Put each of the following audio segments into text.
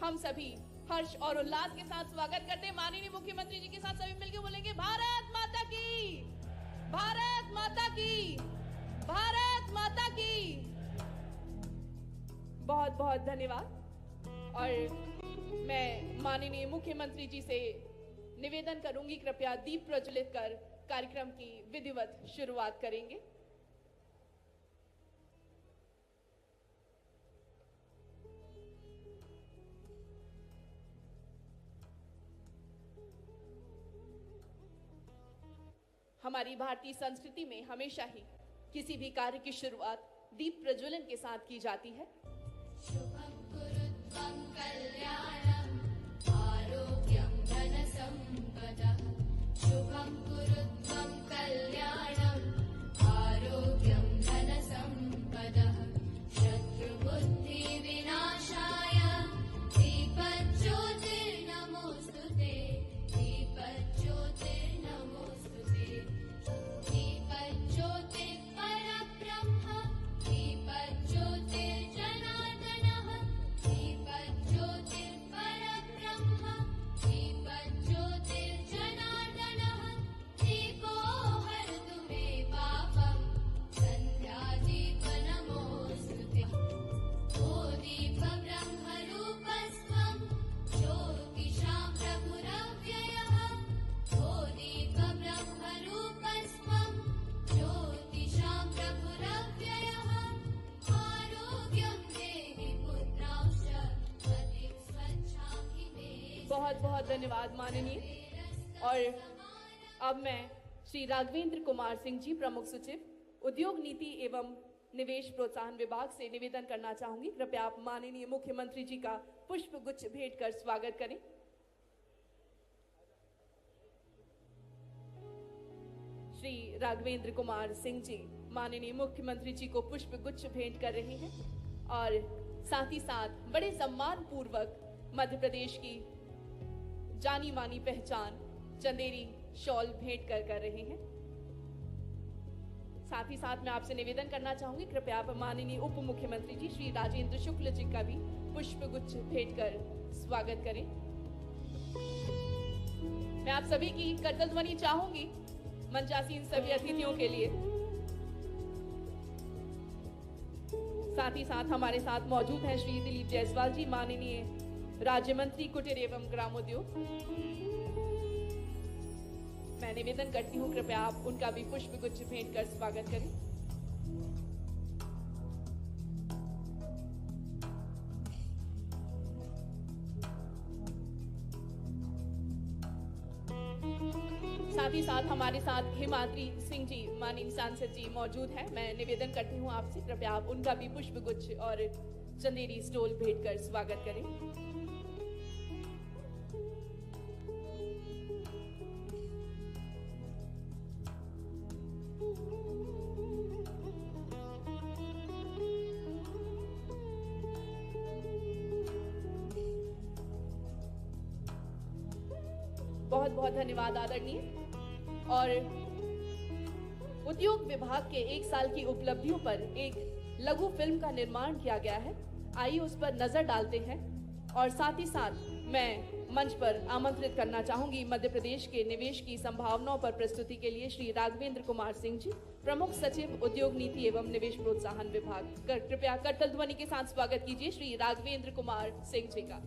हम सभी हर्ष और उल्लास के साथ स्वागत करते हैं माननीय मुख्यमंत्री जी के साथ। सभी मिलकर बोलेंगे भारत माता की, भारत माता की, भारत माता की। बहुत बहुत धन्यवाद। और मैं माननीय मुख्यमंत्री जी से निवेदन करूंगी, कृपया दीप प्रज्वलित कर कार्यक्रम की विधिवत शुरुआत करेंगे। हमारी भारतीय संस्कृति में हमेशा ही किसी भी कार्य की शुरुआत दीप प्रज्वलन के साथ की जाती है। शुभं कुरुत्वं कल्याणं आरोग्यं धनसम्पदः। शुभं कुरुत्वं कल्याणं आरोग्यं धनसम्पदः। शत्रुबुद्धिविनाशाय दीपज्योतिर्नमोस्तुते, दीपज्योतिर्नमोस्तुते। दीपज्योतिः परब्रह्म, दीपज्योतिर्जनार्दनः। दीपज्योतिः परब्रह्म, दीपज्योतिर्जनार्दनः। दीपो हरतु मे पापं, सन्ध्यादीपनमोऽस्तुते। ओ दीपब्रह्मरूपस्त्वं, ज्योतिषां प्रभुरव्ययः। ओ दीपब्रह्मरूपस्त्वं, ज्योतिषां प्रभुरव्ययः। आरोग्यं देहि पुत्रांश्च, मतिं स्वच्छामि मे। बहुत बहुत धन्यवाद माननीय। और अब मैं श्री राघवेंद्र कुमार सिंह जी, प्रमुख सचिव उद्योग नीति एवं निवेश प्रोत्साहन विभाग से निवेदन करना चाहूंगी, कृपया आप माननीय मुख्यमंत्री जी का पुष्प गुच्छ भेंट कर स्वागत करें। श्री राघवेंद्र कुमार सिंह जी माननीय मुख्यमंत्री जी को पुष्प गुच्छ भेंट कर रहे हैं और साथ ही साथ बड़े सम्मान पूर्वक मध्य प्रदेश की जानी मानी पहचान चंदेरी शॉल भेंट कर रहे हैं। साथ ही साथ मैं आपसे निवेदन करना चाहूंगी, कृपया आप माननीय उप मुख्यमंत्री जी श्री राजेंद्र शुक्ल जी का भी पुष्प गुच्छ भेंट कर स्वागत करें। मैं आप सभी की करतल ध्वनि चाहूंगी मंचासीन सभी अतिथियों के लिए। साथ ही साथ हमारे साथ मौजूद हैं श्री दिलीप जायसवाल जी, माननीय राज्य मंत्री कुटीर एवं ग्रामोद्योग। मैं निवेदन करती हूँ, कृपया आप उनका भी पुष्प गुच्छ भेंट कर स्वागत करें। साथ ही साथ हमारे साथ हिमाद्री सिंह जी माननीय सांसद जी मौजूद हैं। मैं निवेदन करती हूँ आपसे, कृपया आप उनका भी पुष्प गुच्छ और चंदेरी स्टोल भेंट कर स्वागत करें। बहुत बहुत धन्यवाद आदरणीय। और उद्योग विभाग के 1 साल की उपलब्धियों पर एक लघु फिल्म का निर्माण किया गया है, आइए उस पर नजर डालते हैं। और साथ ही साथ मैं मंच पर आमंत्रित करना चाहूंगी मध्य प्रदेश के निवेश की संभावनाओं पर प्रस्तुति के लिए श्री राघवेंद्र कुमार सिंह जी, प्रमुख सचिव उद्योग नीति एवं निवेश प्रोत्साहन विभाग। कृपया करतल ध्वनि के साथ स्वागत कीजिए श्री राघवेंद्र कुमार सिंह जी का।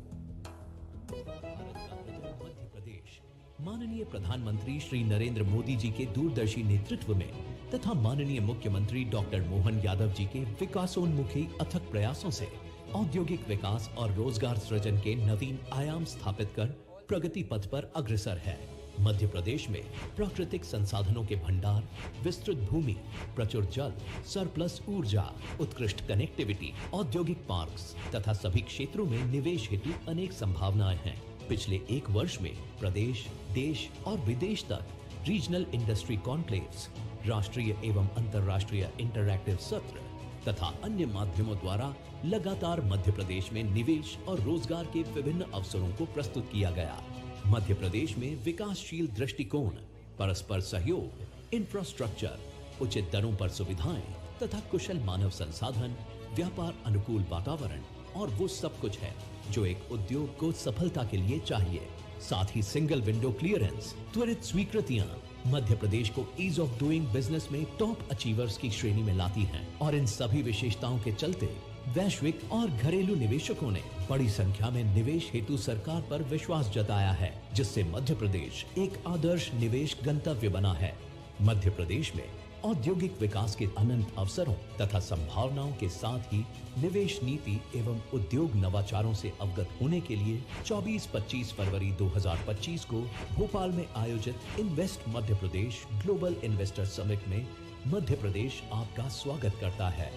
मध्य प्रदेश माननीय प्रधानमंत्री श्री नरेंद्र मोदी जी के दूरदर्शी नेतृत्व में तथा माननीय मुख्यमंत्री डॉक्टर मोहन यादव जी के विकासोन्मुखी अथक प्रयासों से औद्योगिक विकास और रोजगार सृजन के नवीन आयाम स्थापित कर प्रगति पथ पर अग्रसर है। मध्य प्रदेश में प्राकृतिक संसाधनों के भंडार, विस्तृत भूमि, प्रचुर जल, सरप्लस ऊर्जा, उत्कृष्ट कनेक्टिविटी, औद्योगिक पार्क्स तथा सभी क्षेत्रों में निवेश हेतु अनेक संभावनाएं हैं। पिछले 1 वर्ष में प्रदेश, देश और विदेश तक रीजनल इंडस्ट्री कॉन्क्लेव्स, राष्ट्रीय एवं अंतर्राष्ट्रीय इंटरैक्टिव सत्र तथा अन्य माध्यमों द्वारा लगातार मध्य प्रदेश में निवेश और रोजगार के विभिन्न अवसरों को प्रस्तुत किया गया। मध्य प्रदेश में विकासशील दृष्टिकोण, परस्पर सहयोग, इंफ्रास्ट्रक्चर, उचित दरों पर सुविधाएं तथा कुशल मानव संसाधन, व्यापार अनुकूल वातावरण और वो सब कुछ है जो एक उद्योग को सफलता के लिए चाहिए। साथ ही सिंगल विंडो क्लियरेंस, त्वरित स्वीकृतियां मध्य प्रदेश को ईज ऑफ डूइंग बिजनेस में टॉप अचीवर्स की श्रेणी में लाती हैं और इन सभी विशेषताओं के चलते वैश्विक और घरेलू निवेशकों ने बड़ी संख्या में निवेश हेतु सरकार पर विश्वास जताया है, जिससे मध्य प्रदेश एक आदर्श निवेश गंतव्य बना है। मध्य प्रदेश में औद्योगिक विकास के अनंत अवसरों तथा संभावनाओं के साथ ही निवेश नीति एवं उद्योग नवाचारों से अवगत होने के लिए 24-25 फरवरी 2025 को भोपाल में आयोजित invest Madhya Pradesh global investor summit में मध्य प्रदेश आपका स्वागत करता है।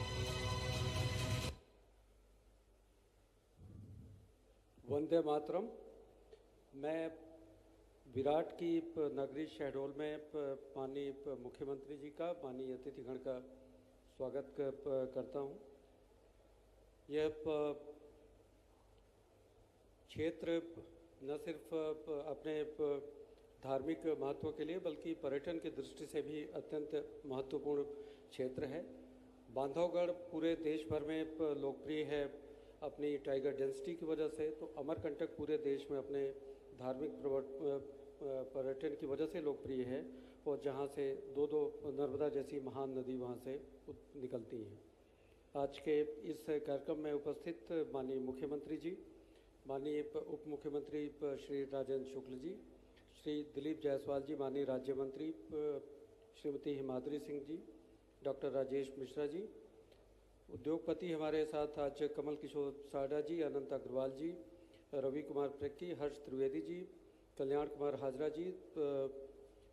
वंदे मातरम। मैं विराट की नगरी शहडोल में माननीय मुख्यमंत्री जी का, माननीय अतिथिगण का स्वागत करता हूं। यह क्षेत्र न सिर्फ अपने धार्मिक महत्व के लिए बल्कि पर्यटन की दृष्टि से भी अत्यंत महत्वपूर्ण क्षेत्र है। बांधवगढ़ पूरे देश भर में लोकप्रिय है अपनी टाइगर डेंसिटी की वजह से, तो अमरकंटक पूरे देश में अपने धार्मिक पर्यटन की वजह से लोकप्रिय है और जहाँ से दो नर्मदा जैसी महान नदी वहाँ से निकलती हैं। आज के इस कार्यक्रम में उपस्थित माननीय मुख्यमंत्री जी, माननीय उप मुख्यमंत्री श्री राजेंद्र शुक्ल जी, श्री दिलीप जायसवाल जी, माननीय राज्य मंत्री श्रीमती हिमाद्री सिंह जी, डॉक्टर राजेश मिश्रा जी, उद्योगपति हमारे साथ आज कमल किशोर साडा जी, अनंत अग्रवाल जी, रवि कुमार प्रेक्की, हर्ष त्रिवेदी जी, कल्याण कुमार हाजरा जी,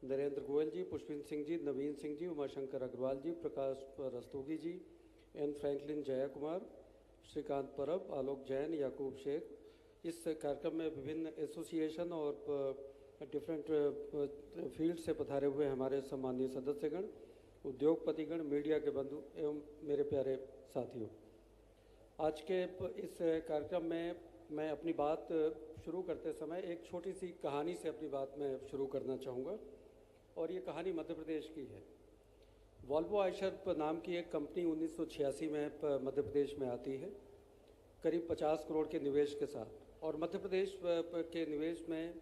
नरेंद्र गोयल जी, पुष्पिन सिंह जी, नवीन सिंह जी, उमाशंकर अग्रवाल जी, प्रकाश रस्तोगी जी, एन फ्रैंकलिन जया कुमार, श्रीकांत परब, आलोक जैन, याकूब शेख। इस कार्यक्रम में विभिन्न एसोसिएशन और डिफरेंट फील्ड से पधारे हुए हमारे सम्मानीय सदस्यगण, उद्योगपतिगण, मीडिया के बंधु एवं मेरे प्यारे साथियों, आज के इस कार्यक्रम में मैं अपनी बात शुरू करते समय एक छोटी सी कहानी से अपनी बात मैं शुरू करना चाहूँगा और ये कहानी मध्य प्रदेश की है। वॉल्वो आयशर नाम की एक कंपनी 1986 में मध्य प्रदेश में आती है, करीब 50 करोड़ के निवेश के साथ, और मध्य प्रदेश के निवेश में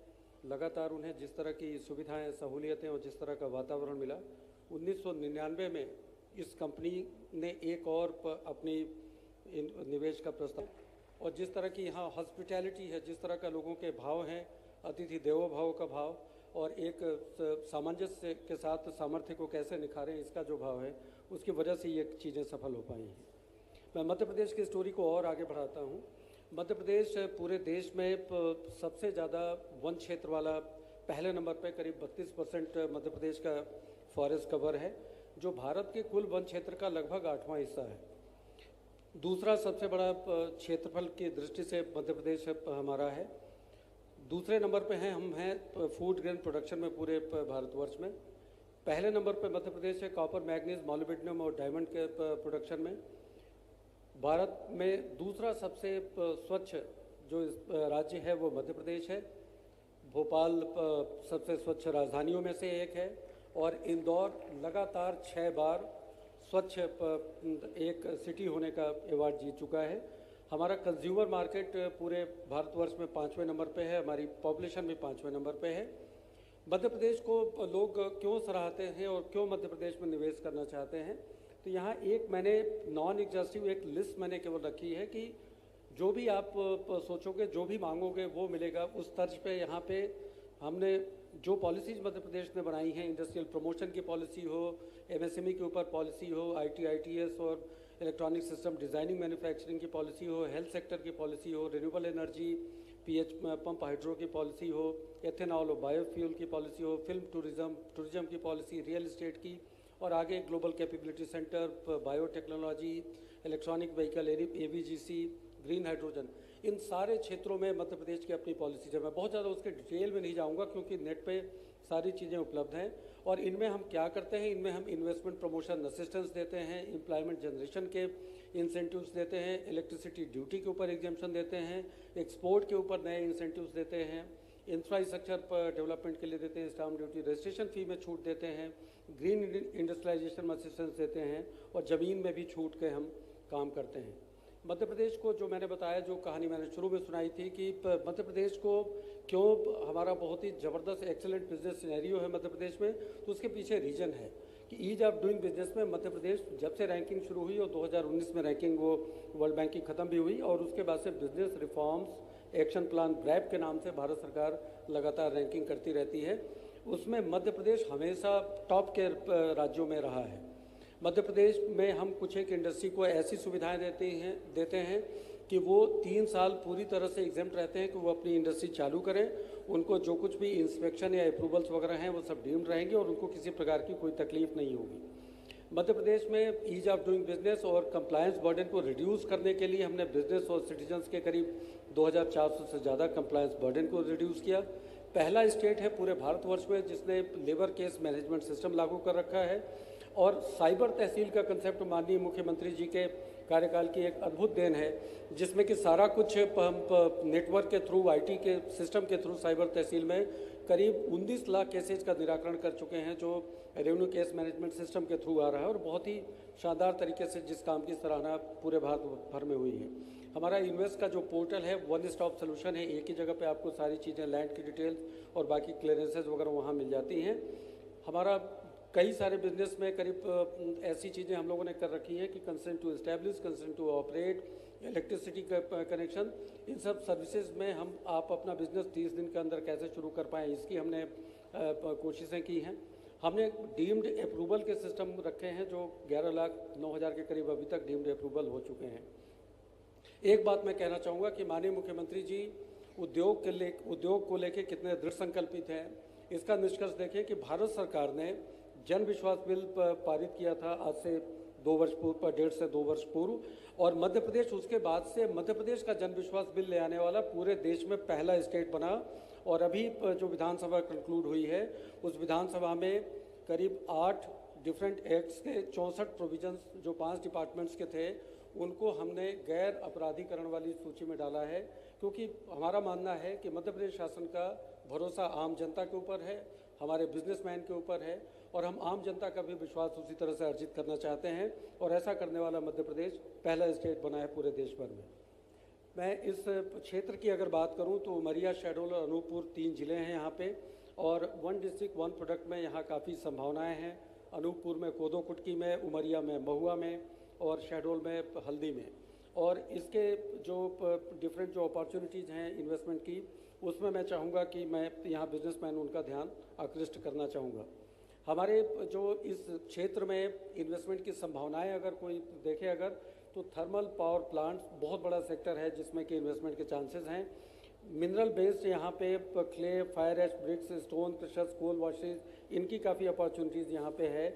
लगातार उन्हें जिस तरह की सुविधाएं, सहूलियतें और जिस तरह का वातावरण मिला, 1999 में इस कंपनी ने एक और अपनी निवेश का प्रस्ताव, और जिस तरह की यहाँ हॉस्पिटैलिटी है, जिस तरह का लोगों के भाव हैं, अतिथि देवो भाव का भाव और एक सामंजस्य के साथ सामर्थ्य को कैसे निखारें, इसका जो भाव है, उसकी वजह से ये चीज़ें सफल हो पाई हैं। मैं मध्य प्रदेश की स्टोरी को और आगे बढ़ाता हूँ। मध्य प्रदेश पूरे देश में सबसे ज़्यादा वन क्षेत्र वाला, पहले नंबर पे करीब 32% मध्य प्रदेश का फॉरेस्ट कवर है, जो भारत के कुल वन क्षेत्र का लगभग 8वां हिस्सा है। दूसरा सबसे बड़ा क्षेत्रफल की दृष्टि से मध्य प्रदेश हमारा है। दूसरे नंबर पे हम हैं फूड ग्रेन प्रोडक्शन में पूरे भारतवर्ष में। पहले नंबर पे मध्य प्रदेश है कॉपर, मैग्नीज, मॉलिब्डेनम और डायमंड के प्रोडक्शन में। भारत में दूसरा सबसे स्वच्छ जो राज्य है वो मध्य प्रदेश है। भोपाल सबसे स्वच्छ राजधानियों में से एक है और इंदौर लगातार 6 बार स्वच्छ एक सिटी होने का अवार्ड जीत चुका है। हमारा कंज्यूमर मार्केट पूरे भारतवर्ष में 5वें नंबर पे है, हमारी पॉपुलेशन भी 5वें नंबर पे है। मध्य प्रदेश को लोग क्यों सराहते हैं और क्यों मध्य प्रदेश में निवेश करना चाहते हैं, तो यहाँ एक मैंने नॉन एग्जॉस्टिव एक लिस्ट मैंने केवल रखी है कि जो भी आप सोचोगे, जो भी मांगोगे वो मिलेगा, उस तर्ज पे यहाँ पे हमने जो पॉलिसीज़ मध्य प्रदेश ने बनाई हैं, इंडस्ट्रियल प्रमोशन की पॉलिसी हो, एमएसएमई के ऊपर पॉलिसी हो, आईटीआईटीएस और इलेक्ट्रॉनिक सिस्टम डिज़ाइनिंग मैन्युफैक्चरिंग की पॉलिसी हो, हेल्थ सेक्टर की पॉलिसी हो, renewable energy, PH pump hydro की पॉलिसी हो, एथेनॉल और बायोफ्यूल की पॉलिसी हो, फिल्म टूरिज्म की पॉलिसी, रियल इस्टेट की, और आगे global capability centre, biotechnology, electronic vehicle, AVGC, green hydrogen, इन सारे क्षेत्रों में मध्य प्रदेश की अपनी पॉलिसीज है। मैं बहुत ज़्यादा उसके डिटेल में नहीं जाऊंगा क्योंकि नेट पे सारी चीज़ें उपलब्ध हैं। और इनमें हम क्या करते हैं, इनमें हम इन्वेस्टमेंट प्रमोशन असिस्टेंस देते हैं, एम्प्लॉयमेंट जनरेशन के इंसेंटिव्स देते हैं, इलेक्ट्रिसिटी ड्यूटी के ऊपर एग्जेम्पशन देते हैं, एक्सपोर्ट के ऊपर नए इंसेंटिव्स देते हैं, इंफ्रास्ट्रक्चर पर डेवलपमेंट के लिए देते हैं, स्टाम्प ड्यूटी, रजिस्ट्रेशन फ़ी में छूट देते हैं, ग्रीन इंडस्ट्रियलाइजेशन में असिस्टेंस देते हैं और ज़मीन में भी छूट के हम काम करते हैं। मध्य प्रदेश को जो मैंने बताया, जो कहानी मैंने शुरू में सुनाई थी कि मध्य प्रदेश को क्यों हमारा बहुत ही ज़बरदस्त एक्सेलेंट बिजनेस सिनेरियो है मध्य प्रदेश में, तो उसके पीछे रीजन है कि ईज ऑफ डूइंग बिजनेस में मध्य प्रदेश जब से रैंकिंग शुरू हुई और 2019 में रैंकिंग वो वर्ल्ड बैंक की ख़त्म भी हुई, और उसके बाद से business reforms action plan wrap के नाम से भारत सरकार लगातार रैंकिंग करती रहती है। उसमें मध्य प्रदेश हमेशा टॉप के राज्यों में रहा है। मध्य प्रदेश में हम कुछ एक इंडस्ट्री को ऐसी सुविधाएं देते हैं कि वो 3 साल पूरी तरह से एग्जेम्प्ट रहते हैं कि वो अपनी इंडस्ट्री चालू करें। उनको जो कुछ भी इंस्पेक्शन या अप्रूवल्स वगैरह हैं वो सब डीम्ड रहेंगे और उनको किसी प्रकार की कोई तकलीफ नहीं होगी। मध्य प्रदेश में ईज ऑफ डूइंग बिजनेस और कंप्लायंस बर्डन को रिड्यूस करने के लिए हमने बिजनेस और सिटीजन्स के करीब 2400 से ज़्यादा कंप्लायंस बर्डन को रिड्यूस किया। पहला स्टेट है पूरे भारतवर्ष में जिसने लेबर केस मैनेजमेंट सिस्टम लागू कर रखा है, और साइबर तहसील का कंसेप्ट माननीय मुख्यमंत्री जी के कार्यकाल की एक अद्भुत देन है, जिसमें कि सारा कुछ नेटवर्क के थ्रू, आईटी के सिस्टम के थ्रू साइबर तहसील में करीब 19 लाख केसेज का निराकरण कर चुके हैं, जो रेवेन्यू केस मैनेजमेंट सिस्टम के थ्रू आ रहा है, और बहुत ही शानदार तरीके से जिस काम की सराहना पूरे भारत भर में हुई है। हमारा इन्वेस्ट का जो पोर्टल है वन स्टॉप सोल्यूशन है, एक ही जगह पे आपको सारी चीज़ें, लैंड की डिटेल्स और बाकी क्लियरेंसेज वगैरह वहाँ मिल जाती हैं। हमारा कई सारे बिजनेस में करीब ऐसी चीज़ें हम लोगों ने कर रखी हैं कि consent to establish, consent to operate, electricity का कनेक्शन, इन सब सर्विसेज में हम आप अपना बिजनेस 30 दिन के अंदर कैसे शुरू कर पाएँ, इसकी हमने कोशिशें की हैं। हमने डीम्ड अप्रूवल के सिस्टम रखे हैं जो 11,09,000 के करीब अभी तक डीम्ड अप्रूवल हो चुके हैं। एक बात मैं कहना चाहूँगा कि माननीय मुख्यमंत्री जी उद्योग को लेके कितने दृढ़ संकल्पित हैं, इसका निष्कर्ष देखें कि भारत सरकार ने जन विश्वास बिल पारित किया था आज से 2 वर्ष पूर्व, 1.5 से 2 वर्ष पूर्व, और मध्य प्रदेश उसके बाद से मध्य प्रदेश का जन विश्वास बिल ले आने वाला पूरे देश में पहला स्टेट बना। और अभी जो विधानसभा कंक्लूड हुई है उस विधानसभा में करीब 8 डिफरेंट एक्ट्स के 64 प्रोविजंस जो 5 डिपार्टमेंट्स के थे उनको हमने गैर अपराधीकरण वाली सूची में डाला है, क्योंकि हमारा मानना है कि मध्य प्रदेश शासन का भरोसा आम जनता के ऊपर है, हमारे बिजनेसमैन के ऊपर है, और हम आम जनता का भी विश्वास उसी तरह से अर्जित करना चाहते हैं, और ऐसा करने वाला मध्य प्रदेश पहला स्टेट बना है पूरे देश भर में। मैं इस क्षेत्र की अगर बात करूं तो उमरिया, शहडोल और अनूपपुर 3 जिले हैं यहाँ पे, और 1 डिस्ट्रिक्ट 1 प्रोडक्ट में यहाँ काफ़ी संभावनाएं हैं। अनूपपुर में कोदो कुटकी में, उमरिया में महुआ में, और शहडोल में हल्दी में। और इसके जो डिफरेंट जो अपॉर्चुनिटीज़ हैं इन्वेस्टमेंट की, उसमें मैं चाहूँगा कि मैं यहाँ बिजनेसमैन उनका ध्यान आकृष्ट करना चाहूँगा। हमारे जो इस क्षेत्र में इन्वेस्टमेंट की संभावनाएं अगर कोई देखे अगर, तो थर्मल पावर प्लांट्स बहुत बड़ा सेक्टर है जिसमें कि इन्वेस्टमेंट के चांसेस हैं। मिनरल बेस्ड यहाँ पे clay, fire ash bricks, stone crushers, coal washes, इनकी काफ़ी अपॉर्चुनिटीज़ यहाँ पे है।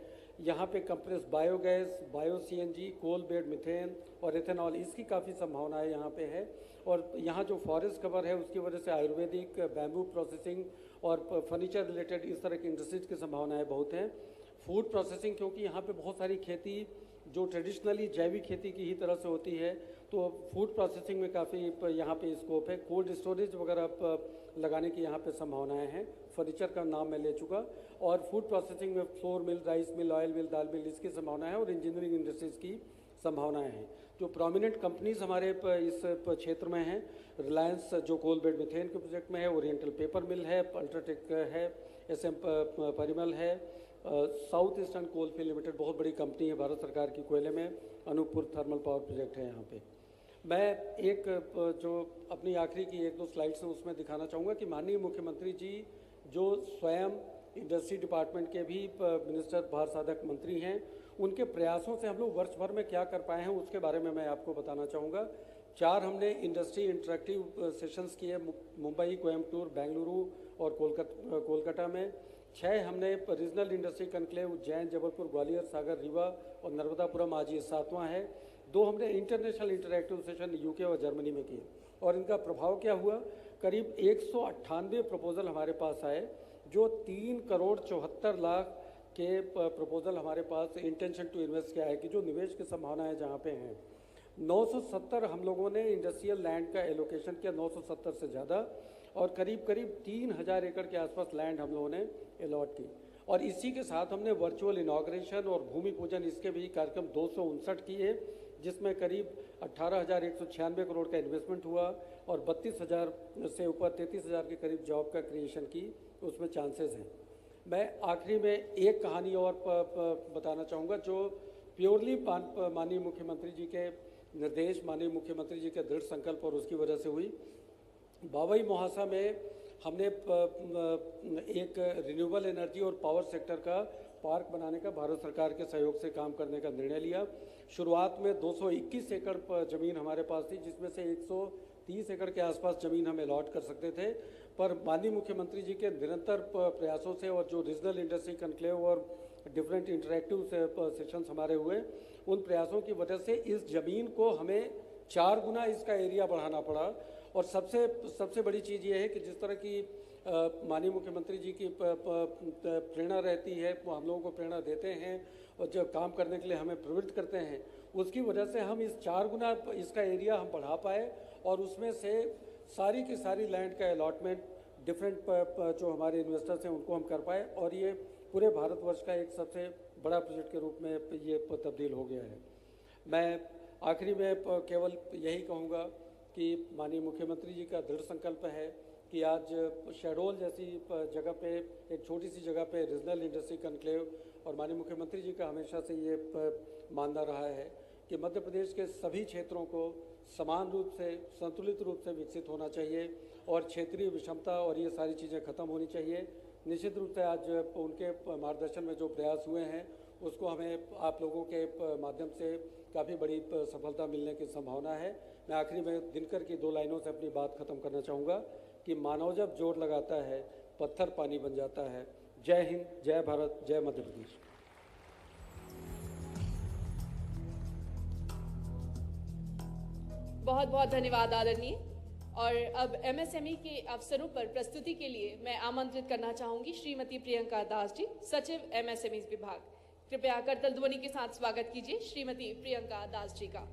यहाँ पे compress biogas, bio CNG, coal bed methane और एथेनॉल, इसकी काफ़ी संभावनाएं यहाँ पे है। और यहाँ जो फॉरेस्ट कवर है उसकी वजह से आयुर्वेदिक, बैम्बू प्रोसेसिंग और फर्नीचर रिलेटेड इस तरह की इंडस्ट्रीज की संभावनाएं बहुत हैं। फूड प्रोसेसिंग, क्योंकि यहाँ पे बहुत सारी खेती जो ट्रेडिशनली जैविक खेती की ही तरह से होती है, तो फूड प्रोसेसिंग में काफ़ी यहाँ पे स्कोप है। कोल्ड स्टोरेज वगैरह लगाने की यहाँ पे संभावनाएं हैं। फर्नीचर का नाम मैं ले चुका, और फूड प्रोसेसिंग में flour mill, rice mill, oil mill, दाल मिल, इसकी संभावना है, और इंजीनियरिंग इंडस्ट्रीज़ की संभावनाएं हैं। जो प्रोमिनेंट कंपनीज हमारे इस क्षेत्र में हैं, रिलायंस जो कोल बेड मिथेन के प्रोजेक्ट में है, ओरिएंटल पेपर मिल है, अल्ट्राटेक है, SM परिमल है, South Eastern Coal Field Limited बहुत बड़ी कंपनी है भारत सरकार की कोयले में, अनूपपुर थर्मल पावर प्रोजेक्ट है यहाँ पे। मैं एक जो अपनी आखिरी की 1-2 स्लाइड्स हैं उसमें दिखाना चाहूँगा कि माननीय मुख्यमंत्री जी जो स्वयं इंडस्ट्री डिपार्टमेंट के भी मिनिस्टर भार साधक मंत्री हैं, उनके प्रयासों से हम लोग वर्ष भर में क्या कर पाए हैं उसके बारे में मैं आपको बताना चाहूँगा। 4 हमने इंडस्ट्री इंटरेक्टिव सेशंस किए मुंबई, कोयम्बटूर, बेंगलुरु और कोलकाता में। 6 हमने regional industry conclave Ujjain, Jabalpur, Gwalior, Sagar, Rewa और नर्मदापुरम, आज ये 7वां है। 2 हमने इंटरनेशनल इंटरेक्टिव सेशन यूके और जर्मनी में किए, और इनका प्रभाव क्या हुआ, करीब 198 प्रपोजल हमारे पास आए, जो 3 करोड़ 74 लाख के प्रपोजल हमारे पास इंटेंशन टू इन्वेस्ट के आए कि जो निवेश की संभावनाएं जहाँ पे हैं। 970 हम लोगों ने इंडस्ट्रियल लैंड का एलोकेशन किया, 970 से ज़्यादा, और करीब 3000 एकड़ के आसपास लैंड हम लोगों ने अलॉट की। और इसी के साथ हमने वर्चुअल इनॉग्रेशन और भूमि पूजन, इसके भी कार्यक्रम 259 किए, जिसमें करीब 18,196 करोड़ का इन्वेस्टमेंट हुआ और 32,000 से ऊपर 33,000 के करीब जॉब का क्रिएशन की उसमें चांसेस हैं। मैं आखिरी में एक कहानी और बताना चाहूँगा जो प्योरली माननीय मुख्यमंत्री जी के निर्देश, माननीय मुख्यमंत्री जी के दृढ़ संकल्प और उसकी वजह से हुई। बावई मोहासा में हमने एक रिन्यूएबल एनर्जी और पावर सेक्टर का पार्क बनाने का भारत सरकार के सहयोग से काम करने का निर्णय लिया। शुरुआत में 221 एकड़ ज़मीन हमारे पास थी, जिसमें से 130 एकड़ के आसपास ज़मीन हम अलॉट कर सकते थे, पर माननीय मुख्यमंत्री जी के निरंतर प्रयासों से और जो रीजनल इंडस्ट्री कन्क्लेव और डिफरेंट इंटरेक्टिव सेशंस हमारे हुए, उन प्रयासों की वजह से इस ज़मीन को हमें 4 गुना इसका एरिया बढ़ाना पड़ा। और सबसे बड़ी चीज़ ये है कि जिस तरह की माननीय मुख्यमंत्री जी की प्रेरणा रहती है, वो हम लोगों को प्रेरणा देते हैं और जब काम करने के लिए हमें प्रवृत्त करते हैं, उसकी वजह से हम इस 4 गुना इसका एरिया हम बढ़ा पाए और उसमें से सारी की सारी लैंड का अलॉटमेंट डिफरेंट जो हमारे इन्वेस्टर्स हैं उनको हम कर पाए और ये पूरे भारतवर्ष का एक सबसे बड़ा प्रोजेक्ट के रूप में ये तब्दील हो गया है। मैं आखिरी में केवल यही कहूँगा कि माननीय मुख्यमंत्री जी का दृढ़ संकल्प है कि आज शहडोल जैसी जगह पे, एक छोटी सी जगह पे रीजनल इंडस्ट्री कन्क्लेव, और माननीय मुख्यमंत्री जी का हमेशा से ये मानना रहा है कि मध्य प्रदेश के सभी क्षेत्रों को समान रूप से, संतुलित रूप से विकसित होना चाहिए और क्षेत्रीय विषमता और ये सारी चीज़ें खत्म होनी चाहिए। निश्चित रूप से आज उनके मार्गदर्शन में जो प्रयास हुए हैं उसको हमें आप लोगों के माध्यम से काफ़ी बड़ी सफलता मिलने की संभावना है। मैं आखिरी में दिनकर की 2 लाइनों से अपनी बात खत्म करना चाहूँगा कि मानव जब जोर लगाता है पत्थर पानी बन जाता है। जय हिंद, जय भारत, जय मध्य प्रदेश। बहुत बहुत धन्यवाद आदरणीय। और अब एमएसएमई के अवसरों पर प्रस्तुति के लिए मैं आमंत्रित करना चाहूंगी श्रीमती प्रियंका दास जी, सचिव एमएसएमई विभाग। कृपया करतल ध्वनि के साथ स्वागत कीजिए श्रीमती प्रियंका दास जी का।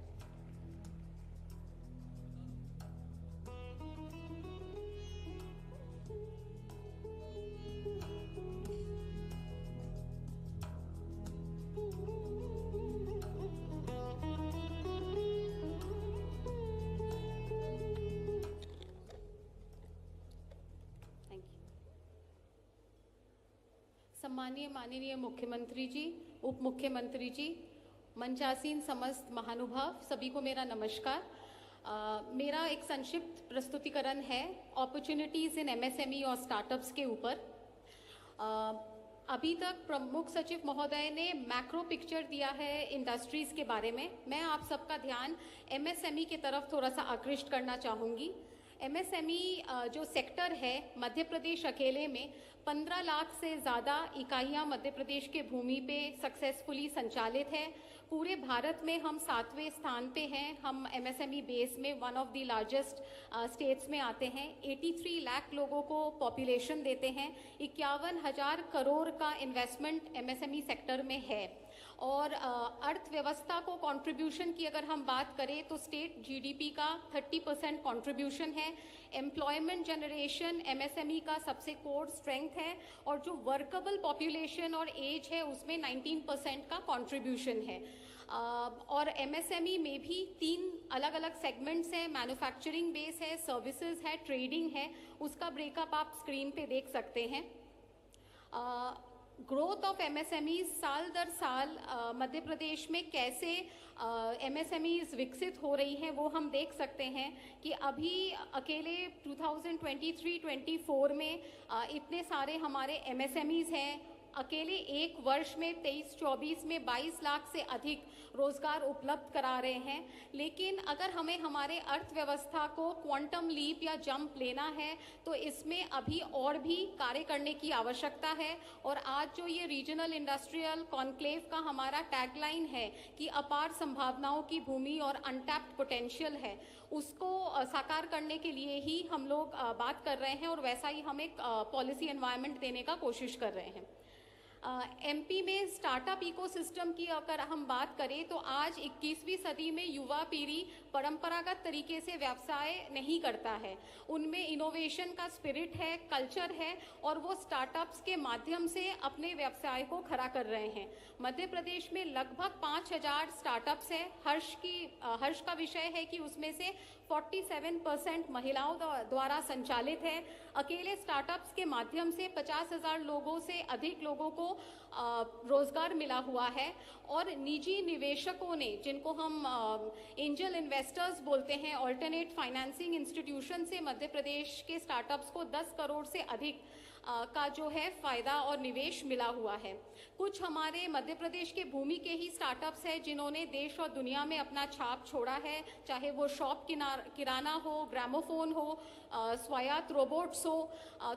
सम्मानीय माननीय मुख्यमंत्री जी, उप मुख्यमंत्री जी, मंचासीन समस्त महानुभाव, सभी को मेरा नमस्कार। मेरा एक संक्षिप्त प्रस्तुतिकरण है अपॉर्चुनिटीज़ इन एमएसएमई और स्टार्टअप्स के ऊपर। अभी तक प्रमुख सचिव महोदय ने मैक्रो पिक्चर दिया है इंडस्ट्रीज़ के बारे में। मैं आप सबका ध्यान एमएसएमई की तरफ थोड़ा सा आकृष्ट करना चाहूँगी। एमएसएमई जो सेक्टर है, मध्य प्रदेश अकेले में 15 लाख से ज़्यादा इकाइयाँ मध्य प्रदेश के भूमि पे सक्सेसफुली संचालित है। पूरे भारत में हम 7वें स्थान पे हैं। हम एमएसएमई बेस में one of the largest states में आते हैं। 83 लाख लोगों को पॉपुलेशन देते हैं। 51,000 करोड़ का इन्वेस्टमेंट एमएसएमई सेक्टर में है। और अर्थव्यवस्था को कंट्रीब्यूशन की अगर हम बात करें तो स्टेट जीडीपी का 30% कंट्रीब्यूशन है। एम्प्लॉयमेंट जनरेशन एमएसएमई का सबसे कोर स्ट्रेंथ है और जो वर्केबल पॉपुलेशन और एज है उसमें 19% का कंट्रीब्यूशन है। और एमएसएमई में भी 3 अलग अलग सेगमेंट्स हैं। मैन्युफैक्चरिंग बेस है, सर्विसेज है, ट्रेडिंग है। उसका ब्रेकअप आप स्क्रीन पे देख सकते हैं। ग्रोथ ऑफ एमएसएमईज साल दर साल मध्य प्रदेश में कैसे एमएसएमईज विकसित हो रही हैं वो हम देख सकते हैं कि अभी अकेले 2023-24 में इतने सारे हमारे एमएसएमईज हैं। अकेले एक वर्ष में 23-24 में 22 लाख से अधिक रोजगार उपलब्ध करा रहे हैं। लेकिन अगर हमें हमारे अर्थव्यवस्था को क्वांटम लीप या जंप लेना है तो इसमें अभी और भी कार्य करने की आवश्यकता है। और आज जो ये रीजनल इंडस्ट्रियल कॉन्क्लेव का हमारा टैगलाइन है कि अपार संभावनाओं की भूमि और अनटैप्ड पोटेंशियल है, उसको साकार करने के लिए ही हम लोग बात कर रहे हैं और वैसा ही हम एक पॉलिसी एनवायरनमेंट देने का कोशिश कर रहे हैं। एमपी में स्टार्टअप इकोसिस्टम की अगर हम बात करें तो आज 21वीं सदी में युवा पीढ़ी परंपरागत तरीके से व्यवसाय नहीं करता है। उनमें इनोवेशन का स्पिरिट है, कल्चर है और वो स्टार्टअप्स के माध्यम से अपने व्यवसाय को खड़ा कर रहे हैं। मध्य प्रदेश में लगभग 5000 स्टार्टअप्स हैं। हर्ष का विषय है कि उसमें से 47% महिलाओं द्वारा संचालित है। अकेले स्टार्टअप्स के माध्यम से 50,000 लोगों से अधिक लोगों को रोजगार मिला हुआ है और निजी निवेशकों ने, जिनको हम एंजल इन्वेस्टर्स बोलते हैं, ऑल्टरनेट फाइनेंसिंग इंस्टीट्यूशन से मध्य प्रदेश के स्टार्टअप्स को 10 करोड़ से अधिक का जो है फायदा और निवेश मिला हुआ है। कुछ हमारे मध्य प्रदेश के भूमि के ही स्टार्टअप्स हैं जिन्होंने देश और दुनिया में अपना छाप छोड़ा है, चाहे वो शॉप किराना हो, ग्रामोफोन हो, स्वायत्त रोबोट्स हो।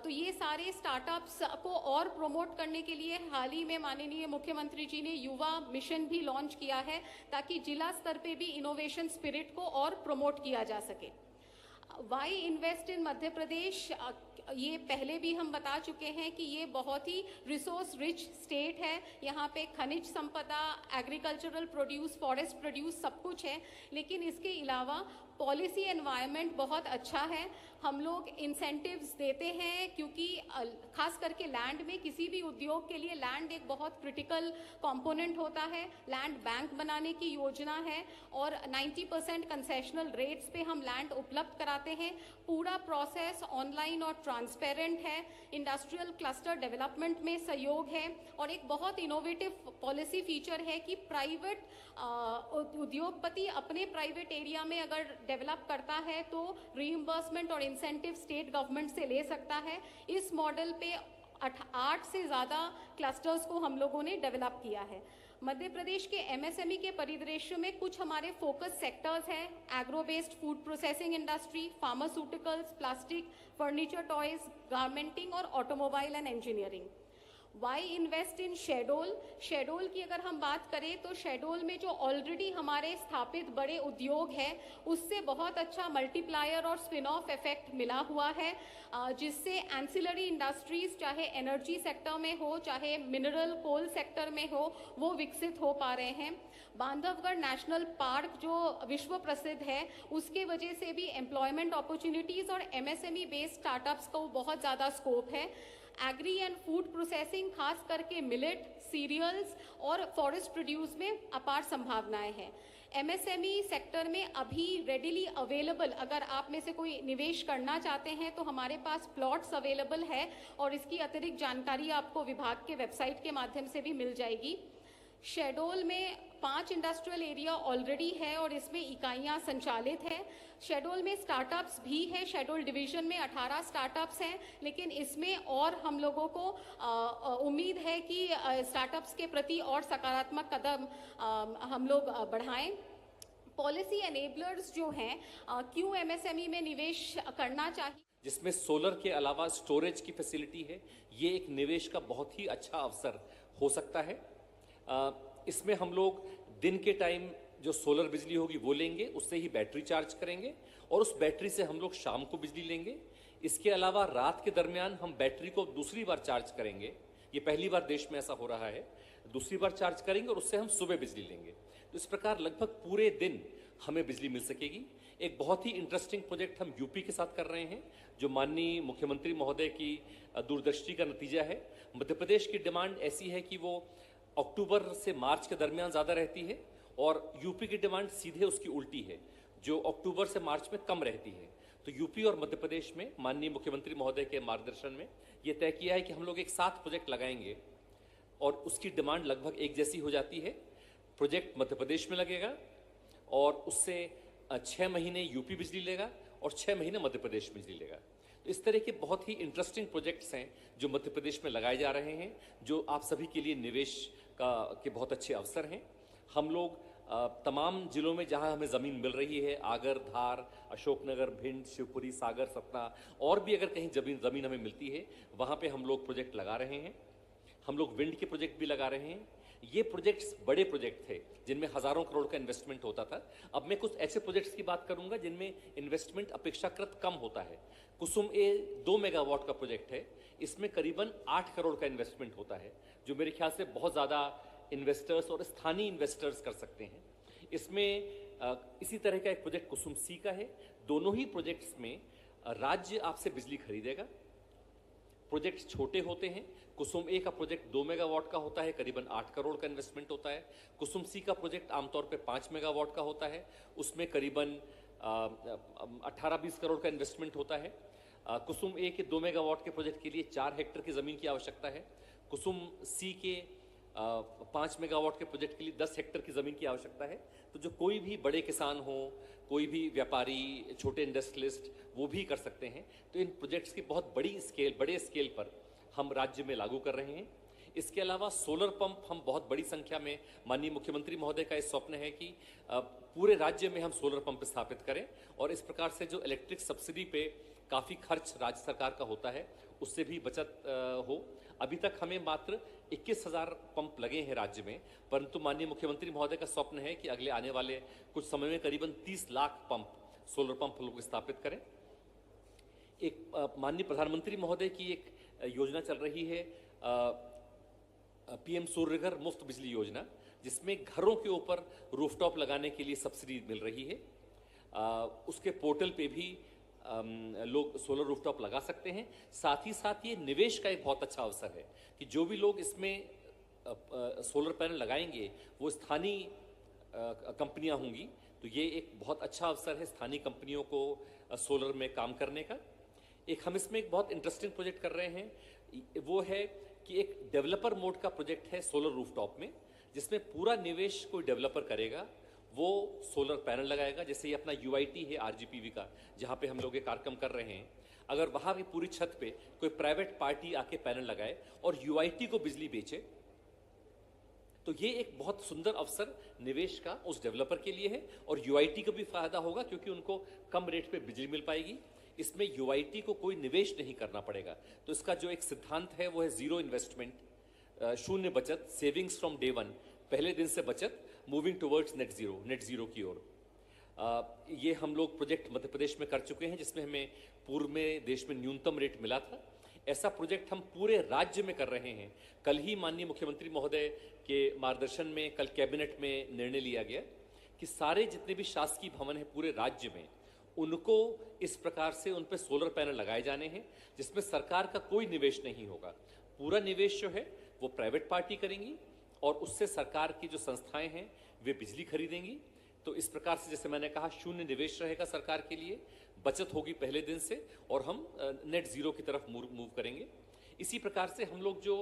तो ये सारे स्टार्टअप्स को और प्रमोट करने के लिए हाल ही में माननीय मुख्यमंत्री जी ने युवा मिशन भी लॉन्च किया है, ताकि जिला स्तर पे भी इनोवेशन स्पिरिट को और प्रमोट किया जा सके। वाई इन्वेस्ट इन मध्य प्रदेश, ये पहले भी हम बता चुके हैं कि ये बहुत ही रिसोर्स रिच स्टेट है। यहाँ पे खनिज संपदा, एग्रीकल्चरल प्रोड्यूस, फॉरेस्ट प्रोड्यूस सब कुछ है, लेकिन इसके अलावा पॉलिसी एनवायरनमेंट बहुत अच्छा है। हम लोग इंसेंटिव्स देते हैं क्योंकि खास करके लैंड में, किसी भी उद्योग के लिए लैंड एक बहुत क्रिटिकल कंपोनेंट होता है। लैंड बैंक बनाने की योजना है और 90% कंसेशनल रेट्स पे हम लैंड उपलब्ध कराते हैं। पूरा प्रोसेस ऑनलाइन और ट्रांसपेरेंट है। इंडस्ट्रियल क्लस्टर डेवलपमेंट में सहयोग है और एक बहुत इनोवेटिव पॉलिसी फीचर है कि प्राइवेट उद्योगपति अपने प्राइवेट एरिया में अगर डेवलप करता है तो रीइंबर्समेंट और इंसेंटिव स्टेट गवर्नमेंट से ले सकता है। इस मॉडल पे 8 से ज़्यादा क्लस्टर्स को हम लोगों ने डेवलप किया है। मध्य प्रदेश के एमएसएमई के परिदृश्य में कुछ हमारे फोकस सेक्टर्स हैं: agro based food processing industry, pharmaceuticals, plastic, furniture, toys, garmenting और automobile and engineering. Why invest in Shahdol, Shahdol की अगर हम बात करें तो शेडोल में जो ऑलरेडी हमारे स्थापित बड़े उद्योग हैं उससे बहुत अच्छा मल्टीप्लायर और स्पिन ऑफ इफेक्ट मिला हुआ है, जिससे एंसिलरी इंडस्ट्रीज चाहे एनर्जी सेक्टर में हो, चाहे मिनरल कोल सेक्टर में हो, वो विकसित हो पा रहे हैं। बांधवगढ़ नेशनल पार्क जो विश्व प्रसिद्ध है, उसके वजह से भी एम्प्लॉयमेंट अपॉर्चुनिटीज और एमएसएमई बेस्ड स्टार्टअप्स को बहुत ज़्यादा स्कोप है। एग्री एंड फूड प्रोसेसिंग, खास करके मिलेट, सीरियल्स और फॉरेस्ट प्रोड्यूस में अपार संभावनाएं हैं। एमएसएमई सेक्टर में अभी रेडिली अवेलेबल, अगर आप में से कोई निवेश करना चाहते हैं तो हमारे पास प्लॉट्स अवेलेबल है और इसकी अतिरिक्त जानकारी आपको विभाग के वेबसाइट के माध्यम से भी मिल जाएगी। शेडोल में 5 इंडस्ट्रियल एरिया ऑलरेडी है और इसमें इकाइयां संचालित हैं। शेडोल में स्टार्टअप्स भी है। शेडोल डिवीजन में 18 स्टार्टअप्स हैं, लेकिन इसमें और हम लोगों को उम्मीद है कि स्टार्टअप्स के प्रति और सकारात्मक कदम हम लोग बढ़ाएं। पॉलिसी एनेबलर्स जो हैं, क्यों एमएसएमई में निवेश करना चाहिए, जिसमें सोलर के अलावा स्टोरेज की फैसिलिटी है, ये एक निवेश का बहुत ही अच्छा अवसर हो सकता है। इसमें हम लोग दिन के टाइम जो सोलर बिजली होगी वो लेंगे, उससे ही बैटरी चार्ज करेंगे और उस बैटरी से हम लोग शाम को बिजली लेंगे। इसके अलावा रात के दरमियान हम बैटरी को दूसरी बार चार्ज करेंगे। ये पहली बार देश में ऐसा हो रहा है। दूसरी बार चार्ज करेंगे और उससे हम सुबह बिजली लेंगे। तो इस प्रकार लगभग पूरे दिन हमें बिजली मिल सकेगी। एक बहुत ही इंटरेस्टिंग प्रोजेक्ट हम यूपी के साथ कर रहे हैं, जो माननीय मुख्यमंत्री महोदय की दूरदृष्टि का नतीजा है। मध्य प्रदेश की डिमांड ऐसी है कि वो अक्टूबर से मार्च के दरमियान ज़्यादा रहती है और यूपी की डिमांड सीधे उसकी उल्टी है, जो अक्टूबर से मार्च में कम रहती है। तो यूपी और मध्य प्रदेश में माननीय मुख्यमंत्री महोदय के मार्गदर्शन में ये तय किया है कि हम लोग एक साथ प्रोजेक्ट लगाएंगे और उसकी डिमांड लगभग एक जैसी हो जाती है। प्रोजेक्ट मध्य प्रदेश में लगेगा और उससे 6 महीने यूपी बिजली लेगा और 6 महीने मध्य प्रदेश बिजली लेगा। तो इस तरह के बहुत ही इंटरेस्टिंग प्रोजेक्ट्स हैं जो मध्य प्रदेश में लगाए जा रहे हैं, जो आप सभी के लिए निवेश के बहुत अच्छे अवसर हैं। हम लोग तमाम जिलों में जहां हमें ज़मीन मिल रही है, आगर, धार, अशोकनगर, भिंड, शिवपुरी, सागर, सतना, और भी अगर कहीं ज़मीन हमें मिलती है, वहां पे हम लोग प्रोजेक्ट लगा रहे हैं। हम लोग विंड के प्रोजेक्ट भी लगा रहे हैं। ये प्रोजेक्ट्स बड़े प्रोजेक्ट थे जिनमें हज़ारों करोड़ का इन्वेस्टमेंट होता था। अब मैं कुछ ऐसे प्रोजेक्ट्स की बात करूंगा जिनमें इन्वेस्टमेंट अपेक्षाकृत कम होता है। कुसुम ए 2 मेगावाट का प्रोजेक्ट है, इसमें करीबन 8 करोड़ का इन्वेस्टमेंट होता है, जो मेरे ख्याल से बहुत ज़्यादा इन्वेस्टर्स और स्थानीय इन्वेस्टर्स कर सकते हैं। इसमें इसी तरह का एक प्रोजेक्ट कुसुम सी का है। दोनों ही प्रोजेक्ट्स में राज्य आपसे बिजली खरीदेगा। प्रोजेक्ट छोटे होते हैं। कुसुम ए का प्रोजेक्ट 2 मेगावाट का होता है, करीबन 8 करोड़ का इन्वेस्टमेंट होता है। कुसुम सी का प्रोजेक्ट आमतौर पे 5 मेगावाट का होता है, उसमें करीबन 18-20 करोड़ का इन्वेस्टमेंट होता है। कुसुम ए के 2 मेगावाट के प्रोजेक्ट के लिए 4 हेक्टेयर की ज़मीन की आवश्यकता है। कुसुम सी के 5 मेगावाट के प्रोजेक्ट के लिए 10 हेक्टेयर की ज़मीन की आवश्यकता है। तो जो कोई भी बड़े किसान हो, कोई भी व्यापारी, छोटे इंडस्ट्रियलिस्ट, वो भी कर सकते हैं। तो इन प्रोजेक्ट्स की बहुत बड़े स्केल पर हम राज्य में लागू कर रहे हैं। इसके अलावा सोलर पंप हम बहुत बड़ी संख्या में, माननीय मुख्यमंत्री महोदय का इस स्वप्न है कि पूरे राज्य में हम सोलर पंप स्थापित करें और इस प्रकार से जो इलेक्ट्रिक सब्सिडी पे काफ़ी खर्च राज्य सरकार का होता है उससे भी बचत हो। अभी तक हमें मात्र 21,000 पंप लगे हैं राज्य में, परंतु माननीय मुख्यमंत्री महोदय का स्वप्न है कि अगले आने वाले कुछ समय में करीबन 30 लाख पंप, सोलर पंप लोग स्थापित करें। एक माननीय प्रधानमंत्री महोदय की एक योजना चल रही है, पीएम सूर्यघर मुफ्त बिजली योजना, जिसमें घरों के ऊपर रूफटॉप लगाने के लिए सब्सिडी मिल रही है। उसके पोर्टल पे भी लोग सोलर रूफटॉप लगा सकते हैं। साथ ही साथ ये निवेश का एक बहुत अच्छा अवसर है कि जो भी लोग इसमें सोलर पैनल लगाएंगे वो स्थानीय कंपनियां होंगी। तो ये एक बहुत अच्छा अवसर है स्थानीय कंपनियों को सोलर में काम करने का। हम इसमें एक बहुत इंटरेस्टिंग प्रोजेक्ट कर रहे हैं, वो है कि एक डेवलपर मोड का प्रोजेक्ट है सोलर रूफटॉप में, जिसमें पूरा निवेश कोई डेवलपर करेगा, वो सोलर पैनल लगाएगा। जैसे ये अपना UIT है RGPV का, जहाँ पे हम लोग ये कार्यक्रम कर रहे हैं, अगर वहाँ की पूरी छत पे कोई प्राइवेट पार्टी आके पैनल लगाए और UIT को बिजली बेचे, तो ये एक बहुत सुंदर अवसर निवेश का उस डेवलपर के लिए है और UIT को भी फायदा होगा क्योंकि उनको कम रेट पे बिजली मिल पाएगी। इसमें UIT को कोई निवेश नहीं करना पड़ेगा। तो इसका जो एक सिद्धांत है वो है जीरो इन्वेस्टमेंट, शून्य बचत, सेविंग्स फ्रॉम डे वन, पहले दिन से बचत, मूविंग टुवर्ड्स नेट जीरो की ओर। ये हम लोग प्रोजेक्ट मध्य प्रदेश में कर चुके हैं, जिसमें हमें पूर्व में देश में न्यूनतम रेट मिला था। ऐसा प्रोजेक्ट हम पूरे राज्य में कर रहे हैं। कल ही माननीय मुख्यमंत्री महोदय के मार्गदर्शन में कल कैबिनेट में निर्णय लिया गया कि सारे जितने भी शासकीय भवन हैं पूरे राज्य में, उनको इस प्रकार से उन पे सोलर पैनल लगाए जाने हैं, जिसमें सरकार का कोई निवेश नहीं होगा। पूरा निवेश जो है वो प्राइवेट पार्टी करेंगी और उससे सरकार की जो संस्थाएं हैं वे बिजली खरीदेंगी। तो इस प्रकार से, जैसे मैंने कहा, शून्य निवेश रहेगा सरकार के लिए, बचत होगी पहले दिन से और हम नेट जीरो की तरफ मूव करेंगे। इसी प्रकार से हम लोग जो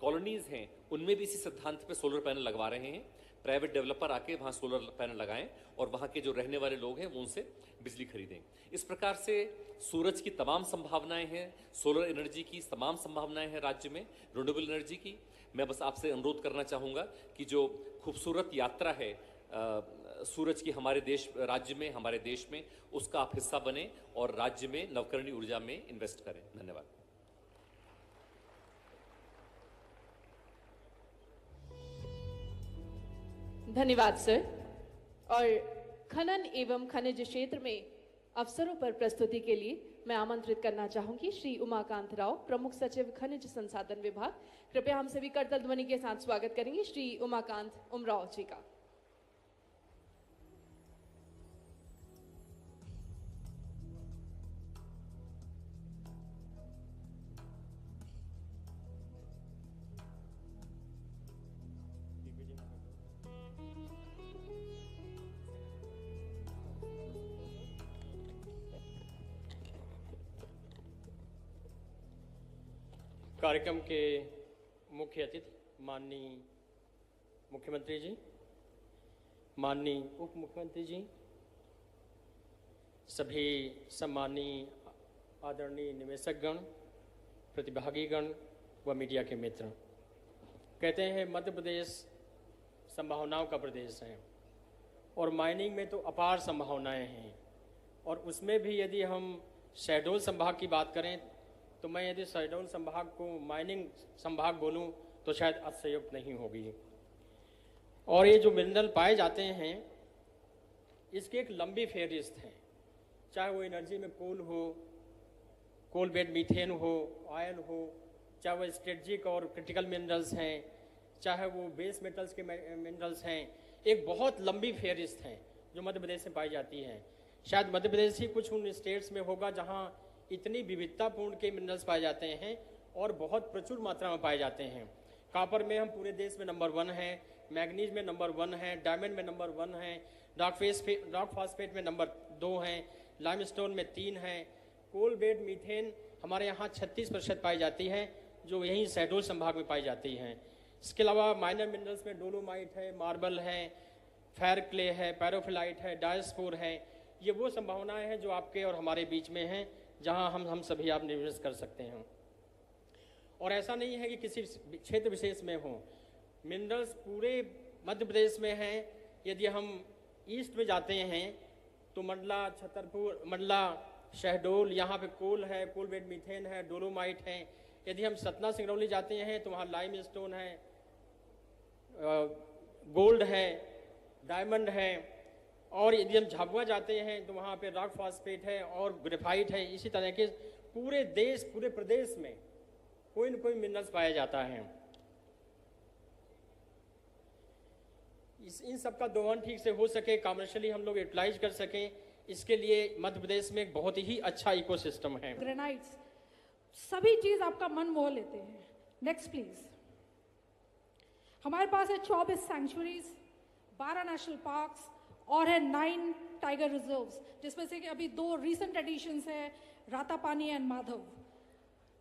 कॉलोनीज हैं उनमें भी इसी सिद्धांत पे सोलर पैनल लगवा रहे हैं। प्राइवेट डेवलपर आके वहाँ सोलर पैनल लगाएं और वहाँ के जो रहने वाले लोग हैं वो उनसे बिजली खरीदें। इस प्रकार से सूरज की तमाम संभावनाएं हैं, सोलर एनर्जी की तमाम संभावनाएं हैं राज्य में, रिन्यूएबल एनर्जी की। मैं बस आपसे अनुरोध करना चाहूँगा कि जो खूबसूरत यात्रा है सूरज की हमारे देश में, उसका आप हिस्सा बने और राज्य में नवकरणीय ऊर्जा में इन्वेस्ट करें। धन्यवाद। धन्यवाद सर। और खनन एवं खनिज क्षेत्र में अवसरों पर प्रस्तुति के लिए मैं आमंत्रित करना चाहूंगी श्री उमाकांत राव, प्रमुख सचिव खनिज संसाधन विभाग। कृपया हम सभी करतल ध्वनि के साथ स्वागत करेंगे श्री उमाकांत उमराव जी का। कार्यक्रम के मुख्य अतिथि माननीय मुख्यमंत्री जी, माननीय उप मुख्यमंत्री जी, सभी सम्मानीय आदरणीय निवेशकगण, प्रतिभागीगण व मीडिया के मित्र। कहते हैं मध्य प्रदेश संभावनाओं का प्रदेश है और माइनिंग में तो अपार संभावनाएं हैं, और उसमें भी यदि हम शहडोल संभाग की बात करें तो मैं यदि शहडोल संभाग को माइनिंग संभाग बोलूं तो शायद अतिशयोक्ति नहीं होगी। और ये जो मिनरल पाए जाते हैं इसकी एक लंबी फेहरिस्त है, चाहे वो एनर्जी में कोल हो, कोल बेड मीथेन हो, ऑयल हो, चाहे वो स्ट्रेटजिक और क्रिटिकल मिनरल्स हैं, चाहे वो बेस मेटल्स के मिनरल्स हैं। एक बहुत लंबी फेहरिस्त है जो मध्य प्रदेश में पाई जाती हैं। शायद मध्य प्रदेश ही कुछ उन स्टेट्स में होगा जहां इतनी विविधतापूर्ण के मिनरल्स पाए जाते हैं और बहुत प्रचुर मात्रा में पाए जाते हैं। कॉपर में हम पूरे देश में नंबर 1 हैं, मैग्नीज में नंबर 1 है, डायमंड में नंबर 1 है, रॉक फॉस्फेट में नंबर 2 हैं, लाइमस्टोन में 3 हैं, कोल बेड मीथेन हमारे यहाँ 36% पाई जाती है, जो यहीं शहडोल संभाग में पाई जाती हैं। इसके अलावा माइनर मिनरल्स में डोलोमाइट है, मार्बल है, फेयर क्ले है, पैरोफिलाइट है, डायस्पोर है। ये वो संभावनाएं हैं जो आपके और हमारे बीच में हैं, जहां हम सभी आप निवेश कर सकते हैं। और ऐसा नहीं है कि किसी क्षेत्र विशेष में हो, मिनरल्स पूरे मध्य प्रदेश में हैं। यदि हम ईस्ट में जाते हैं तो मंडला, छतरपुर, मंडला, शहडोल, यहाँ पे कोल है, कोल बेड मीथेन है, डोलोमाइट है। यदि हम सतना सिंगरौली जाते हैं तो वहाँ लाइम स्टोन है, गोल्ड है, डायमंड है। और यदि हम झाबुआ जाते हैं तो वहाँ पे रॉक फॉस्फेट है और ग्रेफाइट है। इसी तरह के पूरे देश, पूरे प्रदेश में कोई न कोई मिनरल्स पाया जाता है। इन सब का दोहन ठीक से हो सके, कमर्शियली हम लोग यूटिलाइज कर सकें, इसके लिए मध्य प्रदेश में एक बहुत ही अच्छा इकोसिस्टम है। ग्रेनाइट्स सभी चीज आपका मन मोह लेते हैं। Next please. हमारे पास है 24 सैंक्चुरीज, 12 नेशनल पार्क्स और है 9 टाइगर रिजर्व्स, जिसमें से कि अभी 2 रीसेंट एडिशंस है, रातापानी एंड माधव।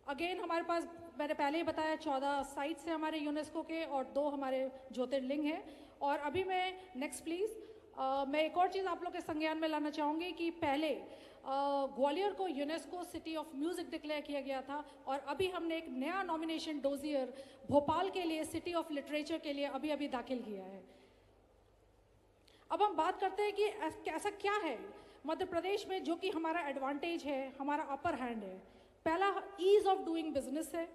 अगेन हमारे पास मैंने पहले ही बताया 14 साइट्स हैं हमारे यूनेस्को के और 2 हमारे ज्योतिर्लिंग हैं। और अभी मैं नेक्स्ट प्लीज, मैं एक और चीज़ आप लोग के संज्ञान में लाना चाहूँगी कि पहले ग्वालियर को UNESCO city of music declare किया गया था और अभी हमने एक नया नॉमिनेशन डोजियर भोपाल के लिए सिटी ऑफ लिटरेचर के लिए अभी अभी दाखिल किया है। अब हम बात करते हैं कि ऐसा क्या है मध्य प्रदेश में जो कि हमारा एडवांटेज है, हमारा अपर हैंड है। पहला ईज ऑफ डूइंग बिजनेस है।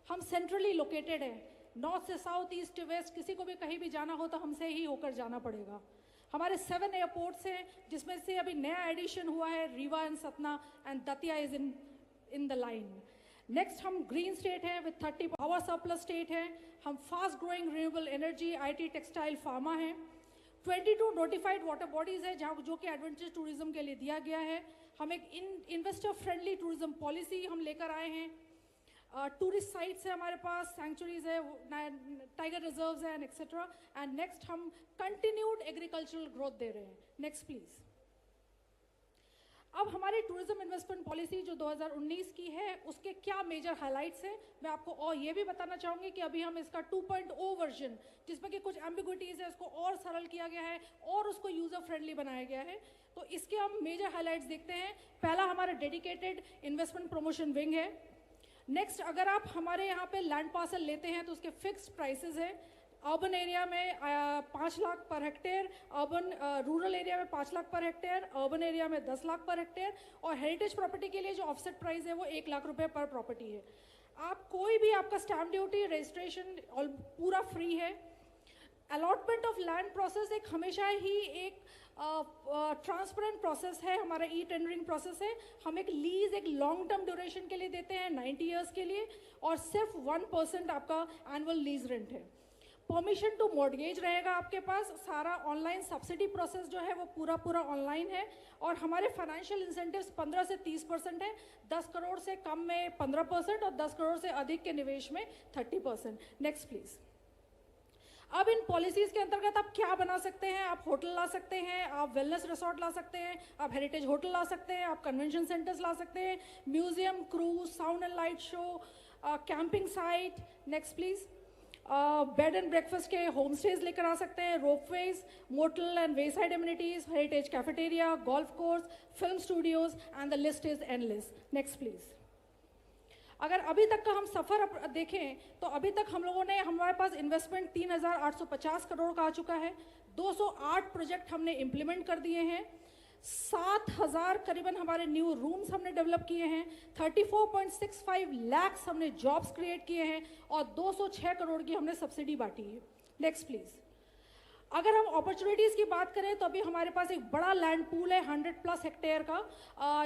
हम सेंट्रली लोकेटेड है, नॉर्थ से साउथ, ईस्ट टू वेस्ट, किसी को भी कहीं भी जाना हो तो हमसे ही होकर जाना पड़ेगा। हमारे 7 एयरपोर्ट्स हैं, जिसमें से अभी नया एडिशन हुआ है Rewa and Satna and Datia is in the line. Next हम ग्रीन स्टेट है विद 30 पावर सरप्लस स्टेट है। हम fast growing renewable energy, IT, textile, pharma है। 22 नोटिफाइड वाटर बॉडीज है जहाँ जो कि एडवेंचर टूरिज्म के लिए दिया गया है। हम एक इन्वेस्टर फ्रेंडली टूरिज्म पॉलिसी हम लेकर आए हैं। टूरिस्ट साइट्स है हमारे पास, सैंक्चुरीज है, टाइगर रिजर्व्स हैं एक्सेट्रा। एंड नेक्स्ट हम कंटिन्यूड एग्रीकल्चरल ग्रोथ दे रहे हैं। Next please. अब हमारी टूरिज्म इन्वेस्टमेंट पॉलिसी जो 2019 की है उसके क्या मेजर हाइलाइट्स हैं मैं आपको और ये भी बताना चाहूँगी कि अभी हम इसका 2.0 वर्जन, जिसमें कि कुछ एम्बिग्विटीज है, उसको और सरल किया गया है और उसको यूजर फ्रेंडली बनाया गया है। तो इसके हम मेजर हाइलाइट्स देखते हैं। पहला हमारा डेडिकेटेड इन्वेस्टमेंट प्रमोशन विंग है। नेक्स्ट, अगर आप हमारे यहाँ पे लैंड पार्सल लेते हैं तो उसके फिक्स्ड प्राइसेस है। अर्बन एरिया में 5 lakh per hectare, rural area में 5 lakh per hectare, urban area में 10 लाख पर हेक्टेयर और हेरिटेज प्रॉपर्टी के लिए जो ऑफसेट प्राइस है वो 1 लाख रुपए पर प्रॉपर्टी है। आप कोई भी आपका स्टैम्प ड्यूटी, रजिस्ट्रेशन पूरा फ्री है। अलॉटमेंट ऑफ लैंड प्रोसेस एक हमेशा ही एक ट्रांसपेरेंट प्रोसेस है, हमारा ई टेंडरिंग प्रोसेस है। हम एक लीज एक लॉन्ग टर्म ड्यूरेशन के लिए देते हैं 90 ईयर्स के लिए और सिर्फ 1% आपका एनुअल लीज रेंट है। परमिशन टू मॉर्गेज रहेगा आपके पास। सारा ऑनलाइन सब्सिडी प्रोसेस जो है वो पूरा ऑनलाइन है और हमारे फाइनेंशियल इंसेंटिव्स 15 से 30% है। 10 करोड़ से कम में 15% और 10 करोड़ से अधिक के निवेश में 30%। Next please. अब इन पॉलिसीज के अंतर्गत आप क्या बना सकते हैं? आप होटल ला सकते हैं, आप वेलनेस रिसोर्ट ला सकते हैं, आप हेरिटेज होटल ला सकते हैं, आप कन्वेंशन सेंटर्स ला सकते हैं, museum, cruise, sound and light show, camping site. Next please. Bed and breakfast के होम स्टेज लेकर आ सकते हैं, ropeways, motel and wayside amenities, heritage cafeteria, golf course, film studios and the list is endless. Next please. अगर अभी तक का हम सफ़र देखें तो अभी तक हम लोगों ने, हमारे पास इन्वेस्टमेंट 3,850 करोड़ का आ चुका है। 208 प्रोजेक्ट हमने इम्प्लीमेंट कर दिए हैं। 7,000 करीबन हमारे न्यू रूम्स हमने डेवलप किए हैं। 34.65 लाख हमने जॉब्स क्रिएट किए हैं और 206 करोड़ की हमने सब्सिडी बांटी है। Next please. अगर हम अपॉर्चुनिटीज़ की बात करें तो अभी हमारे पास एक बड़ा लैंड पूल है 100+ हेक्टेयर का,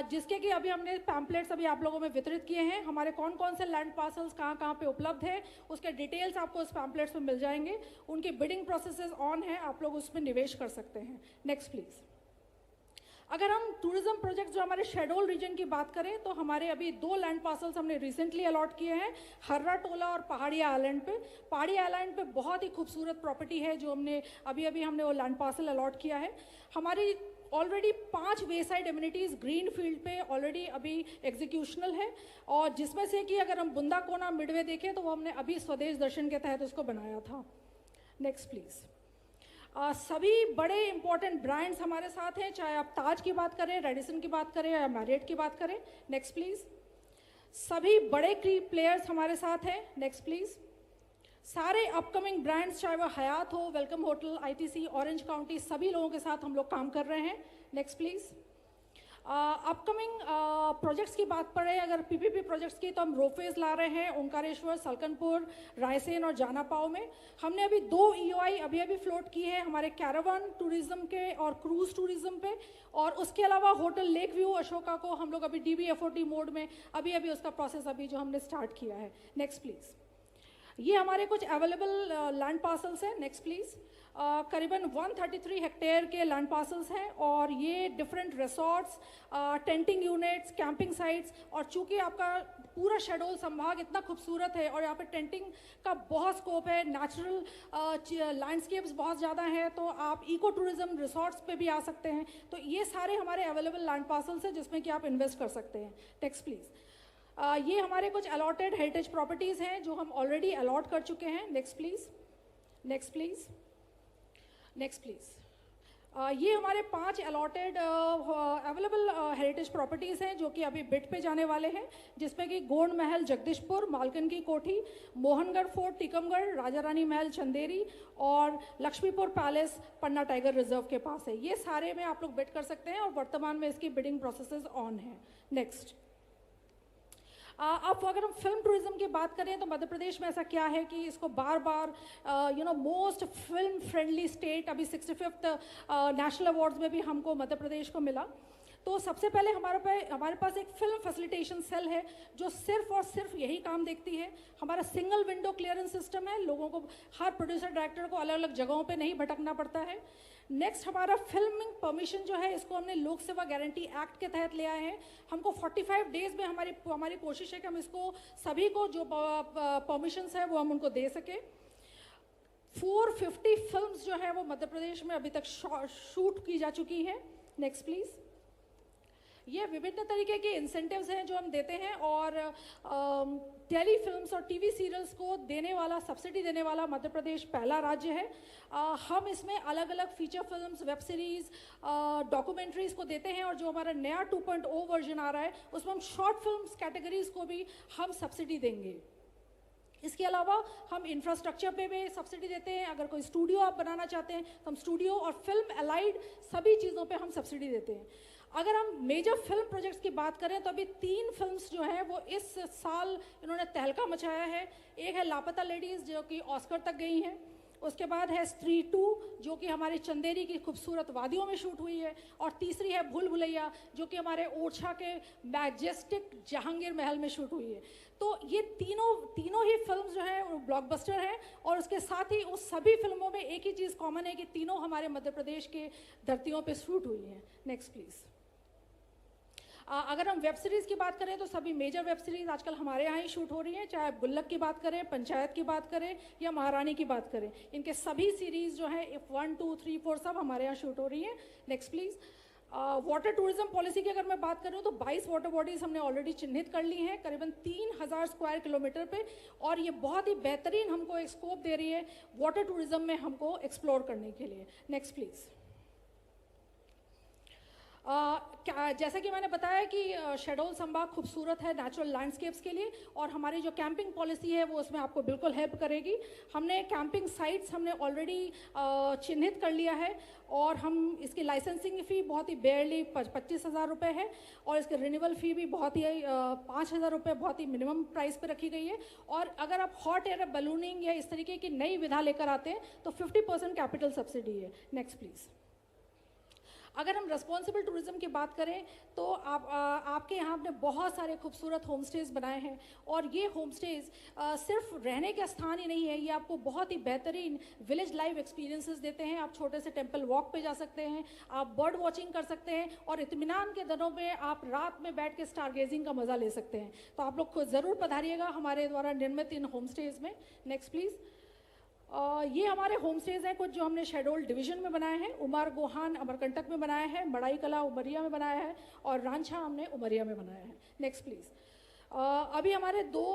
जिसके कि अभी हमने पैम्पलेट्स अभी आप लोगों में वितरित किए हैं। हमारे कौन कौन से लैंड पार्सल्स कहाँ पे उपलब्ध है उसके डिटेल्स आपको इस पैम्पलेट्स में मिल जाएंगे। उनकी बिडिंग प्रोसेसेस ऑन है, आप लोग उसमें निवेश कर सकते हैं। Next please. अगर हम टूरिज्म प्रोजेक्ट जो हमारे शेडोल रीजन की बात करें तो हमारे अभी 2 लैंड पार्सल्स हमने रिसेंटली अलॉट किए हैं, हर्रा टोला और पहाड़ी आइलैंड पे। पहाड़ी आइलैंड पे बहुत ही खूबसूरत प्रॉपर्टी है जो हमने वो लैंड पार्सल अलॉट किया है। हमारी ऑलरेडी 5 वे साइड एमिनिटीज़ ग्रीन फील्ड पे ऑलरेडी अभी एग्जीक्यूशनल है, और जिसमें से कि अगर हम बुंदा कोना मिडवे देखें तो वो हमने अभी स्वदेश दर्शन के तहत उसको बनाया था। Next please. सभी बड़े इंपॉर्टेंट ब्रांड्स हमारे साथ हैं, चाहे आप ताज की बात करें, रेडिसन की बात करें या मैरियट की बात करें। Next please. सभी बड़े प्लेयर्स हमारे साथ हैं। Next please. सारे अपकमिंग ब्रांड्स, चाहे वो हयात हो, welcome hotel, ITC, orange county, सभी लोगों के साथ हम लोग काम कर रहे हैं। Next please. अपकमिंग प्रोजेक्ट्स की बात पड़े, अगर पीपीपी प्रोजेक्ट्स की, तो हम रोपवेज ला रहे हैं ओंकारेश्वर, सलकनपुर, रायसेन और जानापाव में। हमने अभी 2 EOI अभी फ्लोट की है हमारे कैरावान टूरिज्म के और क्रूज टूरिज्म पे, और उसके अलावा होटल लेक व्यू अशोका को हम लोग अभी DBFOT मोड में अभी उसका प्रोसेस जो हमने स्टार्ट किया है। Next please. ये हमारे कुछ अवेलेबल लैंड पार्सल्स हैं। Next please. करीबन 133 हेक्टेयर के लैंड पार्सल्स हैं, और ये different resorts, tenting units, camping sites, और चूंकि आपका पूरा शेडोल संभाग इतना खूबसूरत है और यहाँ पे टेंटिंग का बहुत स्कोप है, नेचुरल लैंडस्केप्स बहुत ज़्यादा हैं, तो आप इको टूरिज्म रिसोर्ट्स पे भी आ सकते हैं। तो ये सारे हमारे अवेलेबल लैंड पार्सल्स हैं जिसमें कि आप इन्वेस्ट कर सकते हैं। Next please. ये हमारे कुछ अलॉटेड हेरिटेज प्रॉपर्टीज़ हैं जो हम ऑलरेडी अलॉट कर चुके हैं। Next please. Next please. Next please. ये हमारे 5 अलॉटेड अवेलेबल हेरिटेज प्रॉपर्टीज़ हैं जो कि अभी बिड पे जाने वाले हैं, जिसमें कि गोंड महल जगदीशपुर, मालकन की कोठी, मोहनगढ़ फोर्ट टीकमगढ़, राजा रानी महल चंदेरी और लक्ष्मीपुर पैलेस पन्ना टाइगर रिजर्व के पास है। ये सारे में आप लोग बिड कर सकते हैं और वर्तमान में इसकी बिडिंग प्रोसेसेस ऑन है। नेक्स्ट। अब अगर हम फिल्म टूरिज्म की बात करें तो मध्य प्रदेश में ऐसा क्या है कि इसको बार बार मोस्ट फिल्म फ्रेंडली स्टेट अभी 65th नेशनल अवार्ड्स में भी हमको मध्य प्रदेश को मिला। तो सबसे पहले हमारे पास एक फिल्म फैसिलिटेशन सेल है जो सिर्फ और सिर्फ यही काम देखती है। हमारा सिंगल विंडो क्लियरेंस सिस्टम है, लोगों को, हर प्रोड्यूसर डायरेक्टर को अलग अलग जगहों पे नहीं भटकना पड़ता है। नेक्स्ट, हमारा फिल्मिंग परमिशन जो है इसको हमने लोक सेवा गारंटी एक्ट के तहत लिया है। हमको 45 डेज में हमारी कोशिश है कि हम इसको सभी को जो परमिशंस है वो हम उनको दे सके। 450 फिल्म्स जो है वो मध्य प्रदेश में अभी तक शूट की जा चुकी है। Next please. ये विभिन्न तरीके के इंसेंटिव्स हैं जो हम देते हैं, और टेली फिल्म्स और टीवी सीरियल्स को देने वाला, सब्सिडी देने वाला मध्य प्रदेश पहला राज्य है। हम इसमें अलग अलग feature films, web series, documentaries को देते हैं, और जो हमारा नया 2.0 वर्जन आ रहा है उसमें हम शॉर्ट फिल्म्स कैटेगरीज़ को भी हम सब्सिडी देंगे। इसके अलावा हम इंफ्रास्ट्रक्चर पे भी सब्सिडी देते हैं। अगर कोई स्टूडियो आप बनाना चाहते हैं तो हम स्टूडियो और फिल्म अलाइड सभी चीज़ों पे हम सब्सिडी देते हैं। अगर हम मेजर फिल्म प्रोजेक्ट्स की बात करें तो अभी 3 फिल्म्स जो हैं वो इस साल इन्होंने तहलका मचाया है। एक है लापता लेडीज़ जो कि ऑस्कर तक गई हैं, उसके बाद है स्त्री 2 जो कि हमारे चंदेरी की खूबसूरत वादियों में शूट हुई है, और तीसरी है भूल भुलैया जो कि हमारे ओरछा के मैजेस्टिक जहांगीर महल में शूट हुई है। तो ये तीनों ही फिल्म्स जो हैं ब्लॉकबस्टर हैं, और उसके साथ ही उस सभी फिल्मों में एक ही चीज़ कॉमन है कि तीनों हमारे मध्य प्रदेश के धरतियों पे शूट हुई हैं। Next please. अगर हम वेब सीरीज़ की बात करें तो सभी मेजर वेब सीरीज़ आजकल हमारे यहाँ ही शूट हो रही हैं, चाहे आप गुल्लक की बात करें, पंचायत की बात करें या महारानी की बात करें। इनके सभी सीरीज़ जो हैं 1, 2, 3, 4 सब हमारे यहाँ शूट हो रही हैं। Next please. Water tourism policy की अगर मैं बात करूँ तो 22 वाटर बॉडीज़ हमने ऑलरेडी चिन्हित कर ली हैं करीबन 3000 स्क्वायर किलोमीटर पे, और ये बहुत ही बेहतरीन हमको एक स्कोप दे रही है वाटर टूरिज्म में हमको एक्सप्लोर करने के लिए। Next please. जैसा कि मैंने बताया कि शेडोल संभाग खूबसूरत है नेचुरल लैंडस्केप्स के लिए, और हमारी जो कैंपिंग पॉलिसी है वो उसमें आपको बिल्कुल हेल्प करेगी। हमने कैंपिंग साइट्स हमने ऑलरेडी चिन्हित कर लिया है, और हम इसकी लाइसेंसिंग फ़ी बहुत ही बेयरली 25,000 रुपये है, और इसके रिन्यूअल फ़ी भी बहुत ही 5,000 रुपये बहुत ही मिनिमम प्राइस पे रखी गई है। और अगर आप हॉट एयर बलूनिंग या इस तरीके की नई विधा लेकर आते हैं तो 50% कैपिटल सब्सिडी है। Next please. अगर हम रिस्पॉन्सिबल टूरिज्म की बात करें तो आपके यहाँ आपने बहुत सारे खूबसूरत होम स्टेज बनाए हैं, और ये होम स्टेज सिर्फ रहने के स्थान ही नहीं है, ये आपको बहुत ही बेहतरीन विलेज लाइव एक्सपीरियंसेस देते हैं। आप छोटे से टेम्पल वॉक पे जा सकते हैं, आप बर्ड वॉचिंग कर सकते हैं, और इत्मीनान के दिनों में आप रात में बैठ के स्टार गेजिंग का मज़ा ले सकते हैं। तो आप लोग ज़रूर पधारिएगा हमारे द्वारा निर्मित इन होम स्टेज में। Next please. ये हमारे होम स्टेज हैं कुछ जो हमने शेडोल डिवीजन में बनाए हैं। उमर गोहान अमरकंटक में बनाया है, मड़ाई कला उमरिया में बनाया है, और रांझा हमने उमरिया में बनाया है। Next please. अभी हमारे 2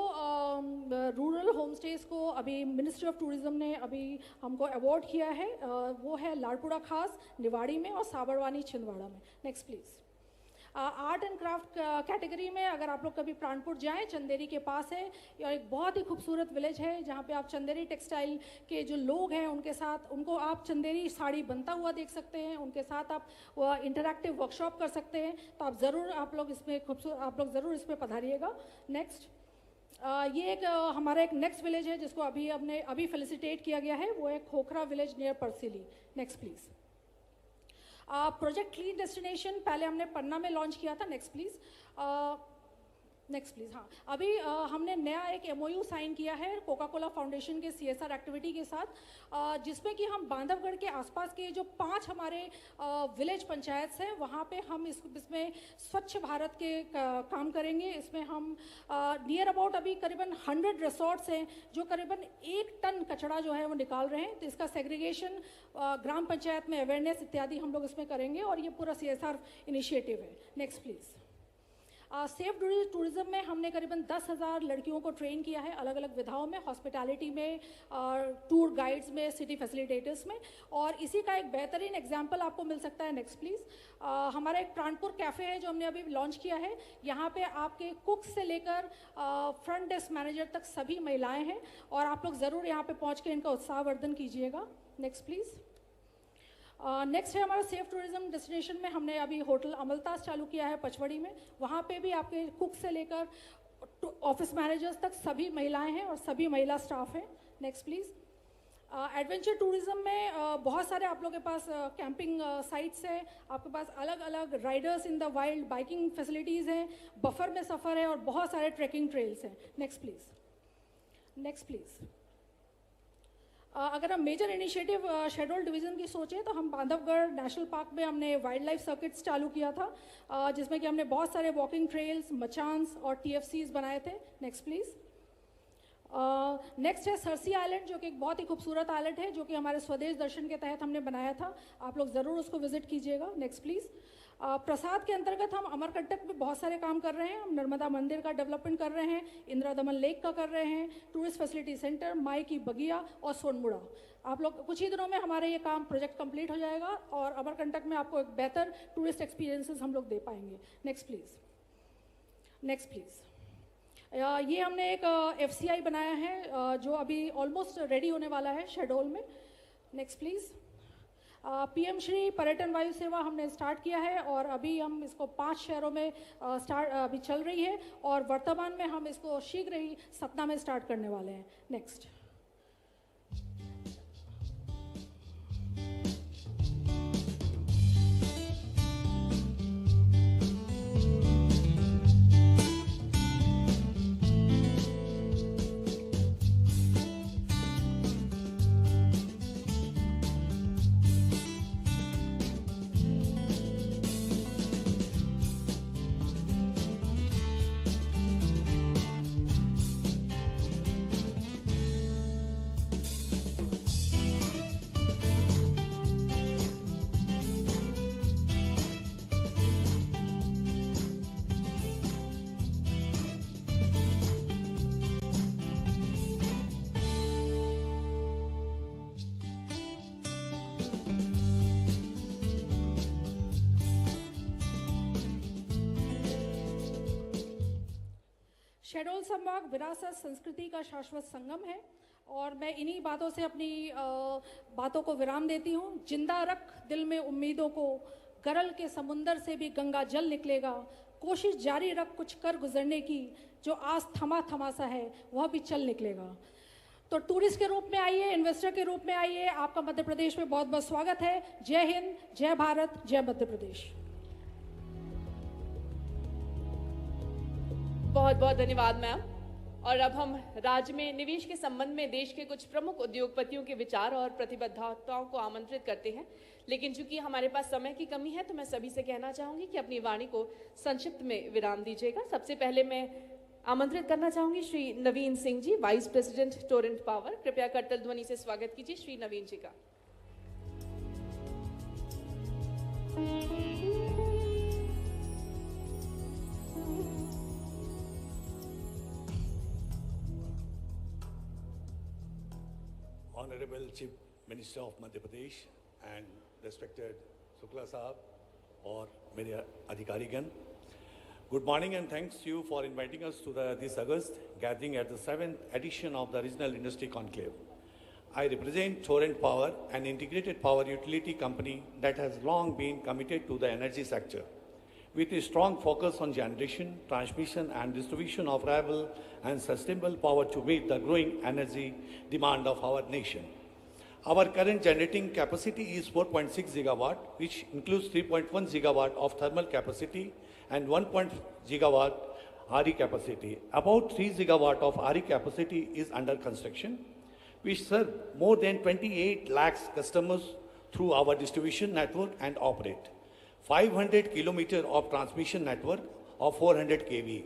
रूरल होम स्टेज को अभी मिनिस्ट्री ऑफ टूरिज्म ने अभी हमको अवार्ड किया है। वो है लाड़पुरा खास निवाड़ी में और साबरवानी छिंदवाड़ा में। Next please. Art and craft category में अगर आप लोग कभी प्राणपुर जाएं, चंदेरी के पास है, और एक बहुत ही खूबसूरत विलेज है जहाँ पे आप चंदेरी टेक्सटाइल के जो लोग हैं उनके साथ, उनको आप चंदेरी साड़ी बनता हुआ देख सकते हैं, उनके साथ आप इंटरैक्टिव वर्कशॉप कर सकते हैं। तो आप ज़रूर आप लोग ज़रूर इसमें पधारिएगा। नेक्स्ट। ये एक हमारा एक नेक्स्ट विलेज है जिसको अभी फेलिसिटेट किया गया है, वो है Khokhra village near Parsili. Next please. Project clean destination पहले हमने पन्ना में लॉन्च किया था। Next please. Next please. हाँ, अभी हमने नया एक MOU साइन किया है कोका कोला फाउंडेशन के CSR एक्टिविटी के साथ, जिसमें कि हम बांधवगढ़ के आसपास के जो 5 हमारे विलेज पंचायत हैं वहाँ पे हम इसमें स्वच्छ भारत के काम करेंगे। इसमें हम नियर अबाउट अभी करीबन 100 रिसोर्ट्स हैं जो करीबन 1 टन कचरा जो है वो निकाल रहे हैं। तो इसका सेग्रीगेशन, ग्राम पंचायत में अवेयरनेस इत्यादि हम लोग इसमें करेंगे, और ये पूरा CSR इनिशिएटिव है। Next please. सेफ टूरिज्म में हमने करीबन 10,000 लड़कियों को ट्रेन किया है अलग अलग विधाओं में, हॉस्पिटैलिटी में, टूर गाइड्स में, सिटी फैसिलिटेटर्स में, और इसी का एक बेहतरीन एग्जांपल आपको मिल सकता है। Next please. हमारा एक प्राणपुर कैफ़े है जो हमने अभी लॉन्च किया है। यहाँ पे आपके कुक से लेकर फ्रंट डेस्क मैनेजर तक सभी महिलाएं हैं, और आप लोग ज़रूर यहाँ पे पहुँच के इनका उत्साहवर्धन कीजिएगा। Next please. नेक्स्ट है हमारा सेफ टूरिज्म डेस्टिनेशन में हमने अभी होटल अमलतास चालू किया है पचवड़ी में। वहाँ पे भी आपके कुक से लेकर ऑफिस मैनेजर्स तक सभी महिलाएं हैं और सभी महिला स्टाफ हैं। Next please. एडवेंचर टूरिज्म में बहुत सारे आप लोगों के पास कैंपिंग साइट्स है, आपके पास अलग अलग Riders in the wild biking facilities हैं, बफर में सफ़र है, और बहुत सारे ट्रैकिंग ट्रेल्स हैं। Next please. Next please. अगर हम मेजर इनिशिएटिव शेडोल डिवीज़न की सोचें तो हम बांधवगढ़ नेशनल पार्क में हमने वाइल्ड लाइफ सर्किट्स चालू किया था, जिसमें कि हमने बहुत सारे वॉकिंग ट्रेल्स, मचान्स और TFCs बनाए थे। Next please. नेक्स्ट है सरसी आइलैंड, जो कि एक बहुत ही खूबसूरत आइलैंड है जो कि हमारे स्वदेश दर्शन के तहत हमने बनाया था। आप लोग ज़रूर उसको विजिट कीजिएगा। Next please. प्रसाद के अंतर्गत हम अमरकंटक में बहुत सारे काम कर रहे हैं। हम नर्मदा मंदिर का डेवलपमेंट कर रहे हैं, इंदिरा दमन लेक का कर रहे हैं, टूरिस्ट फैसिलिटी सेंटर, माई की बगिया और सोनमुड़ा। आप लोग कुछ ही दिनों में हमारे ये काम प्रोजेक्ट कंप्लीट हो जाएगा, और अमरकंटक में आपको एक बेहतर टूरिस्ट एक्सपीरियंसेस हम लोग दे पाएंगे। Next please. Next please. ये हमने एक FCI बनाया है जो अभी ऑलमोस्ट रेडी होने वाला है शेडोल में। Next please. PM श्री पर्यटन वायु सेवा हमने स्टार्ट किया है, और अभी हम इसको 5 शहरों में अभी चल रही है, और वर्तमान में हम इसको शीघ्र ही सतना में स्टार्ट करने वाले हैं। नेक्स्ट। शेडोल संभाग विरासत संस्कृति का शाश्वत संगम है, और मैं इन्हीं बातों से अपनी बातों को विराम देती हूँ। जिंदा रख दिल में उम्मीदों को, गरल के समुंदर से भी गंगा जल निकलेगा। कोशिश जारी रख कुछ कर गुजरने की, जो आज थमा थमा सा है वह भी चल निकलेगा। तो टूरिस्ट के रूप में आइए, इन्वेस्टर के रूप में आइए, आपका मध्य प्रदेश में बहुत बहुत स्वागत है। जय हिंद, जय भारत, जय मध्य प्रदेश। बहुत बहुत धन्यवाद मैम। और अब हम राज्य में निवेश के संबंध में देश के कुछ प्रमुख उद्योगपतियों के विचार और प्रतिबद्धताओं को आमंत्रित करते हैं, लेकिन चूंकि हमारे पास समय की कमी है तो मैं सभी से कहना चाहूंगी कि अपनी वाणी को संक्षिप्त में विराम दीजिएगा। सबसे पहले मैं आमंत्रित करना चाहूंगी श्री नवीन Singh ji, vice president Torrent power. कृपया करतल ध्वनि से स्वागत कीजिए श्री नवीन जी का। Honorable Chief Minister of Madhya Pradesh and respected Shukla Sahab और मेरे अधिकारीगण, good morning and thanks you for inviting us to this August gathering at the 7th edition of the Regional Industry Conclave. I represent Torrent Power, an integrated power utility company that has long been committed to the energy sector, with a strong focus on generation, transmission and distribution of reliable and sustainable power to meet the growing energy demand of our nation. Our current generating capacity is 4.6 gigawatt, which includes 3.1 gigawatt of thermal capacity and 1 gigawatt RE capacity. About 3 gigawatt of RE capacity is under construction, which serve more than 28 lakhs customers through our distribution network and operate 500 kilometer of transmission network of 400 kV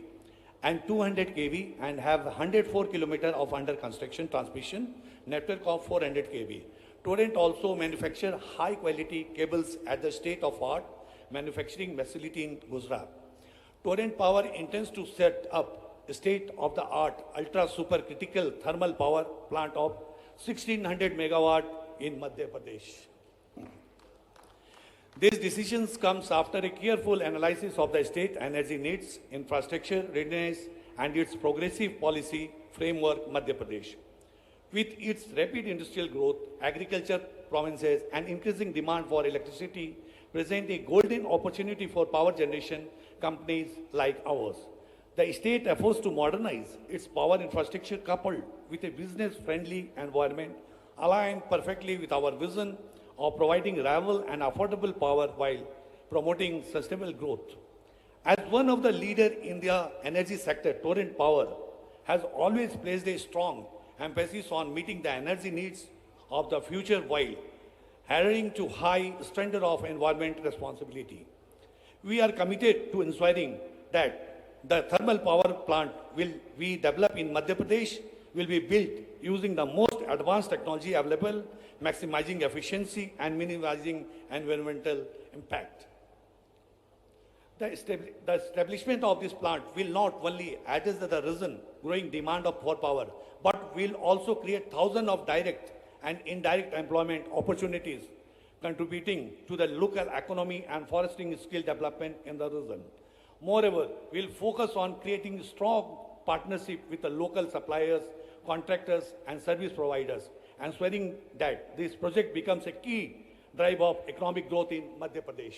and 200 kV, and have 104 kilometer of under construction transmission network of 400 kV. Torrent also manufacture high quality cables at the state-of-art manufacturing facility in Gujarat. Torrent Power intends to set up a state-of-the-art ultra supercritical thermal power plant of 1600 megawatt in Madhya Pradesh. These decisions comes after a careful analysis of the state energy needs, infrastructure readiness, and its progressive policy framework Madhya Pradesh. With its rapid industrial growth, agriculture provinces, and increasing demand for electricity present a golden opportunity for power generation companies like ours. The state efforts to modernize its power infrastructure coupled with a business-friendly environment align perfectly with our vision of providing reliable and affordable power while promoting sustainable growth. As one of the leaders in the energy sector, Torrent Power has always placed a strong emphasis on meeting the energy needs of the future while adhering to high standard of environment responsibility. We are committed to ensuring that the thermal power plant will be developed in Madhya Pradesh will be built using the most advanced technology available, maximizing efficiency and minimizing environmental impact. The establishment of this plant will not only address the risen growing demand for power, but will also create thousands of direct and indirect employment opportunities, contributing to the local economy and fostering skill development in the region. Moreover, we'll focus on creating strong partnership with the local suppliers, contractors, and service providers, ensuring that this project becomes a key driver of economic growth in Madhya Pradesh.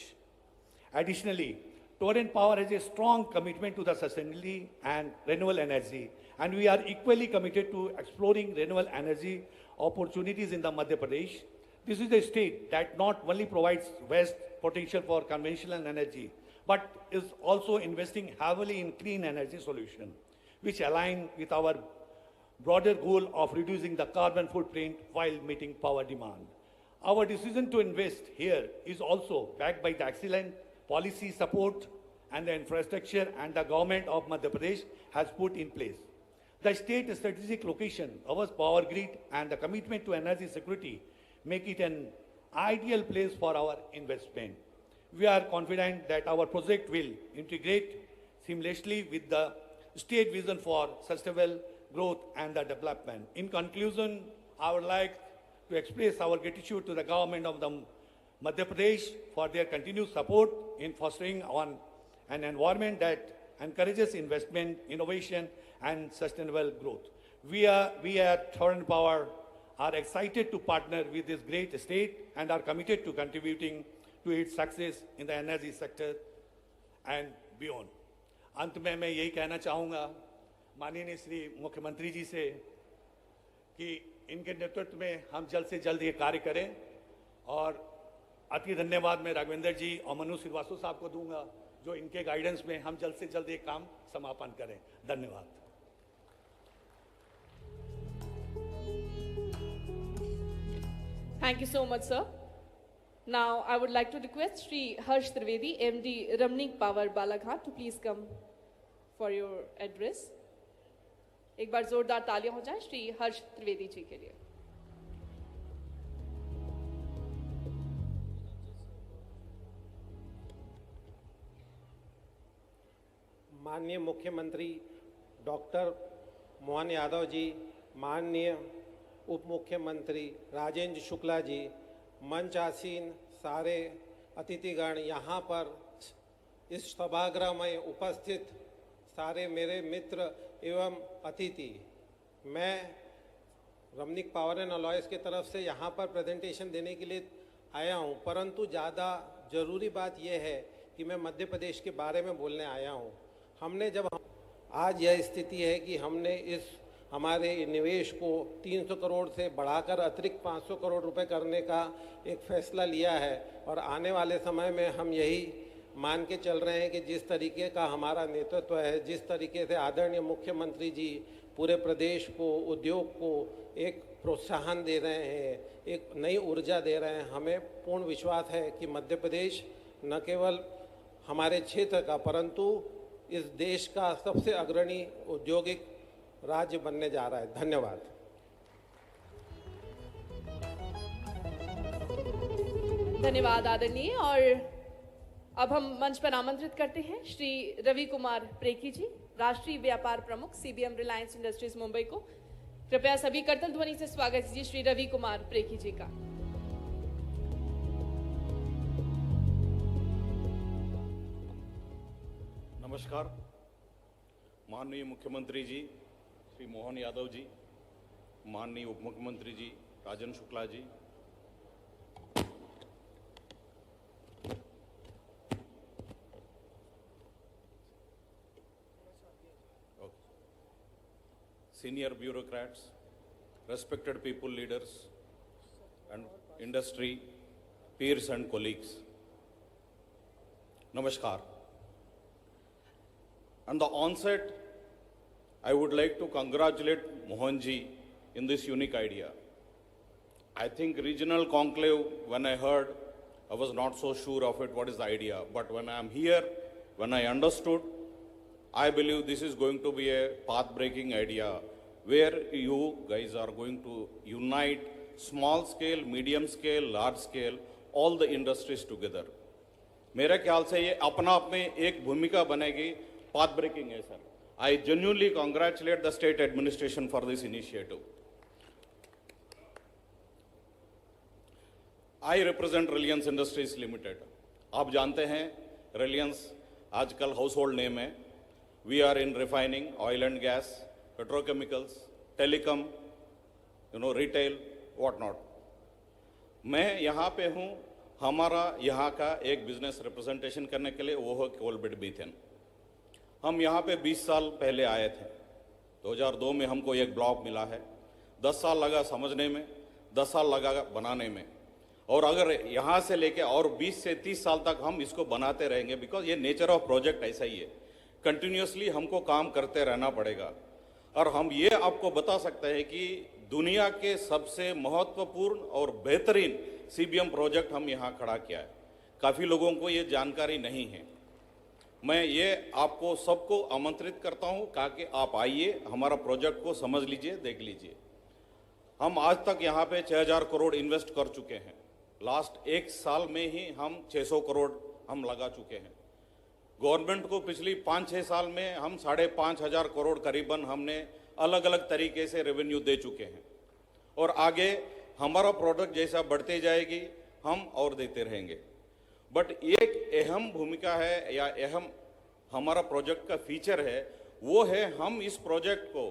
Additionally, Torrent Power has a strong commitment to the sustainability and renewable energy, and we are equally committed to exploring renewable energy opportunities in the Madhya Pradesh. This is a state that not only provides vast potential for conventional energy, but is also investing heavily in clean energy solutions, which align with our broader goal of reducing the carbon footprint while meeting power demand. Our decision to invest here is also backed by the excellent policy support and the infrastructure and the government of Madhya Pradesh has put in place. The state strategic location, our power grid, and the commitment to energy security make it an ideal place for our investment. We are confident that our project will integrate seamlessly with the state vision for sustainable growth and the development. In conclusion, I would like to express our gratitude to the government of the Madhya Pradesh for their continued support in fostering on an environment that encourages investment, innovation, and sustainable growth. We at Torrent Power are excited to partner with this great state and are committed to contributing to its success in the energy sector and beyond. अंत में मैं यही कहना चाहूँगा माननीय श्री मुख्यमंत्री जी से कि इनके नेतृत्व में हम जल्द से जल्द ये कार्य करें। और अति धन्यवाद मैं राघवेंद्र जी और मनु श्रीवास्तव साहब को दूंगा, जो इनके गाइडेंस में हम जल्द से जल्द ये काम समापन करें। धन्यवाद। Thank you so much, sir. Now, I would like to request Shri Harsh Trivedi, MD Ramnik Power Balaghat, to please come for your address. एक बार जोरदार तालियां हो जाए श्री हर्ष त्रिवेदी जी के लिए। माननीय मुख्यमंत्री डॉक्टर मोहन यादव जी, माननीय उप मुख्यमंत्री राजेंद्र शुक्ला जी, मंच आसीन सारे अतिथिगण, यहाँ पर इस सभागृह में उपस्थित सारे मेरे मित्र एवं अतिथि, मैं रमनिक पावर एंड अलॉयस के तरफ से यहाँ पर प्रेजेंटेशन देने के लिए आया हूँ, परंतु ज़्यादा ज़रूरी बात यह है कि मैं मध्य प्रदेश के बारे में बोलने आया हूँ। हमने जब आज यह स्थिति है कि हमने इस हमारे निवेश को 300 करोड़ से बढ़ाकर अतिरिक्त 500 करोड़ रुपए करने का एक फैसला लिया है, और आने वाले समय में हम यही मान के चल रहे हैं कि जिस तरीके का हमारा नेतृत्व है, जिस तरीके से आदरणीय मुख्यमंत्री जी पूरे प्रदेश को, उद्योग को एक प्रोत्साहन दे रहे हैं, एक नई ऊर्जा दे रहे हैं, हमें पूर्ण विश्वास है कि मध्य प्रदेश न केवल हमारे क्षेत्र का परंतु इस देश का सबसे अग्रणी औद्योगिक राज्य बनने जा रहा है। धन्यवाद। धन्यवाद आदरणीय। और अब हम मंच पर आमंत्रित करते हैं श्री रवि कुमार प्रेकी जी, राष्ट्रीय व्यापार प्रमुख सीबीएम रिलायंस इंडस्ट्रीज मुंबई को। कृपया सभी करतल ध्वनि से स्वागत कीजिए श्री रवि कुमार प्रेकी जी का। नमस्कार। माननीय मुख्यमंत्री जी श्री मोहन यादव जी, माननीय उप मुख्यमंत्री जी Rajendra Shukla ji, senior bureaucrats, respected people leaders and industry, peers and colleagues. Namaskar. On the onset, I would like to congratulate Mohan ji in this unique idea. I think regional conclave, when I heard, I was not so sure of it, what is the idea. But when I am here, when I understood, I believe this is going to be a path-breaking idea where you guys are going to unite small scale, medium scale, large scale, all the industries together. मेरे ख्याल से ये अपना आप में एक भूमिका बनेगी, path breaking है sir. I genuinely congratulate the state administration for this initiative. I represent Reliance Industries Limited. आप जानते हैं Reliance आजकल household name है. We are in refining, oil and gas, petrochemicals, telecom, retail, what not. मैं यहाँ पे हूँ हमारा यहाँ का एक बिजनेस रिप्रेजेंटेशन करने के लिए, वो है कोलबिट बीथेन। हम यहाँ पे 20 साल पहले आए थे। 2002 में हमको एक ब्लॉक मिला है। 10 साल लगा समझने में, 10 साल लगा बनाने में, और अगर यहाँ से लेके और 20 से 30 साल तक हम इसको बनाते रहेंगे, बिकॉज ये नेचर ऑफ प्रोजेक्ट ऐसा ही है, कंटिन्यूसली हमको काम करते रहना पड़ेगा। और हम ये आपको बता सकते हैं कि दुनिया के सबसे महत्वपूर्ण और बेहतरीन सीबीएम प्रोजेक्ट हम यहाँ खड़ा किया है। काफ़ी लोगों को ये जानकारी नहीं है। मैं ये आपको सबको आमंत्रित करता हूँ ताकि आप आइए, हमारा प्रोजेक्ट को समझ लीजिए, देख लीजिए। हम आज तक यहाँ पे 6000 करोड़ इन्वेस्ट कर चुके हैं। लास्ट एक साल में ही हम 600 करोड़ हम लगा चुके हैं। गवर्नमेंट को पिछली 5-6 साल में हम 5500 करोड़ करीबन हमने अलग अलग तरीके से रेवेन्यू दे चुके हैं, और आगे हमारा प्रोडक्ट जैसा बढ़ते जाएगी हम और देते रहेंगे। बट एक अहम भूमिका है या अहम हमारा प्रोजेक्ट का फीचर है, वो है हम इस प्रोजेक्ट को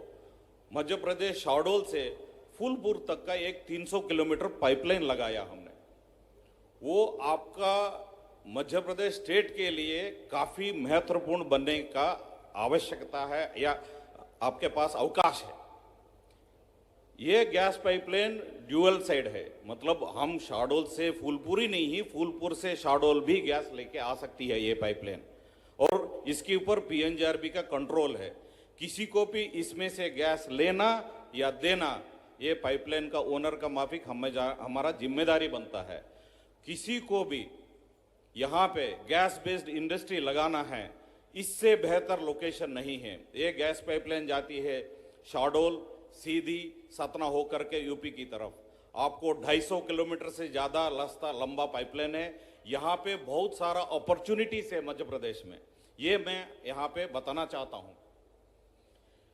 मध्य प्रदेश शाहडोल से फूलपुर तक का एक 300 किलोमीटर पाइपलाइन लगाया हमने। वो आपका मध्य प्रदेश स्टेट के लिए काफ़ी महत्वपूर्ण बनने का आवश्यकता है या आपके पास अवकाश है। ये गैस पाइपलाइन ड्यूअल साइड है, मतलब हम शाहडोल से फूलपुर ही नहीं, फूलपुर से शाहडोल भी गैस लेके आ सकती है ये पाइपलाइन। और इसके ऊपर पीएनजीआरबी का कंट्रोल है। किसी को भी इसमें से गैस लेना या देना, ये पाइपलाइन का ओनर का माफिक हमारा जिम्मेदारी बनता है। किसी को भी यहाँ पे गैस बेस्ड इंडस्ट्री लगाना है, इससे बेहतर लोकेशन नहीं है। ये गैस पाइपलाइन जाती है शाहडोल सीधी सतना होकर के यूपी की तरफ। आपको 250 किलोमीटर से ज़्यादा रास्ता लंबा पाइपलाइन है। यहाँ पे बहुत सारा अपॉर्चुनिटीज है मध्य प्रदेश में, ये मैं यहाँ पे बताना चाहता हूँ।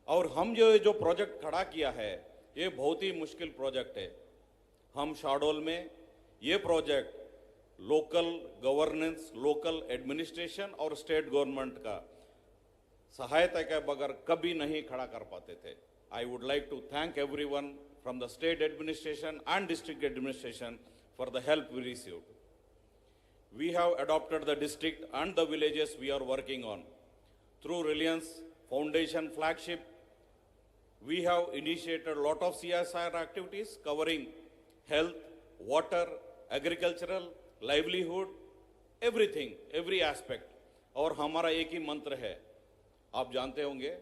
और हम जो प्रोजेक्ट खड़ा किया है, ये बहुत ही मुश्किल प्रोजेक्ट है। हम शाहडोल में ये project local governance, local administration और स्टेट गवर्नमेंट का सहायता के बगैर कभी नहीं खड़ा कर पाते थे। I would like to thank everyone from the state administration and district administration for the help we received. We have adopted the district and the villages we are working on. Through Reliance Foundation flagship, we have initiated a lot of CSR activities covering health, water, agricultural, livelihood, everything, every aspect. और हमारा एक ही मंत्र है, आप जानते होंगे,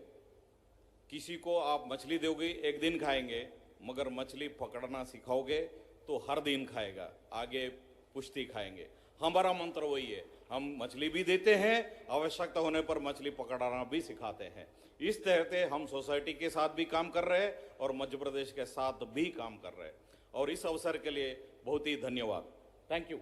किसी को आप मछली दोगे एक दिन खाएंगे, मगर मछली पकड़ना सिखाओगे तो हर दिन खाएगा, आगे पुश्ती खाएंगे। हमारा मंत्र वही है, हम मछली भी देते हैं, आवश्यकता होने पर मछली पकड़ना भी सिखाते हैं। इस तरह से हम सोसाइटी के साथ भी काम कर रहे हैं और मध्य प्रदेश के साथ भी काम कर रहे हैं। और इस अवसर के लिए बहुत ही धन्यवाद। Thank you.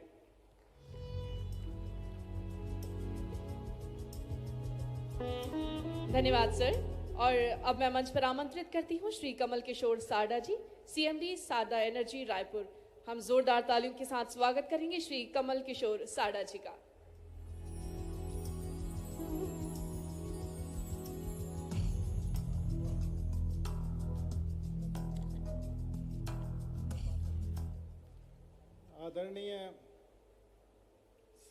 धन्यवाद सर। और अब मैं मंच पर आमंत्रित करती हूँ श्री कमल किशोर सारडा जी, सीएमडी सारडा एनर्जी रायपुर। हम जोरदार तालियों के साथ स्वागत करेंगे श्री कमल किशोर सारडा जी का। आदरणीय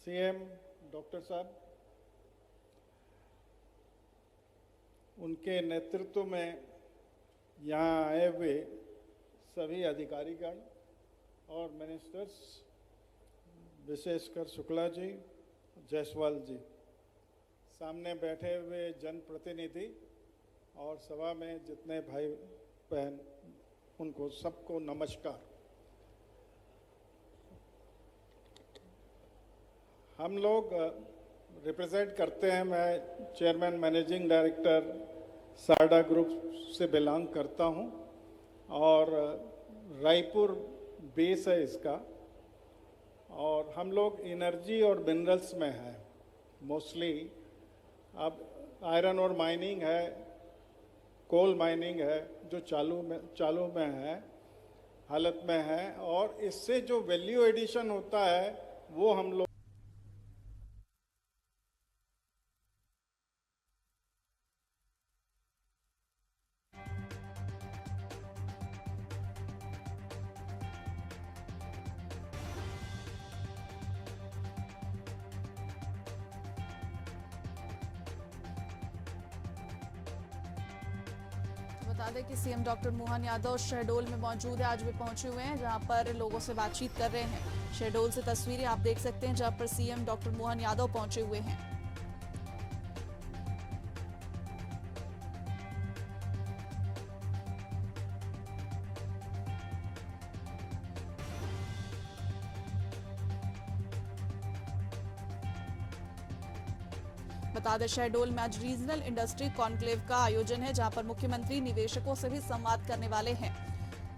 सीएम डॉक्टर साहब, उनके नेतृत्व में यहाँ आए हुए सभी अधिकारीगण और मिनिस्टर्स, विशेषकर शुक्ला जी, जायसवाल जी, सामने बैठे हुए जनप्रतिनिधि और सभा में जितने भाई बहन, उनको सबको नमस्कार। हम लोग रिप्रेजेंट करते हैं, मैं chairman managing director Sarda group से बिलोंग करता हूं और रायपुर बेस है इसका। और हम लोग एनर्जी और मिनरल्स में हैं मोस्टली। अब आयरन और माइनिंग है, कोल माइनिंग है जो चालू में है, हालत में है, और इससे जो वैल्यू एडिशन होता है वो हम लोग बता दें कि सीएम डॉक्टर मोहन यादव शहडोल में मौजूद है। आज वे पहुंचे हुए हैं जहां पर लोगों से बातचीत कर रहे हैं। शहडोल से तस्वीरें आप देख सकते हैं जहां पर सीएम डॉक्टर मोहन यादव पहुंचे हुए हैं। बता दें शहडोल में आज रीजनल इंडस्ट्री कॉन्क्लेव का आयोजन है जहां पर मुख्यमंत्री निवेशकों से भी संवाद करने वाले हैं।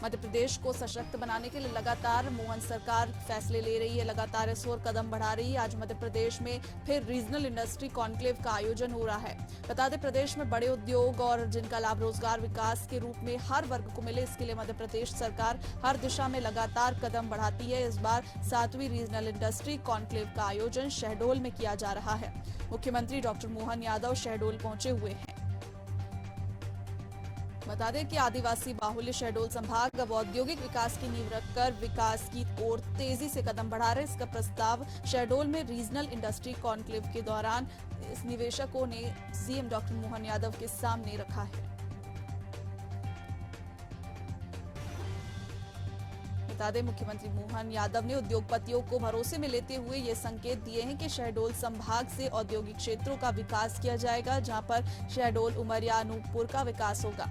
मध्य प्रदेश को सशक्त बनाने के लिए लगातार मोहन सरकार फैसले ले रही है, लगातार इस ओर कदम बढ़ा रही है। आज मध्य प्रदेश में फिर रीजनल इंडस्ट्री कॉन्क्लेव का आयोजन हो रहा है। बता दें प्रदेश में बड़े उद्योग और जिनका लाभ रोजगार विकास के रूप में हर वर्ग को मिले, इसके लिए मध्य प्रदेश सरकार हर दिशा में लगातार कदम बढ़ाती है। इस बार 7वीं रीजनल इंडस्ट्री कॉन्क्लेव का आयोजन शहडोल में किया जा रहा है। मुख्यमंत्री डॉक्टर मोहन यादव शहडोल पहुंचे हुए हैं। बता दें कि आदिवासी बाहुल्य शहडोल संभाग अब औद्योगिक विकास की नींव रखकर विकास की ओर तेजी से कदम बढ़ा रहे। इसका प्रस्ताव शहडोल में रीजनल इंडस्ट्री कॉन्क्लेव के दौरान इस निवेशकों ने सीएम डॉक्टर मोहन यादव के सामने रखा है। बता दें, मुख्यमंत्री मोहन यादव ने उद्योगपतियों को भरोसे में लेते हुए ये संकेत दिए हैं कि शहडोल संभाग से औद्योगिक क्षेत्रों का विकास किया जाएगा, जहां पर शहडोल, उमरिया, अनूपपुर का विकास होगा।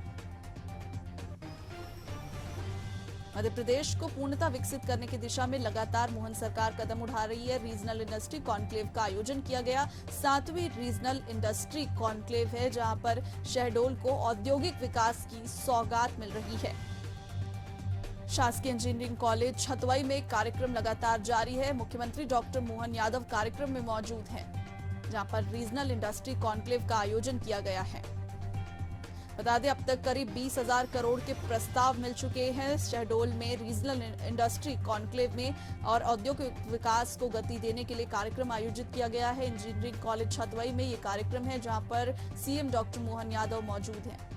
मध्य प्रदेश को पूर्णतः विकसित करने की दिशा में लगातार मोहन सरकार कदम उठा रही है। रीजनल इंडस्ट्री कॉन्क्लेव का आयोजन किया गया। 7वीं रीजनल इंडस्ट्री कॉन्क्लेव है, जहां पर शहडोल को औद्योगिक विकास की सौगात मिल रही है। शासकीय इंजीनियरिंग कॉलेज छतवई में कार्यक्रम लगातार जारी है। मुख्यमंत्री डॉक्टर मोहन यादव कार्यक्रम में मौजूद हैं, जहां पर रीजनल इंडस्ट्री कॉन्क्लेव का आयोजन किया गया है। बता दें, अब तक करीब 20,000 करोड़ के प्रस्ताव मिल चुके हैं शहडोल में रीजनल इंडस्ट्री कॉन्क्लेव में, और औद्योगिक विकास को गति देने के लिए कार्यक्रम आयोजित किया गया है। इंजीनियरिंग कॉलेज छतवई में ये कार्यक्रम है, जहां पर सीएम डॉक्टर मोहन यादव मौजूद हैं।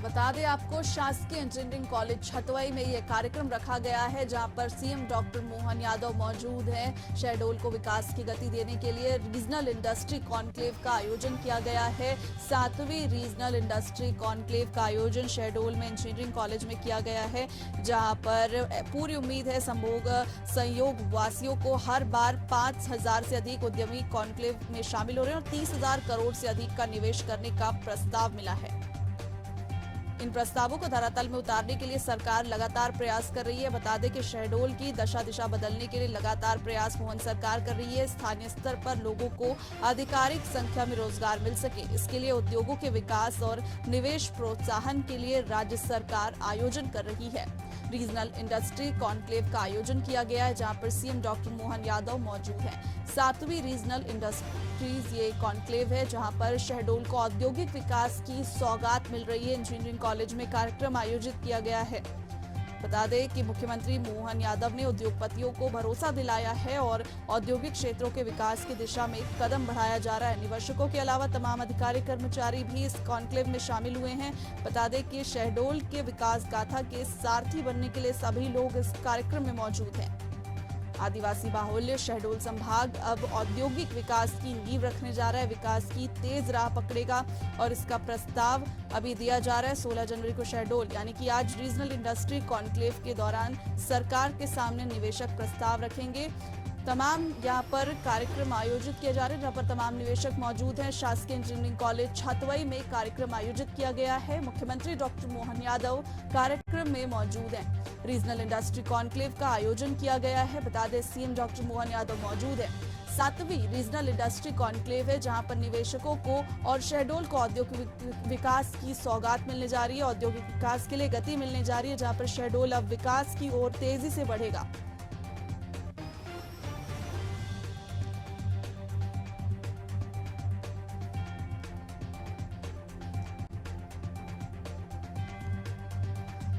बता दें आपको, शासकीय इंजीनियरिंग कॉलेज छतवई में यह कार्यक्रम रखा गया है, जहां पर सीएम डॉक्टर मोहन यादव मौजूद हैं। शहडोल को विकास की गति देने के लिए रीजनल इंडस्ट्री कॉन्क्लेव का आयोजन किया गया है। 7वीं रीजनल इंडस्ट्री कॉन्क्लेव का आयोजन शहडोल में इंजीनियरिंग कॉलेज में किया गया है, जहां पर पूरी उम्मीद है संयोग वासियों को हर बार 5,000 से अधिक उद्यमी कॉन्क्लेव में शामिल हो रहे हैं और 30,000 करोड़ से अधिक का निवेश करने का प्रस्ताव मिला है। इन प्रस्तावों को धरातल में उतारने के लिए सरकार लगातार प्रयास कर रही है। बता दें कि शहडोल की दशा दिशा बदलने के लिए लगातार प्रयास मोहन सरकार कर रही है। स्थानीय स्तर पर लोगों को आधिकारिक संख्या में रोजगार मिल सके, इसके लिए उद्योगों के विकास और निवेश प्रोत्साहन के लिए राज्य सरकार आयोजन कर रही है। रीजनल इंडस्ट्री कॉन्क्लेव का आयोजन किया गया है, जहां पर सीएम डॉक्टर मोहन यादव मौजूद हैं। 7वीं रीजनल इंडस्ट्रीज ये कॉन्क्लेव है, जहां पर शहडोल को औद्योगिक विकास की सौगात मिल रही है। इंजीनियरिंग कॉलेज में कार्यक्रम आयोजित किया गया है। बता दें कि मुख्यमंत्री मोहन यादव ने उद्योगपतियों को भरोसा दिलाया है और औद्योगिक क्षेत्रों के विकास की दिशा में कदम बढ़ाया जा रहा है। निवेशकों के अलावा तमाम अधिकारी कर्मचारी भी इस कॉन्क्लेव में शामिल हुए हैं। बता दें कि शहडोल के विकास गाथा के सारथी बनने के लिए सभी लोग इस कार्यक्रम में मौजूद हैं। आदिवासी बाहुल्य शहडोल संभाग अब औद्योगिक विकास की नींव रखने जा रहा है, विकास की तेज राह पकड़ेगा और इसका प्रस्ताव अभी दिया जा रहा है। 16 जनवरी को शहडोल यानी कि आज रीजनल इंडस्ट्री कॉन्क्लेव के दौरान सरकार के सामने निवेशक प्रस्ताव रखेंगे। तमाम यहाँ पर कार्यक्रम आयोजित किए जा रहे हैं, जहाँ पर तमाम निवेशक मौजूद हैं। शासकीय इंजीनियरिंग कॉलेज छतवई में कार्यक्रम आयोजित किया गया है। मुख्यमंत्री डॉक्टर मोहन यादव कार्यक्रम में मौजूद हैं। रीजनल इंडस्ट्री कॉन्क्लेव का आयोजन किया गया है। बता दें, सीएम डॉक्टर मोहन यादव मौजूद हैं। 7वीं रीजनल इंडस्ट्री कॉन्क्लेव है, जहां पर निवेशकों को और शहडोल को औद्योगिक विकास की सौगात मिलने जा रही है। औद्योगिक विकास के लिए गति मिलने जा रही है, जहां पर शहडोल अब विकास की ओर तेजी से बढ़ेगा।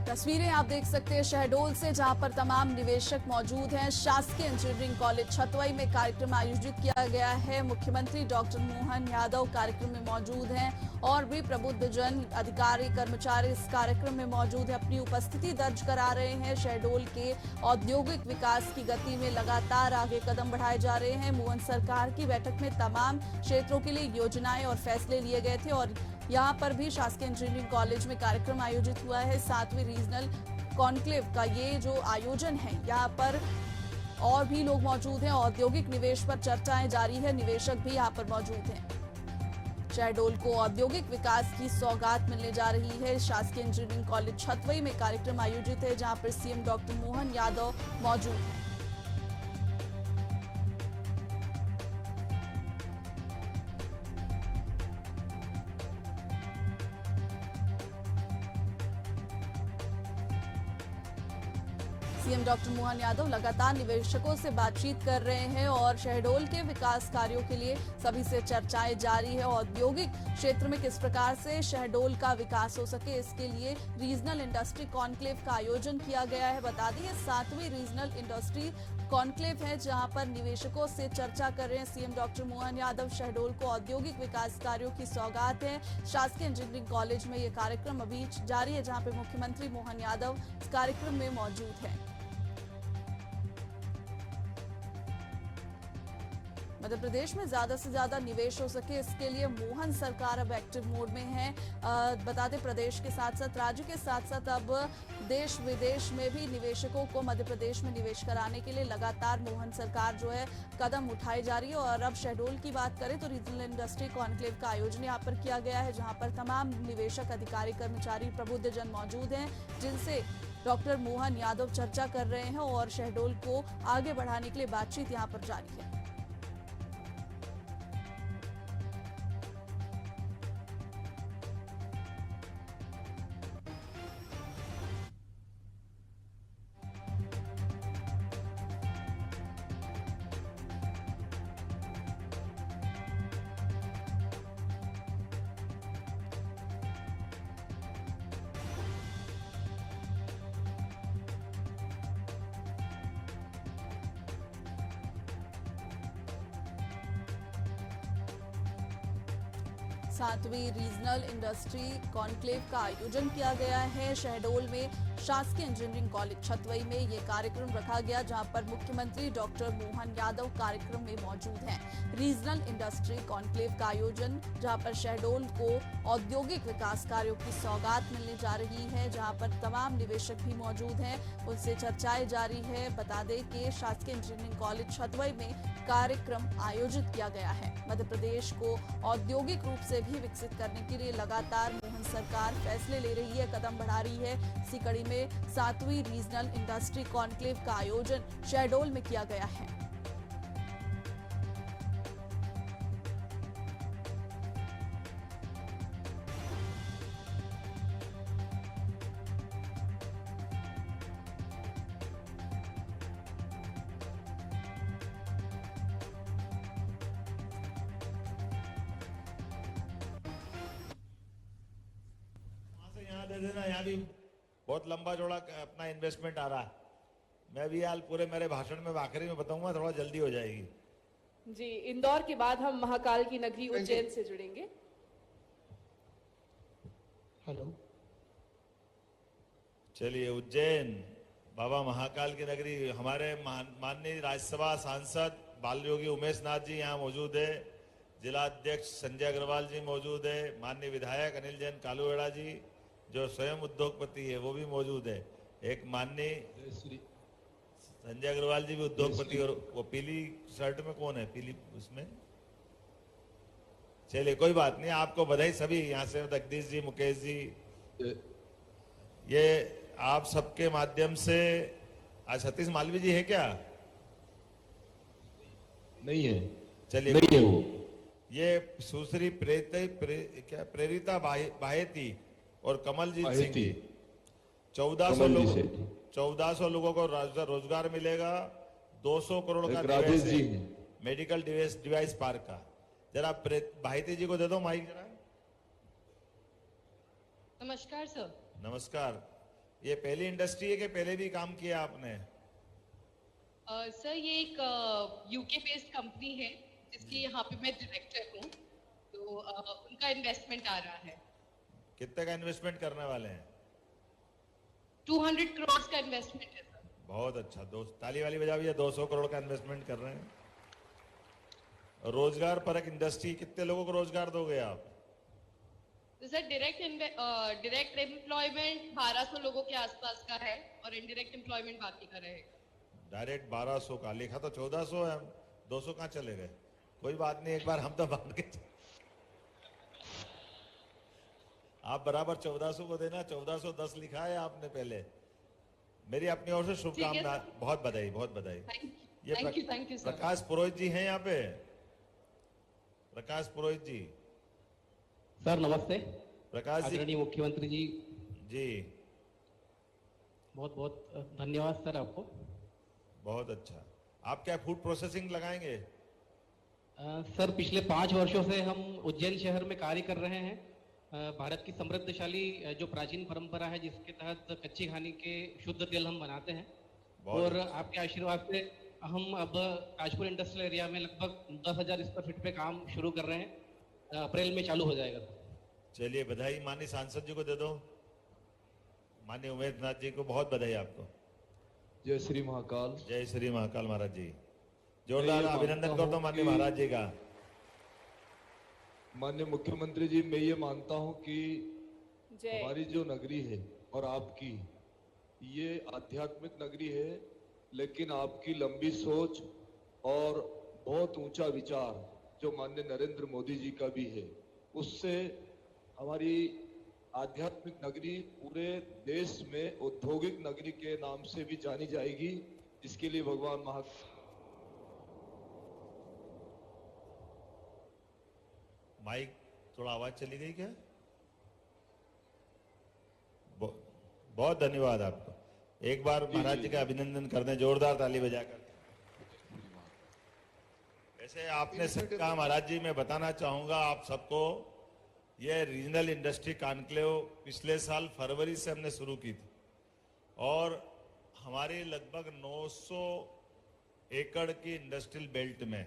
तस्वीरें आप देख सकते हैं शहडोल से, जहां पर तमाम निवेशक मौजूद हैं। शासकीय इंजीनियरिंग कॉलेज छतवई में कार्यक्रम आयोजित किया गया है। मुख्यमंत्री डॉक्टर मोहन यादव कार्यक्रम में मौजूद हैं और भी प्रबुद्ध जन, अधिकारी, कर्मचारी इस कार्यक्रम में मौजूद है, अपनी उपस्थिति दर्ज करा रहे हैं। शहडोल के औद्योगिक विकास की गति में लगातार आगे कदम बढ़ाए जा रहे हैं। मोहन सरकार की बैठक में तमाम क्षेत्रों के लिए योजनाएं और फैसले लिए गए थे और यहाँ पर भी शासकीय इंजीनियरिंग कॉलेज में कार्यक्रम आयोजित हुआ है। 7वीं रीजनल कॉन्क्लेव का ये जो आयोजन है, यहाँ पर और भी लोग मौजूद हैं। औद्योगिक निवेश पर चर्चाएं जारी है, निवेशक भी यहाँ पर मौजूद हैं। शहडोल को औद्योगिक विकास की सौगात मिलने जा रही है। शासकीय इंजीनियरिंग कॉलेज छतवई में कार्यक्रम आयोजित है, जहाँ पर सीएम डॉक्टर मोहन यादव मौजूद हैं। सीएम डॉक्टर मोहन यादव लगातार निवेशकों से बातचीत कर रहे हैं और शहडोल के विकास कार्यों के लिए सभी से चर्चाएं जारी है। औद्योगिक क्षेत्र में किस प्रकार से शहडोल का विकास हो सके, इसके लिए रीजनल इंडस्ट्री कॉन्क्लेव का आयोजन किया गया है। बता दें 7वीं रीजनल इंडस्ट्री कॉन्क्लेव है जहां पर निवेशकों से चर्चा कर रहे हैं सीएम डॉक्टर मोहन यादव। शहडोल को औद्योगिक विकास कार्यों की सौगात है। शासकीय इंजीनियरिंग कॉलेज में ये कार्यक्रम अभी जारी है जहां पर मुख्यमंत्री मोहन यादव इस कार्यक्रम में मौजूद हैं। मध्य प्रदेश में ज्यादा से ज्यादा निवेश हो सके, इसके लिए मोहन सरकार अब एक्टिव मोड में है। बता दें प्रदेश के साथ साथ राज्य के साथ साथ अब देश विदेश में भी निवेशकों को मध्य प्रदेश में निवेश कराने के लिए लगातार मोहन सरकार जो है कदम उठाई जा रही है। और अब शहडोल की बात करें तो रीजनल इंडस्ट्री कॉन्क्लेव का आयोजन यहाँ पर किया गया है जहाँ पर तमाम निवेशक, अधिकारी, कर्मचारी, प्रबुद्धजन मौजूद हैं जिनसे डॉक्टर मोहन यादव चर्चा कर रहे हैं और शहडोल को आगे बढ़ाने के लिए बातचीत यहाँ पर जारी है। सातवीं रीजनल इंडस्ट्री कॉन्क्लेव का आयोजन किया गया है। शहडोल में शासकीय इंजीनियरिंग कॉलेज छतवई में ये कार्यक्रम रखा गया जहां पर मुख्यमंत्री डॉक्टर मोहन यादव कार्यक्रम में मौजूद हैं। रीजनल इंडस्ट्री कॉन्क्लेव का आयोजन जहां पर शहडोल को औद्योगिक विकास कार्यों की सौगात मिलने जा रही है, जहां पर तमाम निवेशक भी मौजूद हैं, उनसे चर्चाएं जारी है। बता दें कि शासकीय इंजीनियरिंग कॉलेज छतवई में कार्यक्रम आयोजित किया गया है। मध्य प्रदेश को औद्योगिक रूप से भी विकसित करने के लिए लगातार मोहन सरकार फैसले ले रही है, कदम बढ़ा रही है। इसी कड़ी में 7वीं रीजनल इंडस्ट्री कॉन्क्लेव का आयोजन शहडोल में किया गया है। दे देना, यहाँ भी बहुत लंबा चौड़ा अपना इन्वेस्टमेंट आ रहा है। मैं भी यार पूरे मेरे भाषण में आखिरी में बताऊंगा, थोड़ा जल्दी हो जाएगी। जी, इंदौर के बाद हम महाकाल की नगरी उज्जैन से जुड़ेंगे। हेलो, चलिए उज्जैन, बाबा महाकाल की नगरी। हमारे माननीय राज्यसभा सांसद बाल योगी उमेश नाथ जी यहाँ मौजूद है, जिला अध्यक्ष संजय अग्रवाल जी मौजूद है, माननीय विधायक अनिल जैन कालूवेड़ा जी जो स्वयं उद्योगपति है वो भी मौजूद है, एक माननीय संजय अग्रवाल जी भी उद्योगपति। और वो पीली शर्ट में कौन है, पीली उसमें? चलिए कोई बात नहीं, आपको बधाई। सभी यहाँ से जगदीश जी, मुकेश जी, ये आप सबके माध्यम से। आज सतीश मालवी जी है क्या? नहीं है। चलिए, नहीं है वो। ये सुश्री प्रेरिता बाहेती और कमलजीत सिंह जी, 1400 लोगों को रोजगार मिलेगा। 200 करोड़ का निवेश है मेडिकल डिवाइस पार्क का। जरा बाहेती जी को दे दो माइक जरा। नमस्कार सर। नमस्कार। ये पहली इंडस्ट्री है कि पहले भी काम किया आपने? सर ये एक यूके बेस्ड कंपनी है जिसकी यहाँ पे मैं डायरेक्टर हूँ, तो उनका इन्वेस्टमेंट आ रहा है। कितने का इन्वेस्टमेंट करने वाले हैं? 200 करोड़ का इन्वेस्टमेंट है सर। बहुत अच्छा, ताली वाली बजा भैया। 200 करोड़ का इन्वेस्टमेंट कर रहे हैं। रोजगार परक इंडस्ट्री, कितने लोगों को रोजगार दोगे आप? तो सर डायरेक्ट एम्प्लॉयमेंट 1200 लोगों के आसपास का है और इनडायरेक्ट एम्प्लॉयमेंट बाकी का रहेगा। डायरेक्ट 1200 का, लिखा तो 1400 है, 200 कहाँ चले गए? कोई बात नहीं, एक बार हम तो बांट के आप बराबर 1400 को देना। 1410 लिखा है आपने पहले। मेरी अपनी ओर से शुभकामना, बहुत बधाई, बहुत बधाई। Thank you sir. Prakash Purohit ji हैं यहाँ पे? प्रकाश पुरोहित जी सर नमस्ते। प्रकाश जी, आदरणीय मुख्यमंत्री जी। जी बहुत बहुत धन्यवाद सर आपको। बहुत अच्छा। आप क्या फूड प्रोसेसिंग लगाएंगे? सर पिछले 5 वर्षों से हम उज्जैन शहर में कार्य कर रहे हैं। भारत की समृद्धशाली जो प्राचीन परंपरा है जिसके तहत कच्ची घानी के शुद्ध तेल हम बनाते हैं, और आपके आशीर्वाद से हम अब ताजपुर इंडस्ट्रियल एरिया में लगभग 10,000 स्क्वायर फीट पे काम शुरू कर रहे हैं। अप्रैल में चालू हो जाएगा। चलिए बधाई माननीय सांसद जी को दे दो, माननीय उमेश नाथ जी को बहुत बधाई आपको। जय श्री महाकाल। जय श्री महाकाल महाराज जी। जोरदार अभिनंदन करता हूं माननीय महाराज जी का। माननीय मुख्यमंत्री जी, मैं ये मानता हूं कि हमारी जो नगरी है और आपकी, ये आध्यात्मिक नगरी है, लेकिन आपकी लंबी सोच और बहुत ऊंचा विचार जो माननीय नरेंद्र मोदी जी का भी है, उससे हमारी आध्यात्मिक नगरी पूरे देश में औद्योगिक नगरी के नाम से भी जानी जाएगी। इसके लिए भगवान माइक थोड़ा आवाज चली गई क्या? बहुत धन्यवाद आपको। एक बार महाराज जी का अभिनंदन कर दें, जोरदार ताली बजाकर। ऐसे आपने सब कहा महाराज जी, मैं बताना चाहूंगा आप सबको, यह रीजनल इंडस्ट्री कॉन्क्लेव पिछले साल फरवरी से हमने शुरू की थी, और हमारी लगभग 900 एकड़ की इंडस्ट्रियल बेल्ट में,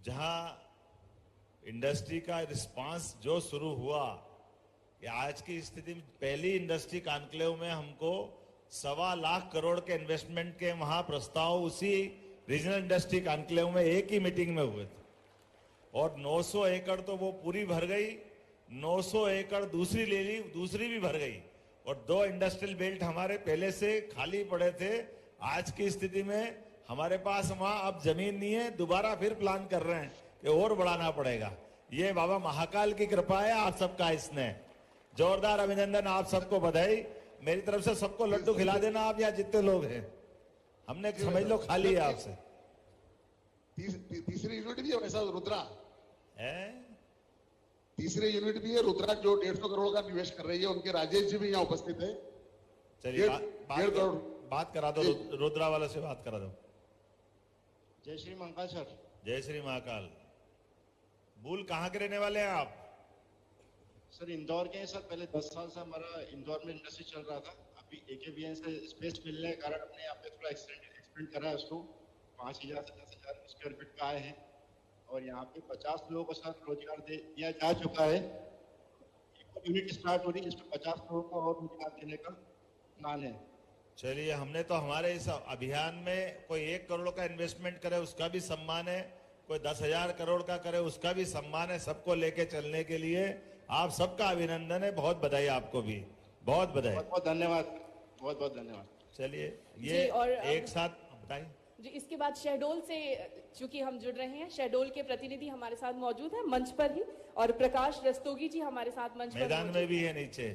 जहां इंडस्ट्री का रिस्पांस जो शुरू हुआ, कि आज की स्थिति में पहली इंडस्ट्री कॉन्क्लेव में हमको 1.25 लाख करोड़ के इन्वेस्टमेंट के वहां प्रस्ताव उसी रीजनल इंडस्ट्री कॉन्क्लेव में एक ही मीटिंग में हुए थे, और 900 एकड़ तो वो पूरी भर गई, 900 एकड़ दूसरी ले ली, दूसरी भी भर गई, और 2 इंडस्ट्रियल बेल्ट हमारे पहले से खाली पड़े थे। आज की स्थिति में हमारे पास वहां अब जमीन नहीं है, दोबारा फिर प्लान कर रहे हैं कि और बढ़ाना पड़ेगा। ये बाबा महाकाल की कृपा है आप सबका इसने। जोरदार अभिनंदन, आप सबको बधाई। मेरी तरफ से सबको लड्डू खिला देना आप, यहाँ जितने लोग हैं, हमने समझ लो खा लिया आपसे। तीसरी यूनिट भी है वैसा रुद्रा है, तीसरी यूनिट भी है रुद्रा जो 150 करोड़ का निवेश कर रही है, उनके राजेश जी भी यहाँ उपस्थित है। चलिए बात करा दो, रुद्रा वाले से बात करा दो। जय श्री महाकाल सर। जय श्री महाकाल। मूल कहाँ के रहने वाले हैं आप? सर इंदौर के हैं सर। पहले 10 साल से हमारा इंदौर में इंडस्ट्री चल रहा था। अभी AKBN से स्पेस मिलने के कारण अपने यहाँ पे थोड़ा एक्सपेंड करा है उसको। 5,000 से 10,000 स्क्वायर फीट का आए हैं, और यहाँ पे 50 लोगों को सर रोजगार दिया जा चुका है। यूनिट स्टार्ट हो रही है जिसमें 50 लोगों को और रोजगार देने का प्लान है। चलिए, हमने तो हमारे इस अभियान में कोई 1 करोड़ का इन्वेस्टमेंट करे उसका भी सम्मान है, कोई 10,000 करोड़ का करे उसका भी सम्मान है। सबको लेके चलने के लिए आप सबका अभिनंदन है, बहुत बधाई आपको भी, बहुत बधाई। बहुत बहुत धन्यवाद, बहुत बहुत धन्यवाद। चलिए ये और एक साथ बताइए जी। इसके बाद शहडोल से चूंकि हम जुड़ रहे हैं, शहडोल के प्रतिनिधि हमारे साथ मौजूद हैं मंच पर ही, और प्रकाश रस्तोगी जी हमारे साथ मंच पर मैदान में भी है नीचे।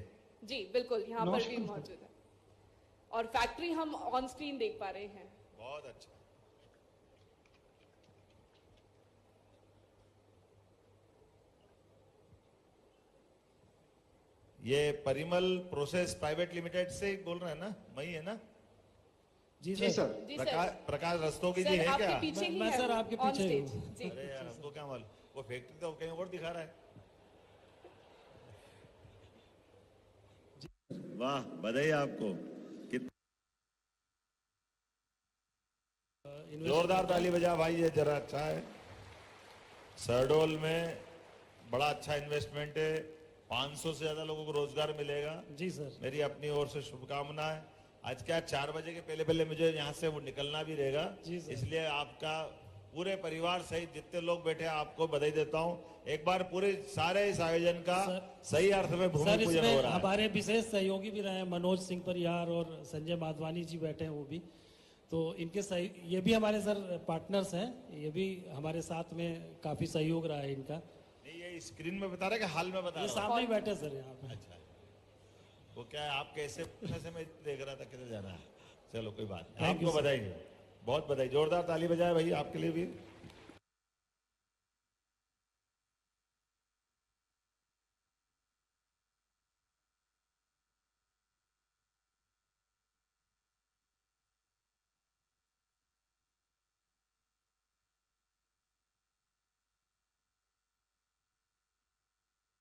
जी बिल्कुल, यहाँ पर भी मौजूद है, और फैक्ट्री हम ऑन स्क्रीन देख पा रहे हैं। बहुत अच्छा। ये परिमल प्रोसेस प्राइवेट लिमिटेड से बोल रहे हैं ना? वही है ना? जी सर। प्रकाश रस्तोगी जी है क्या? मैं सर आपके पीछे हूँ। अरे यार हमको क्या मालूम, वो फैक्ट्री तो कहीं और दिखा रहा है। वाह, बधाई आपको। जोरदार ताली बजा भाई, ये जरा अच्छा है। शहडोल में बड़ा अच्छा इन्वेस्टमेंट है, 500 से ज्यादा लोगों को रोजगार मिलेगा। जी सर। मेरी अपनी ओर से शुभकामनाएं। आज क्या 4 बजे के पहले पहले मुझे यहाँ से वो निकलना भी रहेगा, इसलिए आपका पूरे परिवार सहित जितने लोग बैठे हैं आपको बधाई देता हूँ। एक बार पूरे सारे इस आयोजन का सही अर्थ में भूमि पूजन हो रहा है। हमारे विशेष सहयोगी भी रहे हैं, मनोज सिंह परियार और संजय माधवानी जी बैठे हैं वो भी, तो इनके ये भी हमारे सर पार्टनर्स हैं, ये भी हमारे साथ में काफी सहयोग रहा है इनका। नहीं, ये स्क्रीन में बता रहे कि हाल में बता रहे? ये सामने ही बैठे सर यहाँ पे। अच्छा, वो क्या है, आप कैसे से मैं देख रहा था किधर जाना है। चलो कोई बात नहीं, आपको बधाई, बहुत बधाई। जोरदार ताली बजाए भाई आपके लिए भी।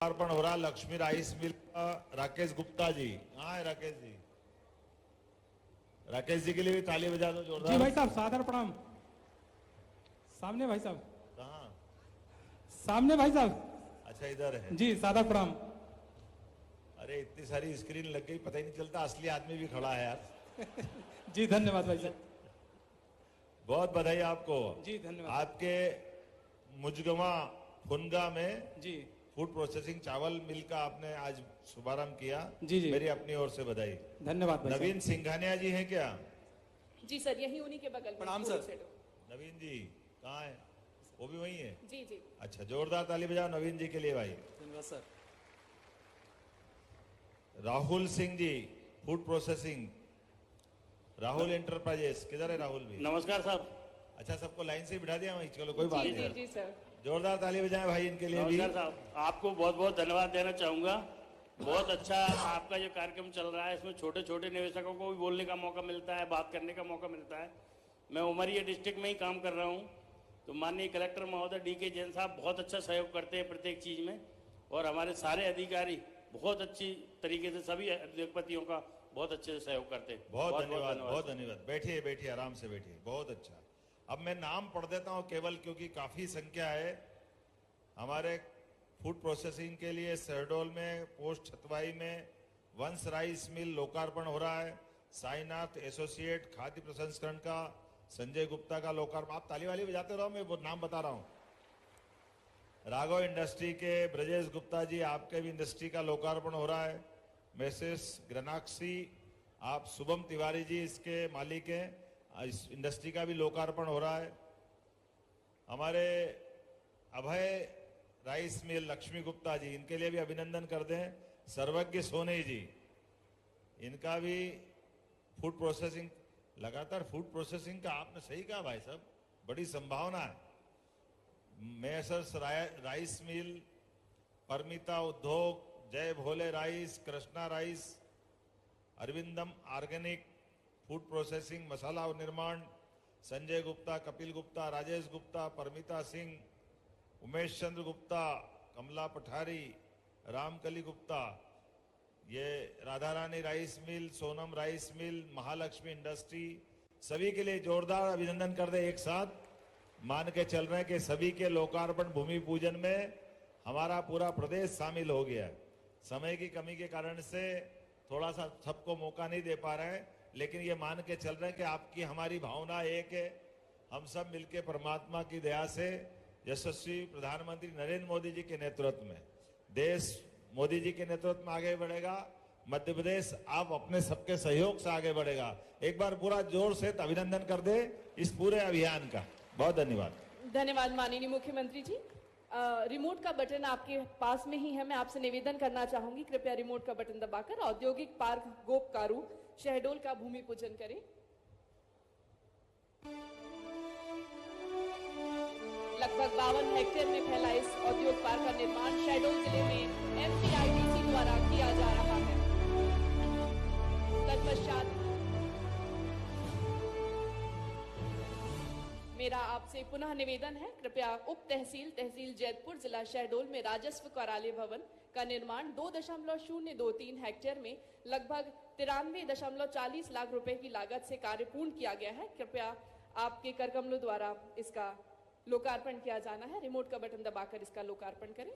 लोकार्पण हो रहा लक्ष्मी राइस मिल का राकेश गुप्ता जी। हाँ है राकेश जी, राकेश जी के लिए भी ताली बजा दो जोरदार। जी भाई साहब सादर प्रणाम। सामने भाई साहब, कहाँ? सामने भाई साहब। अच्छा इधर है जी, सादर प्रणाम। अरे इतनी सारी स्क्रीन लग गई, पता ही नहीं चलता असली आदमी भी खड़ा है यार। जी धन्यवाद भाई साहब। बहुत बधाई आपको। जी धन्यवाद। आपके मुजगमा फुनगा में जी फूड प्रोसेसिंग चावल मिल का आपने आज शुभारंभ किया। जी जी, मेरी अपनी ओर से बधाई। धन्यवाद भाई नवीन सिंघानिया जी हैं क्या? जी सर, यही उन्हीं के बगल में। प्रणाम पूर्व सर। से। नवीन जी कहाँ है? वो भी वही है? जी जी। अच्छा, जोरदार ताली बजाओ नवीन जी के लिए भाई। धन्यवाद sir. Rahul Singh ji food processing, Rahul enterprises, किधर है राहुल भी? नमस्कार साहब। अच्छा, सबको लाइन से बिठा दिया वहीं, चलो कोई बात जी नहीं। जी सर। जोरदार ताली बजाएं भाई इनके लिए भी। नमस्कार साहब, आपको बहुत बहुत धन्यवाद देना चाहूँगा। बहुत अच्छा आपका जो कार्यक्रम चल रहा है, इसमें छोटे छोटे निवेशकों को भी बोलने का मौका मिलता है, बात करने का मौका मिलता है। मैं उमरिया डिस्ट्रिक्ट में ही काम कर रहा हूँ, तो माननीय कलेक्टर महोदय DK जैन साहब बहुत अच्छा सहयोग करते हैं प्रत्येक चीज़ में, और हमारे सारे अधिकारी बहुत अच्छी तरीके से सभी उद्योगपतियों का बहुत अच्छे से सहयोग करते हैं। बहुत धन्यवाद, बहुत धन्यवाद। बैठिए बैठिए, आराम से बैठिए। बहुत अच्छा। अब मैं नाम पढ़ देता हूँ केवल, क्योंकि काफी संख्या है। हमारे फूड प्रोसेसिंग के लिए शहडोल में, पोस्ट छतवाई में वंश राइस मिल लोकार्पण हो रहा है। साईनाथ एसोसिएट खाद्य प्रसंस्करण का संजय गुप्ता का लोकार्पण। आप ताली वाली बजाते रहो, मैं वो नाम बता रहा हूँ। राघव इंडस्ट्री के ब्रजेश गुप्ता जी, आपके भी इंडस्ट्री का लोकार्पण हो रहा है। मैसेस ग्रनाक्सी, आप शुभम तिवारी जी इसके मालिक हैं, इस इंडस्ट्री का भी लोकार्पण हो रहा है। हमारे अभय राइस मिल लक्ष्मी गुप्ता जी, इनके लिए भी अभिनंदन करते हैं। सर्वज्ञ सोनी जी, इनका भी फूड प्रोसेसिंग, लगातार फूड प्रोसेसिंग का आपने सही कहा भाई साहब, बड़ी संभावना है। Messrs rice mill, Paramita Udyog, Jai Bhole rice, Krishna rice, Arvindam organic food processing, Masala Nirman, Sanjay Gupta, Kapil Gupta, Rajesh Gupta, Paramita Singh, Umesh Chandra Gupta, कमला पठारी, रामकली गुप्ता, ये Radha Rani rice mill, Sonam rice mill, Mahalakshmi industry, सभी के लिए जोरदार अभिनंदन कर दे। एक साथ मान के चल रहे हैं कि सभी के लोकार्पण भूमि पूजन में हमारा पूरा प्रदेश शामिल हो गया है। समय की कमी के कारण से थोड़ा सा सबको मौका नहीं दे पा रहे हैं, लेकिन ये मान के चल रहे हैं कि आपकी हमारी भावना एक है। हम सब मिलके परमात्मा की दया से यशस्वी प्रधानमंत्री नरेंद्र मोदी जी के नेतृत्व में, देश मोदी जी के नेतृत्व में आगे बढ़ेगा। मध्य प्रदेश आप अपने सबके सहयोग से आगे बढ़ेगा। एक बार पूरा जोर से अभिनंदन कर दे इस पूरे अभियान का। बहुत धन्यवाद। धन्यवाद माननीय मुख्यमंत्री जी। रिमोट का बटन आपके पास में ही है। मैं आपसे निवेदन करना चाहूंगी, कृपया रिमोट का बटन दबाकर औद्योगिक पार्क गोपकारू शहडोल का भूमि पूजन करें। लगभग 52 हेक्टेयर में फैला इस औद्योगिक पार्क का निर्माण शहडोल जिले में MPIDC द्वारा किया जा रहा है। तत्पश्चात मेरा आपसे पुनः निवेदन है, कृपया उप तहसील जैतपुर जिला शहडोल में राजस्व कार्यालय भवन का निर्माण 2.023 हेक्टेयर में लगभग 93.40 लाख रुपए की लागत से कार्य पूर्ण किया गया है। कृपया आपके करकमलों द्वारा इसका लोकार्पण किया जाना है। रिमोट का बटन दबाकर इसका लोकार्पण करें।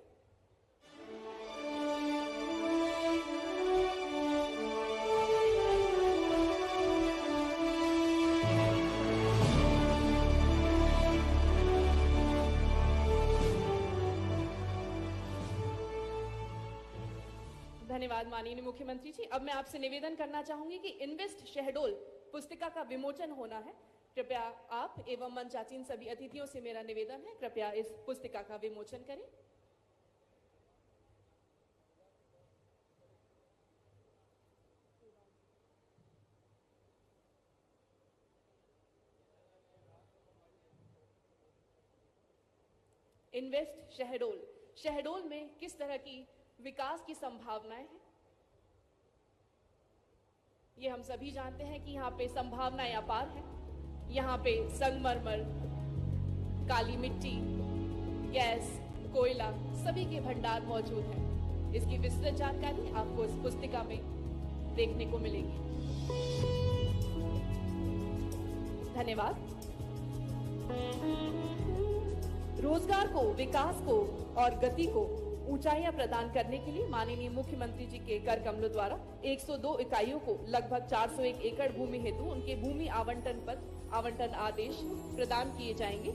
धन्यवाद माननीय मुख्यमंत्री जी। अब मैं आपसे निवेदन करना चाहूंगी कि इन्वेस्ट शहडोल पुस्तिका का विमोचन होना है। कृपया आप एवं मंचासीन सभी अतिथियों से मेरा निवेदन है, कृपया इस पुस्तिका का विमोचन करें। इन्वेस्ट शहडोल, शहडोल में किस तरह की विकास की संभावनाएं हैं, ये हम सभी जानते हैं कि यहाँ पे संभावनाएं अपार हैं। यहाँ पे संगमरमर, काली मिट्टी, गैस, कोयला सभी के भंडार मौजूद हैं। इसकी विस्तृत जानकारी आपको इस पुस्तिका में देखने को मिलेगी। धन्यवाद। रोजगार को, विकास को और गति को ऊंचाइयां प्रदान करने के लिए माननीय मुख्यमंत्री जी के कर कमलों द्वारा 102 इकाइयों को लगभग 401 एकड़ भूमि हेतु उनके भूमि आवंटन आदेश प्रदान किए जाएंगे।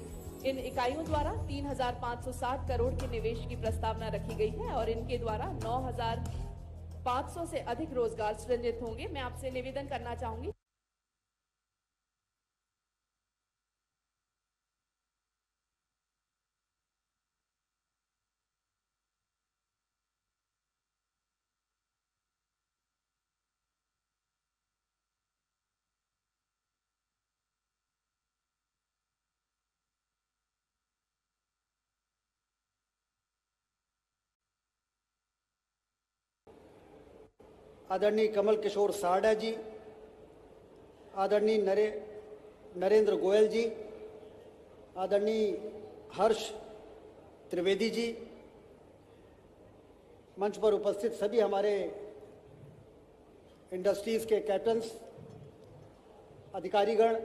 इन इकाइयों द्वारा 3,560 करोड़ के निवेश की प्रस्तावना रखी गई है और इनके द्वारा 9,500 से अधिक रोजगार सृजित होंगे। मैं आपसे निवेदन करना चाहूंगी। आदरणीय कमल किशोर सारडा जी, आदरणीय नरेंद्र गोयल जी, आदरणीय हर्ष त्रिवेदी जी, मंच पर उपस्थित सभी हमारे इंडस्ट्रीज के कैप्टन्स, अधिकारीगण,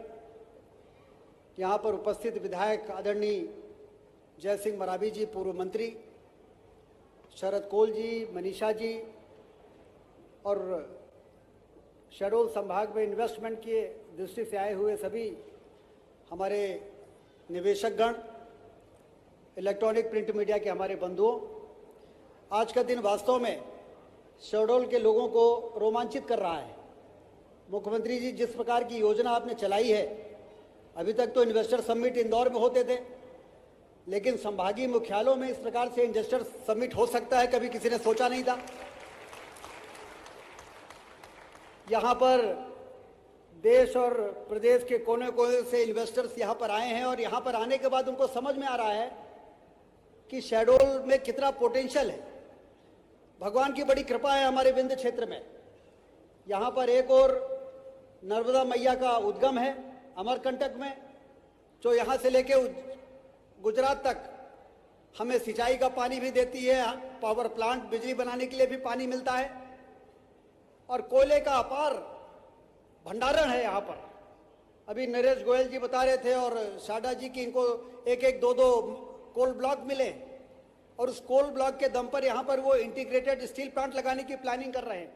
यहाँ पर उपस्थित विधायक आदरणीय जय सिंह मरावी जी, पूर्व मंत्री, शरद कोल जी, मनीषा जी और शहडोल संभाग में इन्वेस्टमेंट की दृष्टि से आए हुए सभी हमारे निवेशकगण, इलेक्ट्रॉनिक प्रिंट मीडिया के हमारे बंधुओं, आज का दिन वास्तव में शहडोल के लोगों को रोमांचित कर रहा है। मुख्यमंत्री जी जिस प्रकार की योजना आपने चलाई है, अभी तक तो इन्वेस्टर समिट इंदौर में होते थे, लेकिन संभागीय मुख्यालयों में इस प्रकार से इन्वेस्टर समिट हो सकता है, कभी किसी ने सोचा नहीं था। यहाँ पर देश और प्रदेश के कोने कोने से इन्वेस्टर्स यहाँ पर आए हैं और यहाँ पर आने के बाद उनको समझ में आ रहा है कि शहडोल में कितना पोटेंशियल है। भगवान की बड़ी कृपा है हमारे विंध्य क्षेत्र में। यहाँ पर एक और नर्मदा मैया का उद्गम है अमरकंटक में, जो यहाँ से लेके गुजरात तक हमें सिंचाई का पानी भी देती है, पावर प्लांट बिजली बनाने के लिए भी पानी मिलता है और कोयले का अपार भंडारण है यहाँ पर। अभी नरेश गोयल जी बता रहे थे और साडा जी की इनको एक एक दो दो कोल ब्लॉक मिले और उस कोल ब्लॉक के दम पर यहाँ पर वो इंटीग्रेटेड स्टील प्लांट लगाने की प्लानिंग कर रहे हैं।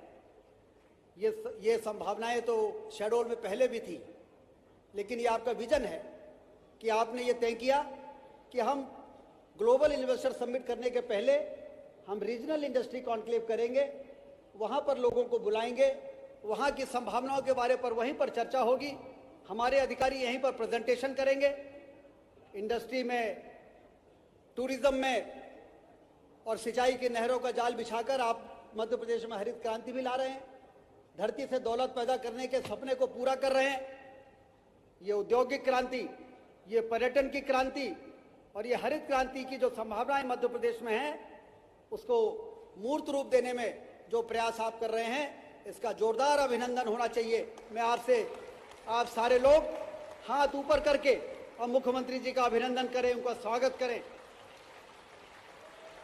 ये संभावनाएं तो शहडोल में पहले भी थी, लेकिन ये आपका विजन है कि आपने ये तय किया कि हम ग्लोबल इन्वेस्टर समिट करने के पहले हम रीजनल इंडस्ट्री कॉन्क्लेव करेंगे, वहाँ पर लोगों को बुलाएंगे, वहाँ की संभावनाओं के बारे पर वहीं पर चर्चा होगी, हमारे अधिकारी यहीं पर प्रेजेंटेशन करेंगे। इंडस्ट्री में, टूरिज्म में और सिंचाई की नहरों का जाल बिछाकर आप मध्य प्रदेश में हरित क्रांति भी ला रहे हैं, धरती से दौलत पैदा करने के सपने को पूरा कर रहे हैं। ये औद्योगिक क्रांति, ये पर्यटन की क्रांति और ये हरित क्रांति की जो संभावनाएं मध्य प्रदेश में हैं, उसको मूर्त रूप देने में जो प्रयास आप कर रहे हैं, इसका जोरदार अभिनंदन होना चाहिए। मैं आपसे आप सारे लोग हाथ ऊपर करके और मुख्यमंत्री जी का अभिनंदन करें, उनका स्वागत करें।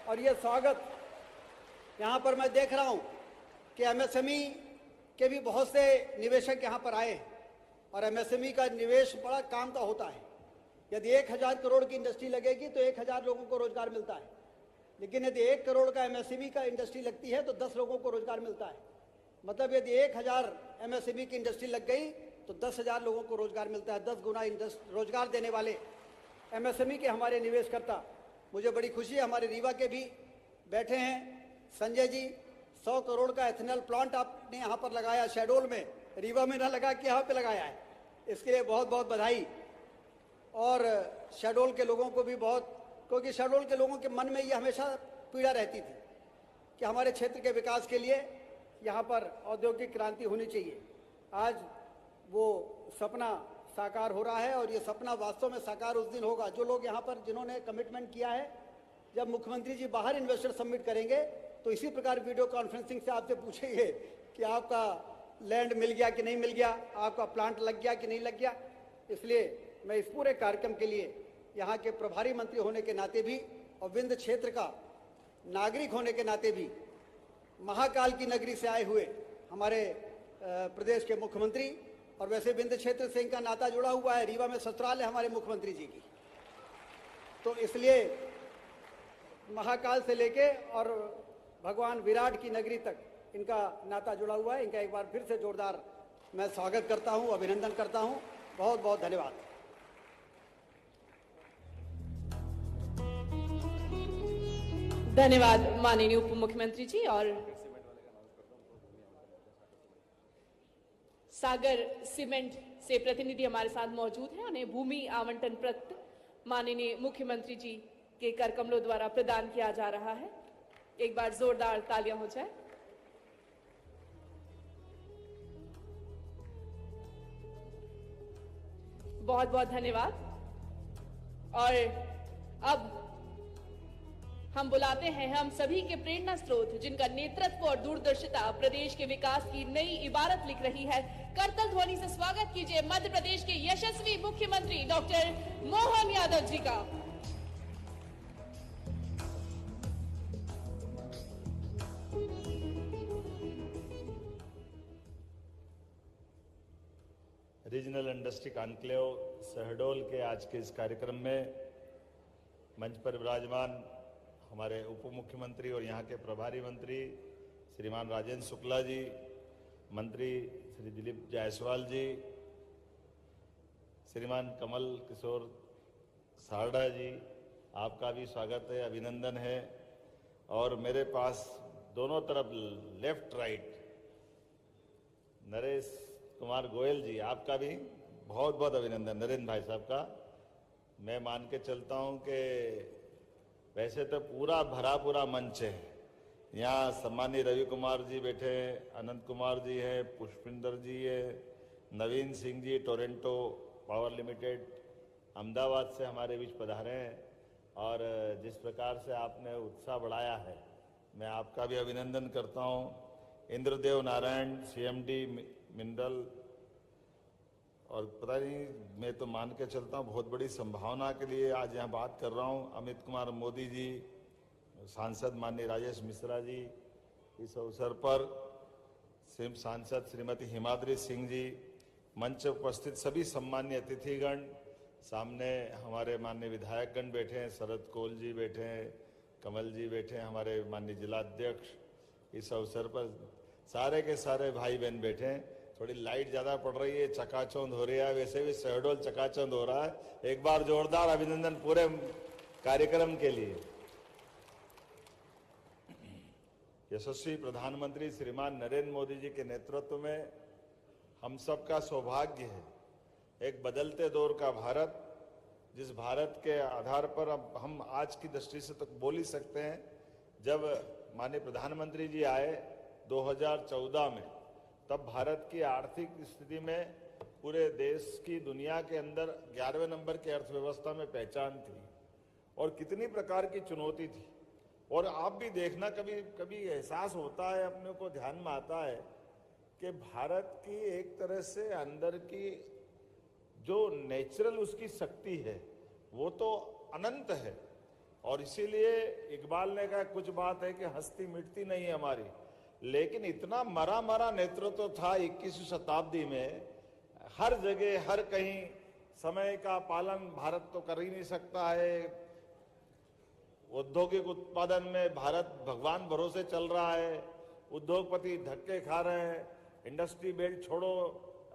और ये स्वागत यहाँ पर मैं देख रहा हूँ कि एमएसएमई के भी बहुत से निवेशक यहाँ पर आए और एमएसएमई का निवेश बड़ा काम का होता है। यदि 1,000 करोड़ की इंडस्ट्री लगेगी तो 1,000 लोगों को रोजगार मिलता है, लेकिन यदि 1 करोड़ का एमएसएमई का इंडस्ट्री लगती है तो 10 लोगों को रोजगार मिलता है। मतलब यदि 1,000 एमएसएमई की इंडस्ट्री लग गई तो 10,000 लोगों को रोजगार मिलता है। 10 गुना रोजगार देने वाले एमएसएमई के हमारे निवेशकर्ता। मुझे बड़ी खुशी है, हमारे रीवा के भी बैठे हैं संजय जी। 100 करोड़ का एथेनॉल प्लांट आपने यहाँ पर लगाया शहडोल में, रीवा में ना लगा के यहाँ पे लगाया है, इसके लिए बहुत बहुत बधाई। और शहडोल के लोगों को भी बहुत, क्योंकि शहडोल के लोगों के मन में ये हमेशा पीड़ा रहती थी कि हमारे क्षेत्र के विकास के लिए यहाँ पर औद्योगिक क्रांति होनी चाहिए। आज वो सपना साकार हो रहा है और ये सपना वास्तव में साकार उस दिन होगा। जो लोग यहाँ पर जिन्होंने कमिटमेंट किया है, जब मुख्यमंत्री जी बाहर इन्वेस्टर समिट करेंगे तो इसी प्रकार वीडियो कॉन्फ्रेंसिंग से आपसे पूछेंगे कि आपका लैंड मिल गया कि नहीं मिल गया, आपका प्लांट लग गया कि नहीं लग गया। इसलिए मैं इस पूरे कार्यक्रम के लिए यहाँ के प्रभारी मंत्री होने के नाते भी और विंध्य क्षेत्र का नागरिक होने के नाते भी महाकाल की नगरी से आए हुए हमारे प्रदेश के मुख्यमंत्री, और वैसे विंध्य क्षेत्र से इनका नाता जुड़ा हुआ है, रीवा में ससुराल है हमारे मुख्यमंत्री जी की, तो इसलिए महाकाल से लेके और भगवान विराट की नगरी तक इनका नाता जुड़ा हुआ है। इनका एक बार फिर से जोरदार मैं स्वागत करता हूं, अभिनंदन करता हूं। बहुत बहुत धन्यवाद। धन्यवाद माननीय उप मुख्यमंत्री जी। और सागर सीमेंट से प्रतिनिधि हमारे साथ मौजूद हैं, उन्हें भूमि आवंटन पत्र माननीय मुख्यमंत्री जी के करकमलों द्वारा प्रदान किया जा रहा है। एक बार जोरदार तालियां हो जाए। बहुत बहुत धन्यवाद। और अब हम बुलाते हैं हम सभी के प्रेरणा स्रोत, जिनका नेतृत्व और दूरदर्शिता प्रदेश के विकास की नई इबारत लिख रही है। करतल ध्वनि से स्वागत कीजिए मध्य प्रदेश के यशस्वी मुख्यमंत्री डॉक्टर मोहन यादव जी का। रीजनल इंडस्ट्री कॉन्क्लेव शहडोल के आज के इस कार्यक्रम में मंच पर विराजमान हमारे उप मुख्यमंत्री और यहाँ के प्रभारी मंत्री श्रीमान राजेंद्र शुक्ला जी, मंत्री श्री दिलीप जायसवाल जी, श्रीमान कमल किशोर सारडा जी, आपका भी स्वागत है, अभिनंदन है। और मेरे पास दोनों तरफ लेफ्ट राइट नरेश कुमार गोयल जी, आपका भी बहुत बहुत अभिनंदन। नरेंद्र भाई साहब का मैं मान के चलता हूं कि वैसे तो पूरा भरा पूरा मंच है। यहाँ सम्मानीय रवि कुमार जी बैठे हैं, अनंत कुमार जी हैं, पुष्पिंदर जी है, नवीन Singh ji Toronto power limited Ahmedabad से हमारे बीच पधारे हैं। और जिस प्रकार से आपने उत्साह बढ़ाया है, मैं आपका भी अभिनंदन करता हूँ। इंद्रदेव नारायण सीएमडी मिनरल, और पता नहीं मैं तो मान के चलता हूँ बहुत बड़ी संभावना के लिए आज यहाँ बात कर रहा हूँ। अमित कुमार मोदी जी, सांसद माननीय राजेश मिश्रा जी, इस अवसर पर सांसद श्रीमती हिमाद्री सिंह जी, मंच उपस्थित सभी सम्मान्य अतिथिगण, सामने हमारे माननीय विधायकगण बैठे हैं, शरद कोल जी बैठे हैं, कमल जी बैठे हैं, हमारे माननीय जिलाध्यक्ष, इस अवसर पर सारे के सारे भाई बहन बैठे हैं। थोड़ी लाइट ज्यादा पड़ रही है, चकाचौंध हो रही है, वैसे भी शहडोल चकाचौंध हो रहा है। एक बार जोरदार अभिनंदन पूरे कार्यक्रम के लिए। यशस्वी प्रधानमंत्री श्रीमान नरेंद्र मोदी जी के नेतृत्व में हम सबका सौभाग्य है एक बदलते दौर का भारत, जिस भारत के आधार पर अब हम आज की दृष्टि से तो बोल ही सकते हैं। जब माननीय प्रधानमंत्री जी आए 2014 में, तब भारत की आर्थिक स्थिति में पूरे देश की दुनिया के अंदर 11वें नंबर की अर्थव्यवस्था में पहचान थी और कितनी प्रकार की चुनौती थी। और आप भी देखना, कभी कभी एहसास होता है, अपने को ध्यान में आता है कि भारत की एक तरह से अंदर की जो नेचुरल उसकी शक्ति है वो तो अनंत है। और इसीलिए इकबाल ने कहा कुछ बात है कि हस्ती मिटती नहीं है हमारी, लेकिन इतना मरा मरा नेतृत्व था 21वीं शताब्दी में, हर जगह हर कहीं समय का पालन भारत तो कर ही नहीं सकता है। औद्योगिक उत्पादन में भारत भगवान भरोसे चल रहा है, उद्योगपति धक्के खा रहे हैं। इंडस्ट्री बेल्ट छोड़ो,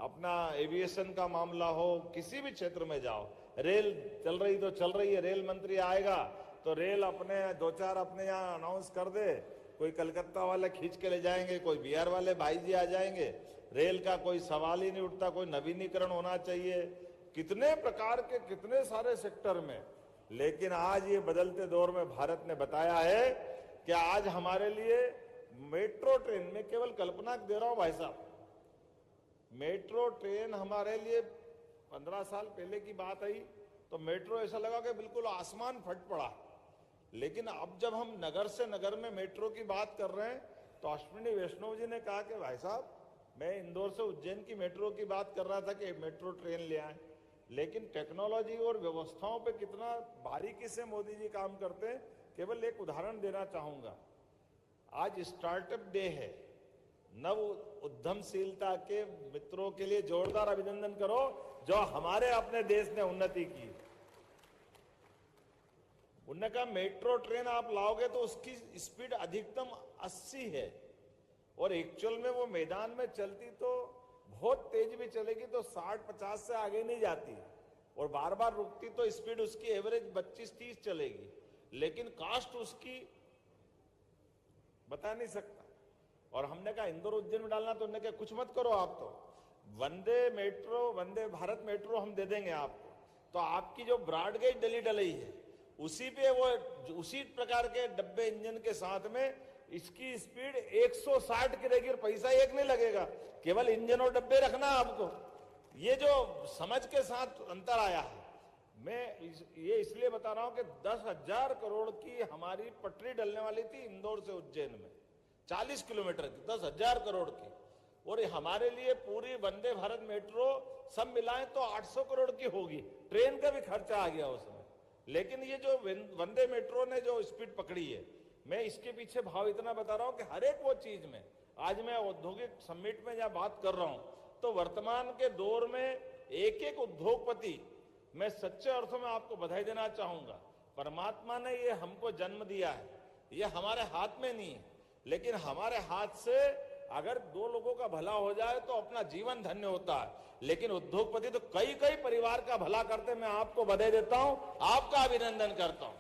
अपना एविएशन का मामला हो, किसी भी क्षेत्र में जाओ, रेल चल रही तो चल रही है। रेल मंत्री आएगा तो रेल अपने दो चार अपने यहाँ अनाउंस कर दे, कोई कलकत्ता वाले खींच के ले जाएंगे, कोई बिहार वाले भाई जी आ जाएंगे। रेल का कोई सवाल ही नहीं उठता, कोई नवीनीकरण होना चाहिए, कितने प्रकार के कितने सारे सेक्टर में। लेकिन आज ये बदलते दौर में भारत ने बताया है कि आज हमारे लिए मेट्रो ट्रेन में केवल कल्पना दे रहा हूं भाई साहब, मेट्रो ट्रेन हमारे लिए 15 साल पहले की बात आई तो मेट्रो ऐसा लगा कि बिल्कुल आसमान फट पड़ा। लेकिन अब जब हम नगर से नगर में मेट्रो की बात कर रहे हैं तो अश्विनी वैष्णव जी ने कहा कि भाई साहब, मैं इंदौर से उज्जैन की मेट्रो की बात कर रहा था कि मेट्रो ट्रेन ले आए। लेकिन टेक्नोलॉजी और व्यवस्थाओं पे कितना बारीकी से मोदी जी काम करते हैं। केवल एक उदाहरण देना चाहूंगा, आज स्टार्टअप डे है, नव उद्यमशीलता के मित्रों के लिए जोरदार अभिनंदन करो जो हमारे अपने देश ने उन्नति की। उन्होंने कहा मेट्रो ट्रेन आप लाओगे तो उसकी स्पीड अधिकतम 80 है और एक्चुअल में वो मैदान में चलती तो बहुत तेज भी चलेगी तो 60-50 से आगे नहीं जाती और बार बार रुकती तो स्पीड उसकी एवरेज 25-30 चलेगी, लेकिन कास्ट उसकी बता नहीं सकता। और हमने कहा इंदौर उज्जैन में डालना तो उन्होंने कहा कुछ मत करो, आप तो वंदे भारत मेट्रो हम दे देंगे आपको, तो आपकी जो ब्रॉडगेज दिल्ली डली है उसी पे वो उसी प्रकार के डब्बे इंजन के साथ में इसकी स्पीड 160 की रहेगी और पैसा एक नहीं लगेगा, केवल इंजन और डब्बे रखना आपको। ये जो समझ के साथ अंतर आया है, मैं ये इसलिए बता रहा हूं कि 10,000 करोड़ की हमारी पटरी डलने वाली थी इंदौर से उज्जैन में 40 किलोमीटर की, 10,000 करोड़ की, और हमारे लिए पूरी वंदे भारत मेट्रो सब मिलाएं तो 800 करोड़ की होगी, ट्रेन का भी खर्चा आ गया उसमें। लेकिन ये जो वंदे मेट्रो ने जो स्पीड पकड़ी है, मैं इसके पीछे भाव इतना बता रहा हूं कि हर एक वो चीज में, आज मैं औद्योगिक समिट में जहां बात कर रहा हूं तो वर्तमान के दौर में एक एक उद्योगपति, मैं सच्चे अर्थों में आपको बधाई देना चाहूंगा। परमात्मा ने ये हमको जन्म दिया है, ये हमारे हाथ में नहीं है, लेकिन हमारे हाथ से अगर दो लोगों का भला हो जाए तो अपना जीवन धन्य होता है, लेकिन उद्योगपति तो कई कई परिवार का भला करते। मैं आपको बधाई देता हूं, आपका अभिनंदन करता हूं।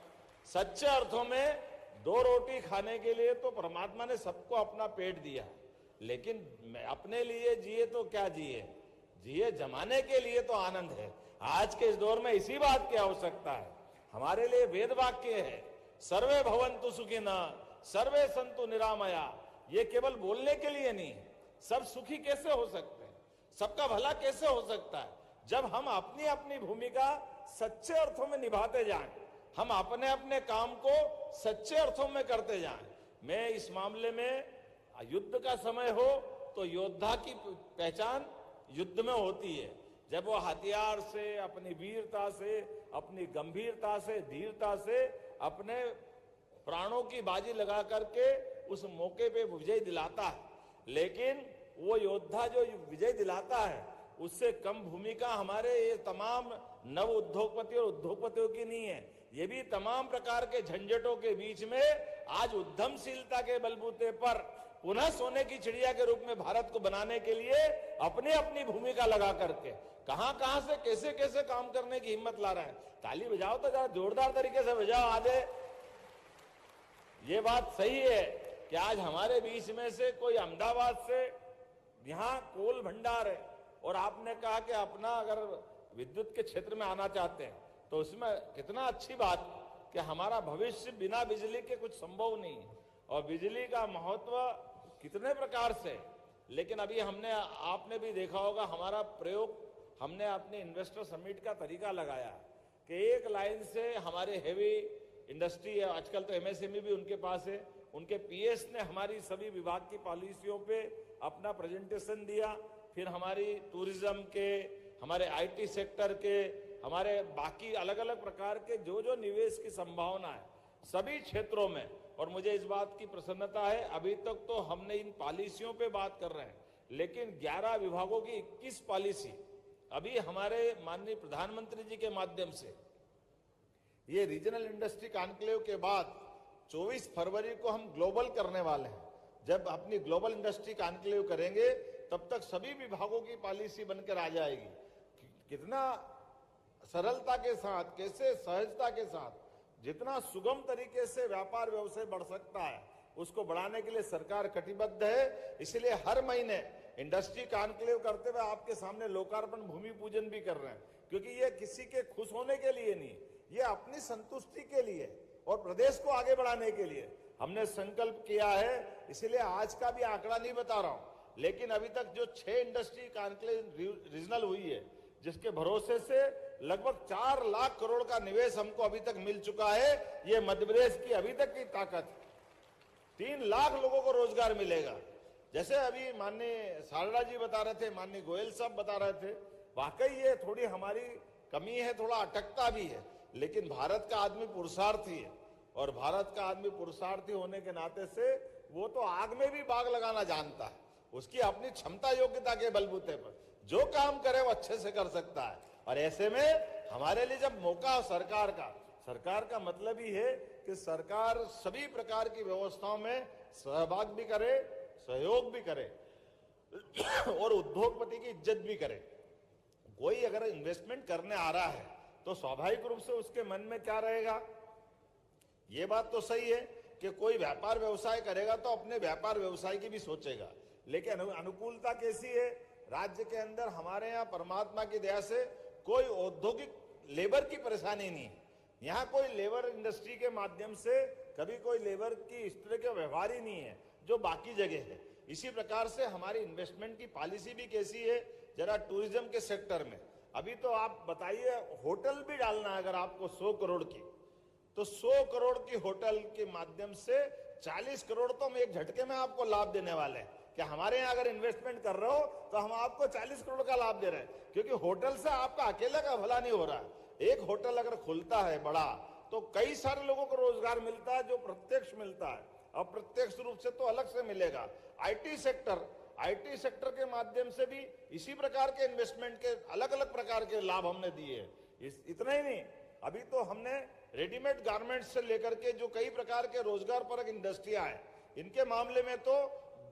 सच्चे अर्थों में 2 रोटी खाने के लिए तो परमात्मा ने सबको अपना पेट दिया, लेकिन अपने लिए जिए तो क्या जिए जमाने के लिए तो आनंद है। आज के इस दौर में इसी बात की आवश्यकता है। हमारे लिए वेद वाक्य है, सर्वे भवन्तु सुखिनः सर्वे सन्तु निरामया। ये केवल बोलने के लिए नहीं है, सब सुखी कैसे हो सकते हैं, सबका भला कैसे हो सकता है, जब हम अपनी अपनी भूमिका सच्चे अर्थों में निभाते जाएं, हम अपने अपने काम को सच्चे अर्थों में करते जाएं। मैं इस मामले में युद्ध का समय हो तो योद्धा की पहचान युद्ध में होती है, जब वो हथियार से, अपनी वीरता से, अपनी गंभीरता से, धीरता से अपने प्राणों की बाजी लगा करके उस मौके पे विजय दिलाता है। लेकिन वो योद्धा जो विजय दिलाता है उससे कम भूमिका हमारे ये तमाम नव उद्योगपति और उद्योगपतियों की नहीं है। ये भी तमाम प्रकार के झंझटों के बीच में आज उद्यमशीलता के बलबूते पर पुनः सोने की चिड़िया के रूप में भारत को बनाने के लिए अपनी अपनी भूमिका लगा करके कहां से कैसे कैसे काम करने की हिम्मत ला रहे हैं। ताली बजाओ तो जरा जोरदार तरीके से बजाओ आधे। ये बात सही है कि आज हमारे बीच में से कोई अहमदाबाद से यहाँ कोल भंडार है और आपने कहा कि अपना अगर विद्युत के क्षेत्र में आना चाहते हैं तो उसमें कितना अच्छी बात कि हमारा भविष्य बिना बिजली के कुछ संभव नहीं है और बिजली का महत्व कितने प्रकार से। लेकिन अभी हमने, आपने भी देखा होगा हमारा प्रयोग, हमने अपने इन्वेस्टर समिट का तरीका लगाया कि एक लाइन से हमारे हेवी इंडस्ट्री है, आजकल तो एमएसएमई भी उनके पास है, उनके पीएस ने हमारी सभी विभाग की पॉलिसियों पे अपना प्रेजेंटेशन दिया, फिर हमारी टूरिज्म के, हमारे आईटी सेक्टर के, हमारे बाकी अलग अलग प्रकार के जो जो निवेश की संभावना है सभी क्षेत्रों में। और मुझे इस बात की प्रसन्नता है, अभी तक तो हमने इन पॉलिसियों पे बात कर रहे हैं, लेकिन 11 विभागों की 21 पॉलिसी अभी हमारे माननीय प्रधानमंत्री जी के माध्यम से ये रीजनल इंडस्ट्री कॉन्क्लेव के बाद 24 फरवरी को हम ग्लोबल करने वाले हैं। जब अपनी ग्लोबल इंडस्ट्री कॉन्क्लेव करेंगे तब तक सभी विभागों की पॉलिसी बनकर आ जाएगी। कितना सरलता के साथ, कैसे सहजता के साथ, जितना सुगम तरीके से व्यापार व्यवसाय बढ़ सकता है उसको बढ़ाने के लिए सरकार कटिबद्ध है। इसलिए हर महीने इंडस्ट्री कॉन्क्लेव करते हुए आपके सामने लोकार्पण भूमि पूजन भी कर रहे हैं, क्योंकि ये किसी के खुश होने के लिए नहीं, ये अपनी संतुष्टि के लिए और प्रदेश को आगे बढ़ाने के लिए हमने संकल्प किया है। इसलिए आज का भी आंकड़ा नहीं बता रहा हूं, लेकिन अभी तक जो 6 इंडस्ट्री कॉन्क्लेव रीजनल हुई है जिसके भरोसे से लगभग 4 लाख करोड़ का निवेश हमको अभी तक मिल चुका है। ये मध्य प्रदेश की अभी तक की ताकत। 3 लाख लोगों को रोजगार मिलेगा। जैसे अभी माननीय सारड़ा जी बता रहे थे, माननीय गोयल साहब बता रहे थे, वाकई ये थोड़ी हमारी कमी है, थोड़ा अटकता भी है, लेकिन भारत का आदमी पुरुषार्थी है और भारत का आदमी पुरुषार्थी होने के नाते से वो तो आग में भी बाग लगाना जानता है। उसकी अपनी क्षमता योग्यता के बलबूते पर जो काम करे वो अच्छे से कर सकता है। और ऐसे में हमारे लिए जब मौका सरकार का मतलब ही है कि सरकार सभी प्रकार की व्यवस्थाओं में सहभाग भी करे, सहयोग भी करे और उद्योगपति की इज्जत भी करे। कोई अगर इन्वेस्टमेंट करने आ रहा है तो स्वाभाविक रूप से उसके मन में क्या रहेगा? ये बात तो सही है कि कोई व्यापार व्यवसाय करेगा तो अपने व्यापार व्यवसाय की भी सोचेगा, लेकिन अनुकूलता कैसी है? राज्य के अंदर हमारे यहाँ परमात्मा की दया से कोई औद्योगिक लेबर की परेशानी नहीं है। यहाँ कोई लेबर इंडस्ट्री के माध्यम से कभी कोई लेबर की इस तरह का व्यवहार ही नहीं है जो बाकी जगह है। इसी प्रकार से हमारी इन्वेस्टमेंट की पॉलिसी भी कैसी है? जरा टूरिज्म के सेक्टर में अभी तो आप बताइए, होटल भी डालना है अगर आपको 100 करोड़ की, तो 100 करोड़ की होटल के माध्यम से 40 करोड़ तो हम एक झटके में आपको लाभ देने वाले हैं कि हमारे यहाँ अगर इन्वेस्टमेंट कर रहे हो तो हम आपको 40 करोड़ का लाभ दे रहे हैं, क्योंकि होटल से आपका अकेले का भला नहीं हो रहा है। एक होटल अगर खुलता है बड़ा तो कई सारे लोगों को रोजगार मिलता है, जो प्रत्यक्ष मिलता है, अप्रत्यक्ष रूप से तो अलग से मिलेगा। आईटी सेक्टर के माध्यम से भी इसी प्रकार के इन्वेस्टमेंट के अलग अलग प्रकार के लाभ हमने दिए हैं। इतना ही नहीं, अभी तो हमने रेडीमेड गारमेंट्स से लेकर के जो कई प्रकार के रोजगार परक इंडस्ट्रियां हैं, इनके मामले में तो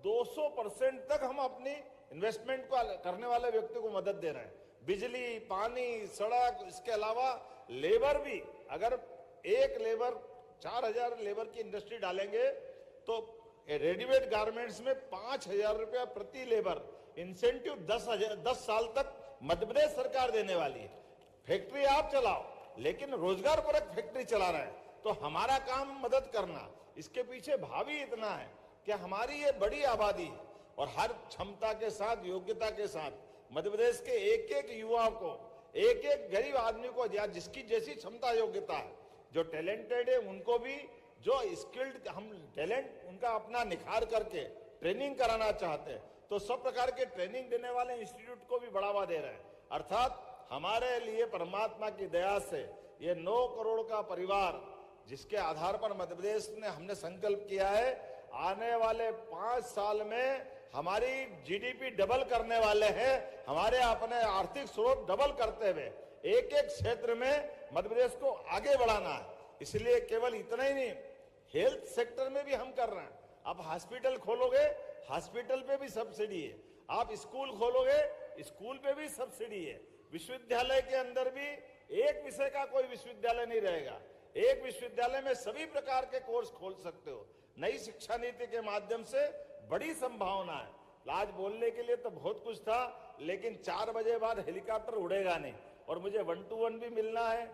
200% तक हम अपनी इन्वेस्टमेंट को करने वाले व्यक्ति को मदद दे रहे हैं। बिजली, पानी, सड़क, इसके अलावा लेबर भी, अगर एक लेबर 4000 लेबर की इंडस्ट्री डालेंगे तो रेडीमेड गारमेंट्स में 5000 रुपया प्रति लेबर इंसेंटिव 10 साल तक मध्य प्रदेश सरकार देने वाली है। फैक्ट्री आप चलाओ, लेकिन रोजगार परक फैक्ट्री चला रहे हैं, तो हमारा काम मदद करना। इसके पीछे भावी इतना है कि हमारी ये बड़ी आबादी है और हर क्षमता के साथ, योग्यता के साथ मध्य प्रदेश के एक एक युवा को, एक एक गरीब आदमी को, या जिसकी जैसी क्षमता योग्यता है, जो टैलेंटेड है उनको भी, जो स्किल्ड हम टैलेंट उनका अपना निखार करके ट्रेनिंग कराना चाहते हैं, तो सब प्रकार के ट्रेनिंग देने वाले इंस्टीट्यूट को भी बढ़ावा दे रहे हैं। अर्थात हमारे लिए परमात्मा की दया से ये 9 करोड़ का परिवार, जिसके आधार पर मध्य प्रदेश ने हमने संकल्प किया है आने वाले 5 साल में हमारी जीडीपी डबल करने वाले हैं। हमारे अपने आर्थिक स्रोत डबल करते हुए एक एक क्षेत्र में मध्य प्रदेश को आगे बढ़ाना है। इसलिए केवल इतना ही नहीं, हेल्थ सेक्टर में भी हम कर रहे हैं। आप हॉस्पिटल खोलोगे, हॉस्पिटल पे भी सब्सिडी है। आप स्कूल खोलोगे, स्कूल पे भी सब्सिडी है। विश्वविद्यालय के अंदर भी एक विषय का कोई विश्वविद्यालय नहीं रहेगा, एक विश्वविद्यालय में सभी प्रकार के कोर्स खोल सकते हो। नई शिक्षा नीति के माध्यम से बड़ी संभावना है। आज बोलने के लिए तो बहुत कुछ था, लेकिन 4 बजे बाद हेलीकॉप्टर उड़ेगा नहीं, और मुझे 1 to 1 भी मिलना है,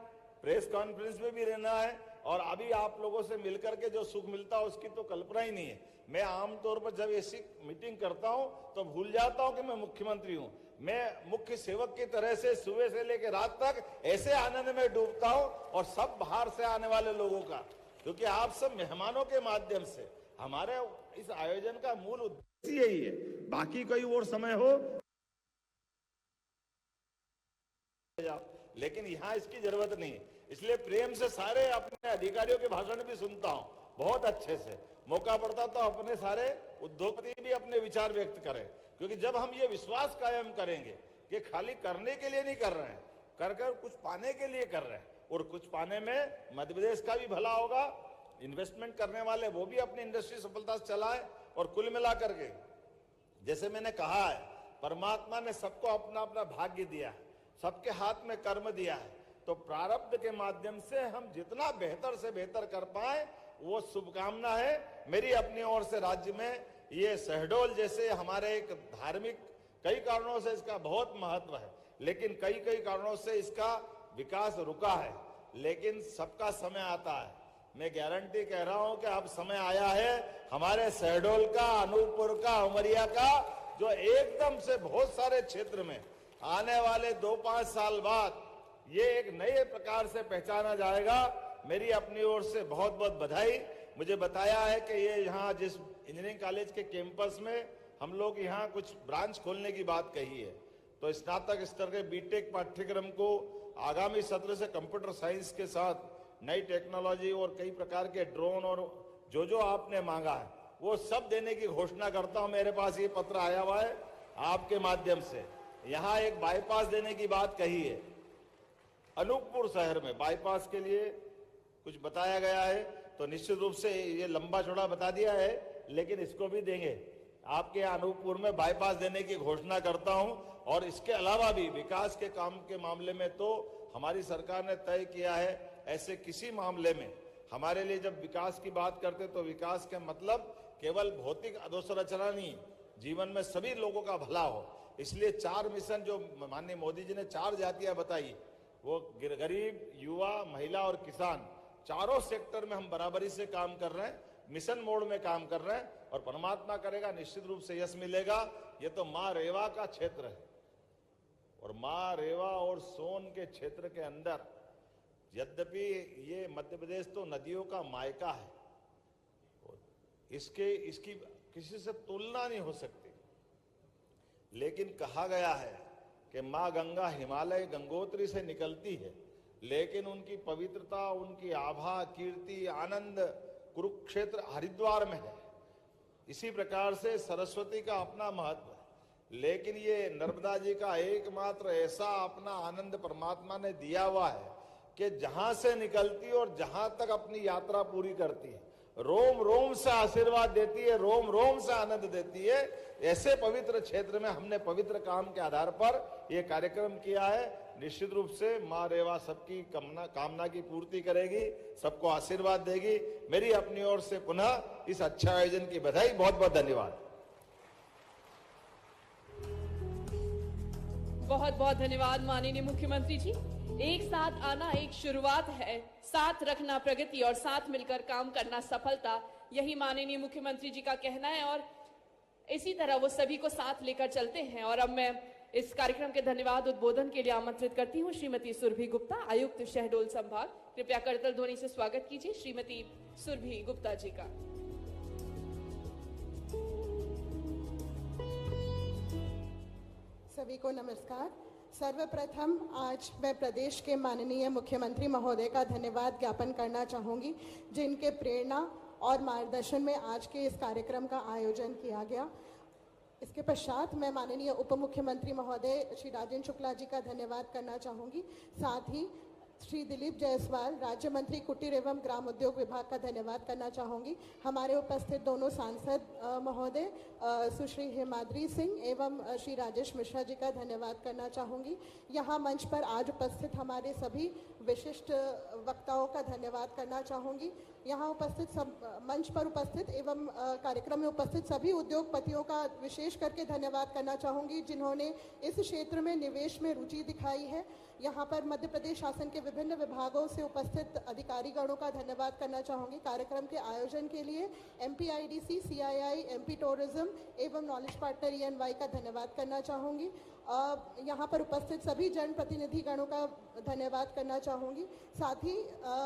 प्रेस कॉन्फ्रेंस में भी रहना है, और अभी आप लोगों से मिलकर के जो सुख मिलता है उसकी तो कल्पना ही नहीं है। मैं आमतौर पर जब ऐसी मीटिंग करता हूं तो भूल जाता हूं कि मैं मुख्यमंत्री हूं। मैं मुख्य सेवक की तरह से सुबह से लेकर रात तक ऐसे आनंद में डूबता हूं, और सब बाहर से आने वाले लोगों का, क्योंकि आप सब मेहमानों के माध्यम से हमारे इस आयोजन का मूल उद्देश्य यही है। बाकी कोई और समय हो, लेकिन यहाँ इसकी जरूरत नहीं। इसलिए प्रेम से सारे अपने अधिकारियों के भाषण भी सुनता हूँ बहुत अच्छे से। मौका पड़ता तो अपने सारे उद्योगपति भी अपने विचार व्यक्त करें, क्योंकि जब हम ये विश्वास कायम करेंगे कि खाली करने के लिए नहीं कर रहे हैं, कर कुछ पाने के लिए कर रहे हैं, और कुछ पाने में मध्य प्रदेश का भी भला होगा, इन्वेस्टमेंट करने वाले वो भी अपनी इंडस्ट्री सफलता से चलाए, और कुल मिलाकर के जैसे मैंने कहा है, परमात्मा ने सबको अपना अपना भाग्य दिया है, सबके हाथ में कर्म दिया है, तो प्रारब्ध के माध्यम से हम जितना बेहतर से बेहतर कर पाए वो शुभकामना है मेरी अपनी ओर से। राज्य में ये शहडोल जैसे हमारे एक धार्मिक, कई कारणों से इसका बहुत महत्व है, लेकिन कई कारणों से इसका विकास रुका है, लेकिन सबका समय आता है। मैं गारंटी कह रहा हूं कि अब समय आया है हमारे शहडोल का, अनूपपुर का, उमरिया का, जो एकदम से बहुत सारे क्षेत्र में आने वाले 2-5 साल बाद ये एक नए प्रकार से पहचाना जाएगा। मेरी अपनी ओर से बहुत बहुत बधाई। मुझे बताया है कि ये यहाँ जिस इंजीनियरिंग कॉलेज के कैंपस में हम लोग यहाँ कुछ ब्रांच खोलने की बात कही है, तो स्नातक स्तर के बीटेक पाठ्यक्रम को आगामी सत्र से कंप्यूटर साइंस के साथ नई टेक्नोलॉजी और कई प्रकार के ड्रोन और जो आपने मांगा है वो सब देने की घोषणा करता हूं। मेरे पास ये पत्र आया हुआ है आपके माध्यम से। यहां एक बाईपास देने की बात कही है, अनूपपुर शहर में बाईपास के लिए कुछ बताया गया है, तो निश्चित रूप से ये लंबा चौड़ा बता दिया है, लेकिन इसको भी देंगे। आपके अनूपपुर में बाईपास देने की घोषणा करता हूं। और इसके अलावा भी विकास के काम के मामले में तो हमारी सरकार ने तय किया है, ऐसे किसी मामले में हमारे लिए जब विकास की बात करते तो विकास के मतलब केवल भौतिक अधोसंरचना नहीं, जीवन में सभी लोगों का भला हो। इसलिए 4 मिशन जो माननीय मोदी जी ने 4 जातियां बताई, वो गरीब, युवा, महिला और किसान, चारों सेक्टर में हम बराबरी से काम कर रहे हैं, मिशन मोड में काम कर रहे हैं। और परमात्मा करेगा निश्चित रूप से यश मिलेगा। ये तो माँ रेवा का क्षेत्र है, और माँ रेवा और सोन के क्षेत्र के अंदर, यद्यपि ये मध्य प्रदेश तो नदियों का मायका है, इसकी किसी से तुलना नहीं हो सकती, लेकिन कहा गया है कि माँ गंगा हिमालय गंगोत्री से निकलती है, लेकिन उनकी पवित्रता, उनकी आभा, कीर्ति, आनंद कुरुक्षेत्र हरिद्वार में है। इसी प्रकार से सरस्वती का अपना महत्व है, लेकिन ये नर्मदा जी का एकमात्र ऐसा अपना आनंद परमात्मा ने दिया हुआ है कि जहां से निकलती और जहां तक अपनी यात्रा पूरी करती है, रोम रोम से आशीर्वाद देती है, रोम रोम से आनंद देती है। ऐसे पवित्र क्षेत्र में हमने पवित्र काम के आधार पर यह कार्यक्रम किया है। निश्चित रूप से माँ रेवा सबकी कामना की पूर्ति करेगी, सबको आशीर्वाद देगी। मेरी अपनी ओर से पुनः इस अच्छे आयोजन की बधाई, बहुत बहुत धन्यवाद। बहुत बहुत धन्यवाद माननीय मुख्यमंत्री जी। एक साथ आना एक शुरुआत है, साथ रखना प्रगति और साथ मिलकर काम करना सफलता, यही माननीय मुख्यमंत्री जी का कहना है। और इसी तरह वो सभी को साथ लेकर चलते हैं। और अब मैं इस कार्यक्रम के धन्यवाद उद्बोधन के लिए आमंत्रित करती हूँ श्रीमती सुरभि गुप्ता, आयुक्त शहडोल संभाग। कृपया करतल ध्वनि से स्वागत कीजिए श्रीमती सुरभि गुप्ता जी का। सभी को नमस्कार। सर्वप्रथम आज मैं प्रदेश के माननीय मुख्यमंत्री महोदय का धन्यवाद ज्ञापन करना चाहूँगी, जिनके प्रेरणा और मार्गदर्शन में आज के इस कार्यक्रम का आयोजन किया गया। इसके पश्चात मैं माननीय उप मुख्यमंत्री महोदय श्री राजेंद्र शुक्ला जी का धन्यवाद करना चाहूँगी। साथ ही श्री दिलीप जायसवाल, राज्य मंत्री कुटीर एवं ग्राम उद्योग विभाग का धन्यवाद करना चाहूँगी। हमारे उपस्थित दोनों सांसद महोदय सुश्री हेमाद्री सिंह एवं श्री राजेश मिश्रा जी का धन्यवाद करना चाहूँगी। यहाँ मंच पर आज उपस्थित हमारे सभी विशिष्ट वक्ताओं का धन्यवाद करना चाहूँगी। यहाँ उपस्थित मंच पर उपस्थित एवं कार्यक्रम में उपस्थित सभी उद्योगपतियों का विशेष करके धन्यवाद करना चाहूँगी, जिन्होंने इस क्षेत्र में निवेश में रुचि दिखाई है। यहाँ पर मध्य प्रदेश शासन के विभिन्न विभागों से उपस्थित अधिकारीगणों का धन्यवाद करना चाहूँगी। कार्यक्रम के आयोजन के लिए MPIDC, CII, MP टूरिज्म एवं नॉलेज पार्टनर ENY का धन्यवाद करना चाहूँगी। यहाँ पर उपस्थित सभी जनप्रतिनिधि गणों का धन्यवाद करना चाहूँगी। साथ ही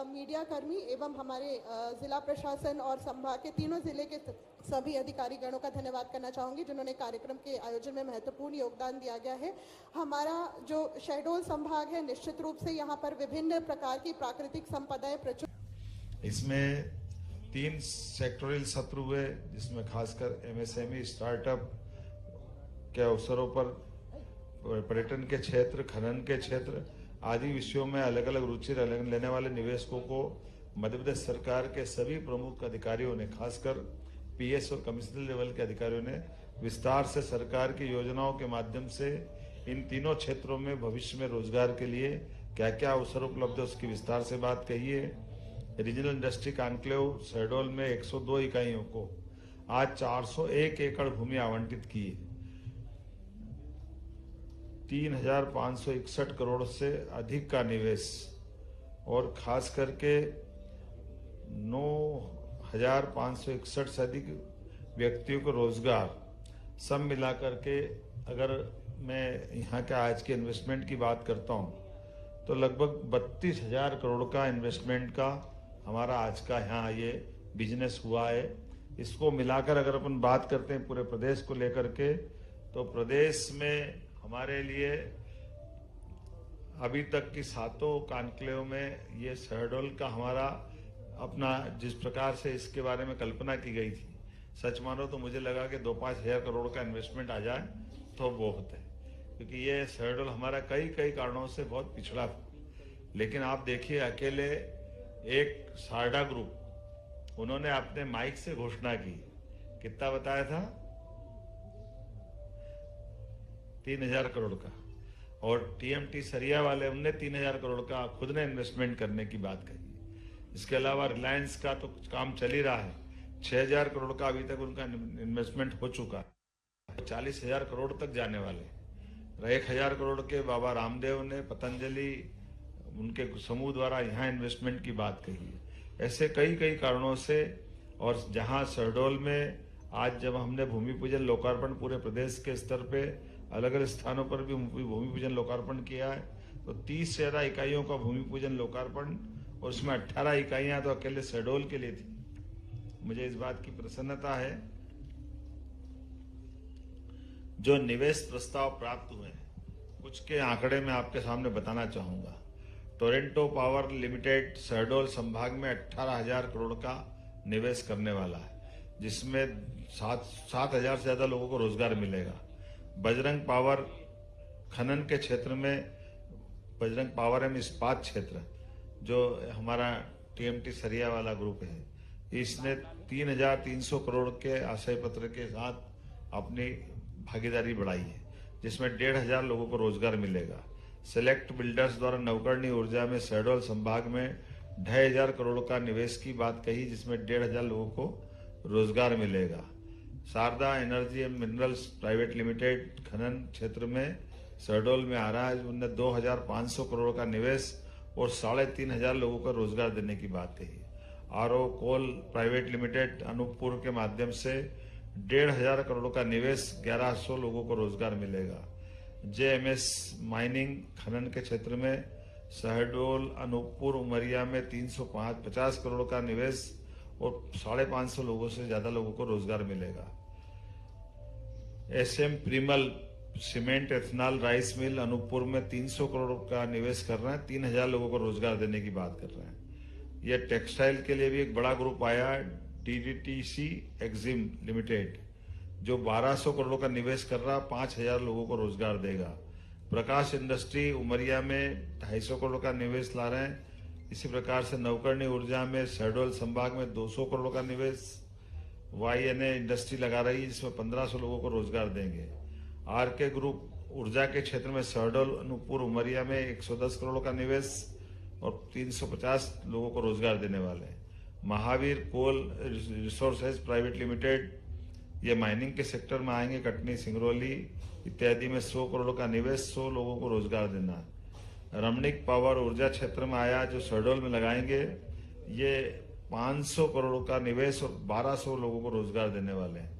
मीडिया कर्मी एवं हमारे जिला प्रशासन और संभाग के तीनों जिले के सभी अधिकारी गणों का धन्यवाद करना चाहूँगी, जिन्होंने कार्यक्रम के आयोजन में महत्वपूर्ण योगदान दिया गया है। हमारा जो शहडोल संभाग है, निश्चित रूप से यहाँ पर विभिन्न प्रकार की प्राकृतिक संपदाएं प्रचुर। इसमें 3 सेक्टोरियल सत्र हुए, जिसमें खासकर MSME स्टार्टअप के अवसरों पर पर्यटन के क्षेत्र, खनन के क्षेत्र आदि विषयों में अलग अलग रुचि लेने वाले निवेशकों को मध्य प्रदेश सरकार के सभी प्रमुख अधिकारियों ने, खासकर PS और कमिश्नर लेवल के अधिकारियों ने विस्तार से सरकार की योजनाओं के माध्यम से इन तीनों क्षेत्रों में भविष्य में रोजगार के लिए क्या क्या अवसर उपलब्ध है उसकी विस्तार से बात कही है। रीजनल इंडस्ट्री कॉन्क्लेव शहडोल में 102 इकाइयों को आज 401 एकड़ भूमि आवंटित की है। 3,561 करोड़ से अधिक का निवेश और खास करके 9,561 से अधिक व्यक्तियों को रोजगार, सब मिलाकर के अगर मैं यहाँ के आज के इन्वेस्टमेंट की बात करता हूँ तो लगभग 32,000 करोड़ का इन्वेस्टमेंट का हमारा आज का यहाँ ये बिजनेस हुआ है। इसको मिलाकर अगर अपन बात करते हैं पूरे प्रदेश को लेकर के, तो प्रदेश में हमारे लिए अभी तक की 7 कॉन्क्लेव में ये शहडोल का हमारा अपना जिस प्रकार से इसके बारे में कल्पना की गई थी, सच मानो तो मुझे लगा कि 2-5 हज़ार करोड़ का इन्वेस्टमेंट आ जाए तो बहुत है, क्योंकि ये शहडोल हमारा कई कारणों से बहुत पिछड़ा था। लेकिन आप देखिए, अकेले एक सारडा ग्रुप, उन्होंने अपने माइक से घोषणा की, कितना बताया था? 3,000 करोड़ का। और टीएमटी सरिया वाले, उनने 3,000 करोड़ का खुद ने इन्वेस्टमेंट करने की बात कही। इसके अलावा रिलायंस का तो काम चल ही रहा है, 6,000 करोड़ का अभी तक उनका इन्वेस्टमेंट हो चुका है, 40,000 करोड़ तक जाने वाले। 1,000 करोड़ के बाबा रामदेव ने, पतंजलि, उनके समूह द्वारा यहाँ इन्वेस्टमेंट की बात कही है। ऐसे कई कारणों से, और जहाँ शहडोल में आज जब हमने भूमि पूजन लोकार्पण पूरे प्रदेश के स्तर पे अलग अलग स्थानों पर भी भूमि पूजन लोकार्पण किया है, तो 30 से ज्यादा इकाइयों का भूमि पूजन लोकार्पण, और उसमें 18 इकाइयां तो अकेले शहडोल के लिए थी। मुझे इस बात की प्रसन्नता है, जो निवेश प्रस्ताव प्राप्त हुए हैं, कुछ के आंकड़े मैं आपके सामने बताना चाहूंगा। टोरंटो पावर लिमिटेड शहडोल संभाग में 18,000 करोड़ का निवेश करने वाला है, जिसमें 7,000 से ज्यादा लोगों को रोजगार मिलेगा। बजरंग पावर खनन के क्षेत्र में, बजरंग पावर एवं इस्पात क्षेत्र, जो हमारा टीएमटी सरिया वाला ग्रुप है, इसने 3,300 करोड़ के आशय पत्र के साथ अपनी भागीदारी बढ़ाई है, जिसमें 1,500 लोगों को रोजगार मिलेगा। सेलेक्ट बिल्डर्स द्वारा नवकरणीय ऊर्जा में शहडोल संभाग में 2,500 करोड़ का निवेश की बात कही, जिसमें 1,500 लोगों को रोजगार मिलेगा। Sharda Energy and Minerals Private Limited खनन क्षेत्र में शहडोल में आ रहा है, उनने 2,500 करोड़ का निवेश और 3,500 लोगों को रोजगार देने की बात कही। आरओ कोल प्राइवेट लिमिटेड अनूपपुर के माध्यम से 1,500 करोड़ का निवेश, 1,100 लोगों को रोजगार मिलेगा। जेएमएस माइनिंग खनन के क्षेत्र में शहडोल, अनूपपुर, उमरिया में 350 करोड़ का निवेश और 550 लोगों से ज्यादा लोगों को रोजगार मिलेगा। SM Premal cement ethanol rice mill Anuppur में 300 करोड़ का निवेश कर रहे हैं, 3,000 लोगों को रोजगार देने की बात कर रहे हैं। यह टेक्सटाइल के लिए भी एक बड़ा ग्रुप आया, डीडीटीसी एक्जिम लिमिटेड, जो 1,200 करोड़ का निवेश कर रहा, 5,000 लोगों को रोजगार देगा। प्रकाश इंडस्ट्री उमरिया में 250 करोड़ का निवेश ला रहे हैं। इसी प्रकार से नवकरणीय ऊर्जा में शहडोल संभाग में 200 करोड़ का निवेश वाईएनए इंडस्ट्री लगा रही है, जिसमें 1,500 लोगों को रोजगार देंगे। आरके ग्रुप ऊर्जा के क्षेत्र में शहडोल, अनूपपुर, उमरिया में 110 करोड़ का निवेश और 350 लोगों को रोजगार देने वाले हैं। महावीर कोल रिसोर्सेज प्राइवेट लिमिटेड, ये माइनिंग के सेक्टर में आएंगे, कटनी, सिंगरौली इत्यादि में 100 करोड़ का निवेश, 100 लोगों को रोजगार देना है। रमणीक पावर ऊर्जा क्षेत्र में आया, जो शहडोल में लगाएंगे, ये 500 करोड़ का निवेश और 1,200 लोगों को रोजगार देने वाले हैं।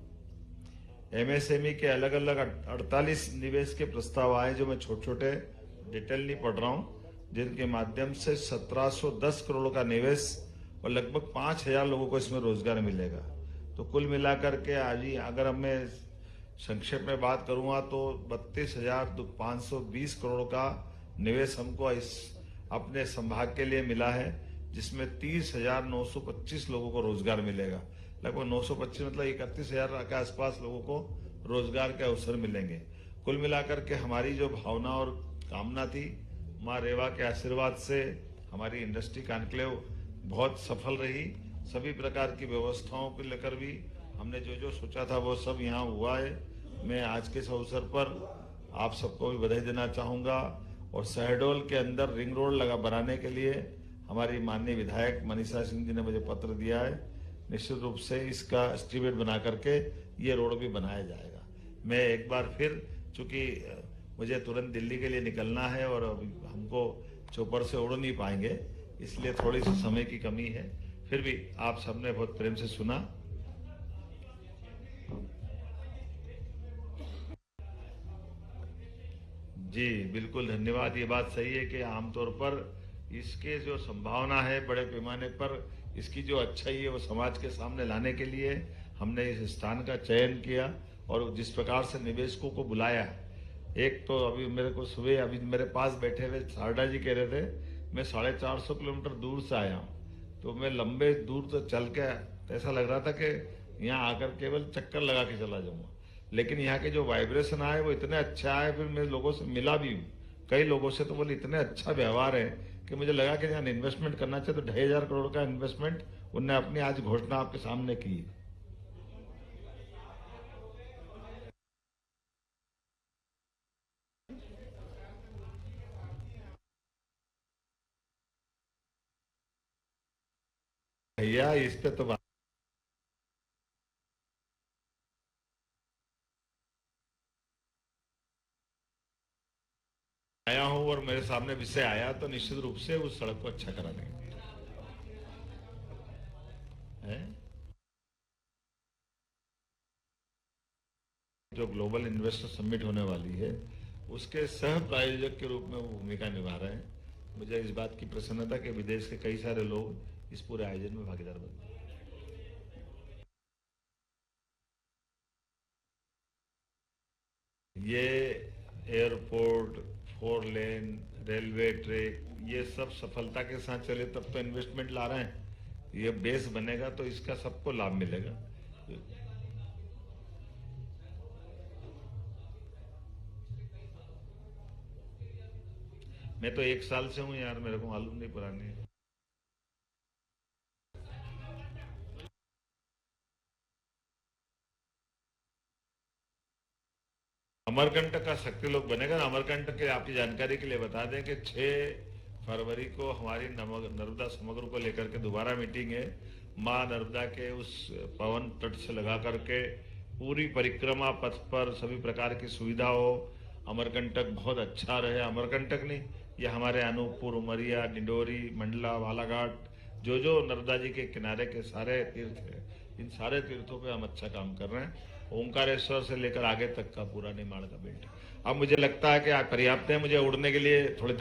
एमएसएमई के अलग अलग 48 निवेश के प्रस्ताव आए, जो मैं छोटे डिटेल नहीं पढ़ रहा हूं, जिनके माध्यम से 1,710 करोड़ का निवेश और लगभग 5,000 लोगों को इसमें रोजगार मिलेगा। तो कुल मिलाकर के आज ही अगर मैं संक्षेप में बात करूंगा तो 32,520 करोड़ का निवेश हमको इस अपने संभाग के लिए मिला है, जिसमें 30,925 लोगों को रोजगार मिलेगा। लगभग 925 मतलब 31,000 के आसपास लोगों को रोजगार के अवसर मिलेंगे। कुल मिलाकर के हमारी जो भावना और कामना थी, माँ रेवा के आशीर्वाद से हमारी इंडस्ट्री कॉन्क्लेव बहुत सफल रही। सभी प्रकार की व्यवस्थाओं को लेकर भी हमने जो सोचा था वो सब यहाँ हुआ है। मैं आज के इस अवसर पर आप सबको भी बधाई देना चाहूँगा। और शहडोल के अंदर रिंग रोड बनाने के लिए हमारी माननीय विधायक मनीषा सिंह जी ने मुझे पत्र दिया है। निश्चित रूप से इसका एस्टीमेट बना करके ये रोड भी बनाया जाएगा। मैं एक बार फिर, चूंकि मुझे तुरंत दिल्ली के लिए निकलना है और हमको चौपर से उड़ नहीं पाएंगे, इसलिए थोड़ी सी समय की कमी है, फिर भी आप सबने बहुत प्रेम से सुना। जी बिल्कुल धन्यवाद। ये बात सही है कि आमतौर पर इसके जो संभावना है बड़े पैमाने पर, इसकी जो अच्छाई है वो समाज के सामने लाने के लिए हमने इस स्थान का चयन किया और जिस प्रकार से निवेशकों को बुलाया। एक तो अभी मेरे को सुबह अभी मेरे पास बैठे हुए सारडा जी कह रहे थे मैं 450 किलोमीटर दूर से आया हूँ, तो मैं लंबे दूर तो चल के ऐसा लग रहा था कि यहाँ आकर केवल चक्कर लगा के चला जाऊंगा, लेकिन यहाँ के जो वाइब्रेशन आए वो इतने अच्छा आए। फिर मैं लोगों से मिला भी हूँ, कई लोगों से, तो बोले इतने अच्छा व्यवहार है कि मुझे लगा कि यहाँ इन्वेस्टमेंट करना चाहिए। तो 2,500 करोड़ का इन्वेस्टमेंट उनने अपनी आज घोषणा आपके सामने की है। भैया इस पे तो आया हूं और मेरे सामने विषय आया तो निश्चित रूप से उस सड़क को अच्छा करा देंगे। जो ग्लोबल इन्वेस्टर समिट होने वाली है उसके सह प्रायोजक के रूप में वो भूमिका निभा रहे हैं। मुझे इस बात की प्रसन्नता कि विदेश के कई सारे लोग इस पूरे आयोजन में भागीदार बने। ये एयरपोर्ट, 4 लेन, रेलवे ट्रैक, ये सब सफलता के साथ चले तब तो इन्वेस्टमेंट ला रहे हैं। ये बेस बनेगा तो इसका सबको लाभ मिलेगा। मैं तो 1 साल से हूं यार, मेरे को मालूम नहीं पुरानी है। अमरकंटक का शक्ति लोग बनेगा ना। अमरकंटक के आपकी जानकारी के लिए बता दें कि 6 फरवरी को हमारी नर्मदा समग्र को लेकर के दोबारा मीटिंग है। मां नर्मदा के उस पवन तट से लगा करके पूरी परिक्रमा पथ पर सभी प्रकार की सुविधा हो, अमरकंटक बहुत अच्छा रहे। अमरकंटक नहीं, ये हमारे अनूपपुर, उमरिया, डिंडोरी, मंडला, बालाघाट, जो नर्मदा जी के किनारे के सारे तीर्थ है, इन सारे तीर्थों पे हम अच्छा काम कर रहे हैं। ओंकारेश्वर से लेकर आगे तक का पूरा निर्माण का बेल्ट। अब मुझे लगता है कि पर्याप्त है, मुझे उड़ने के लिए थोड़े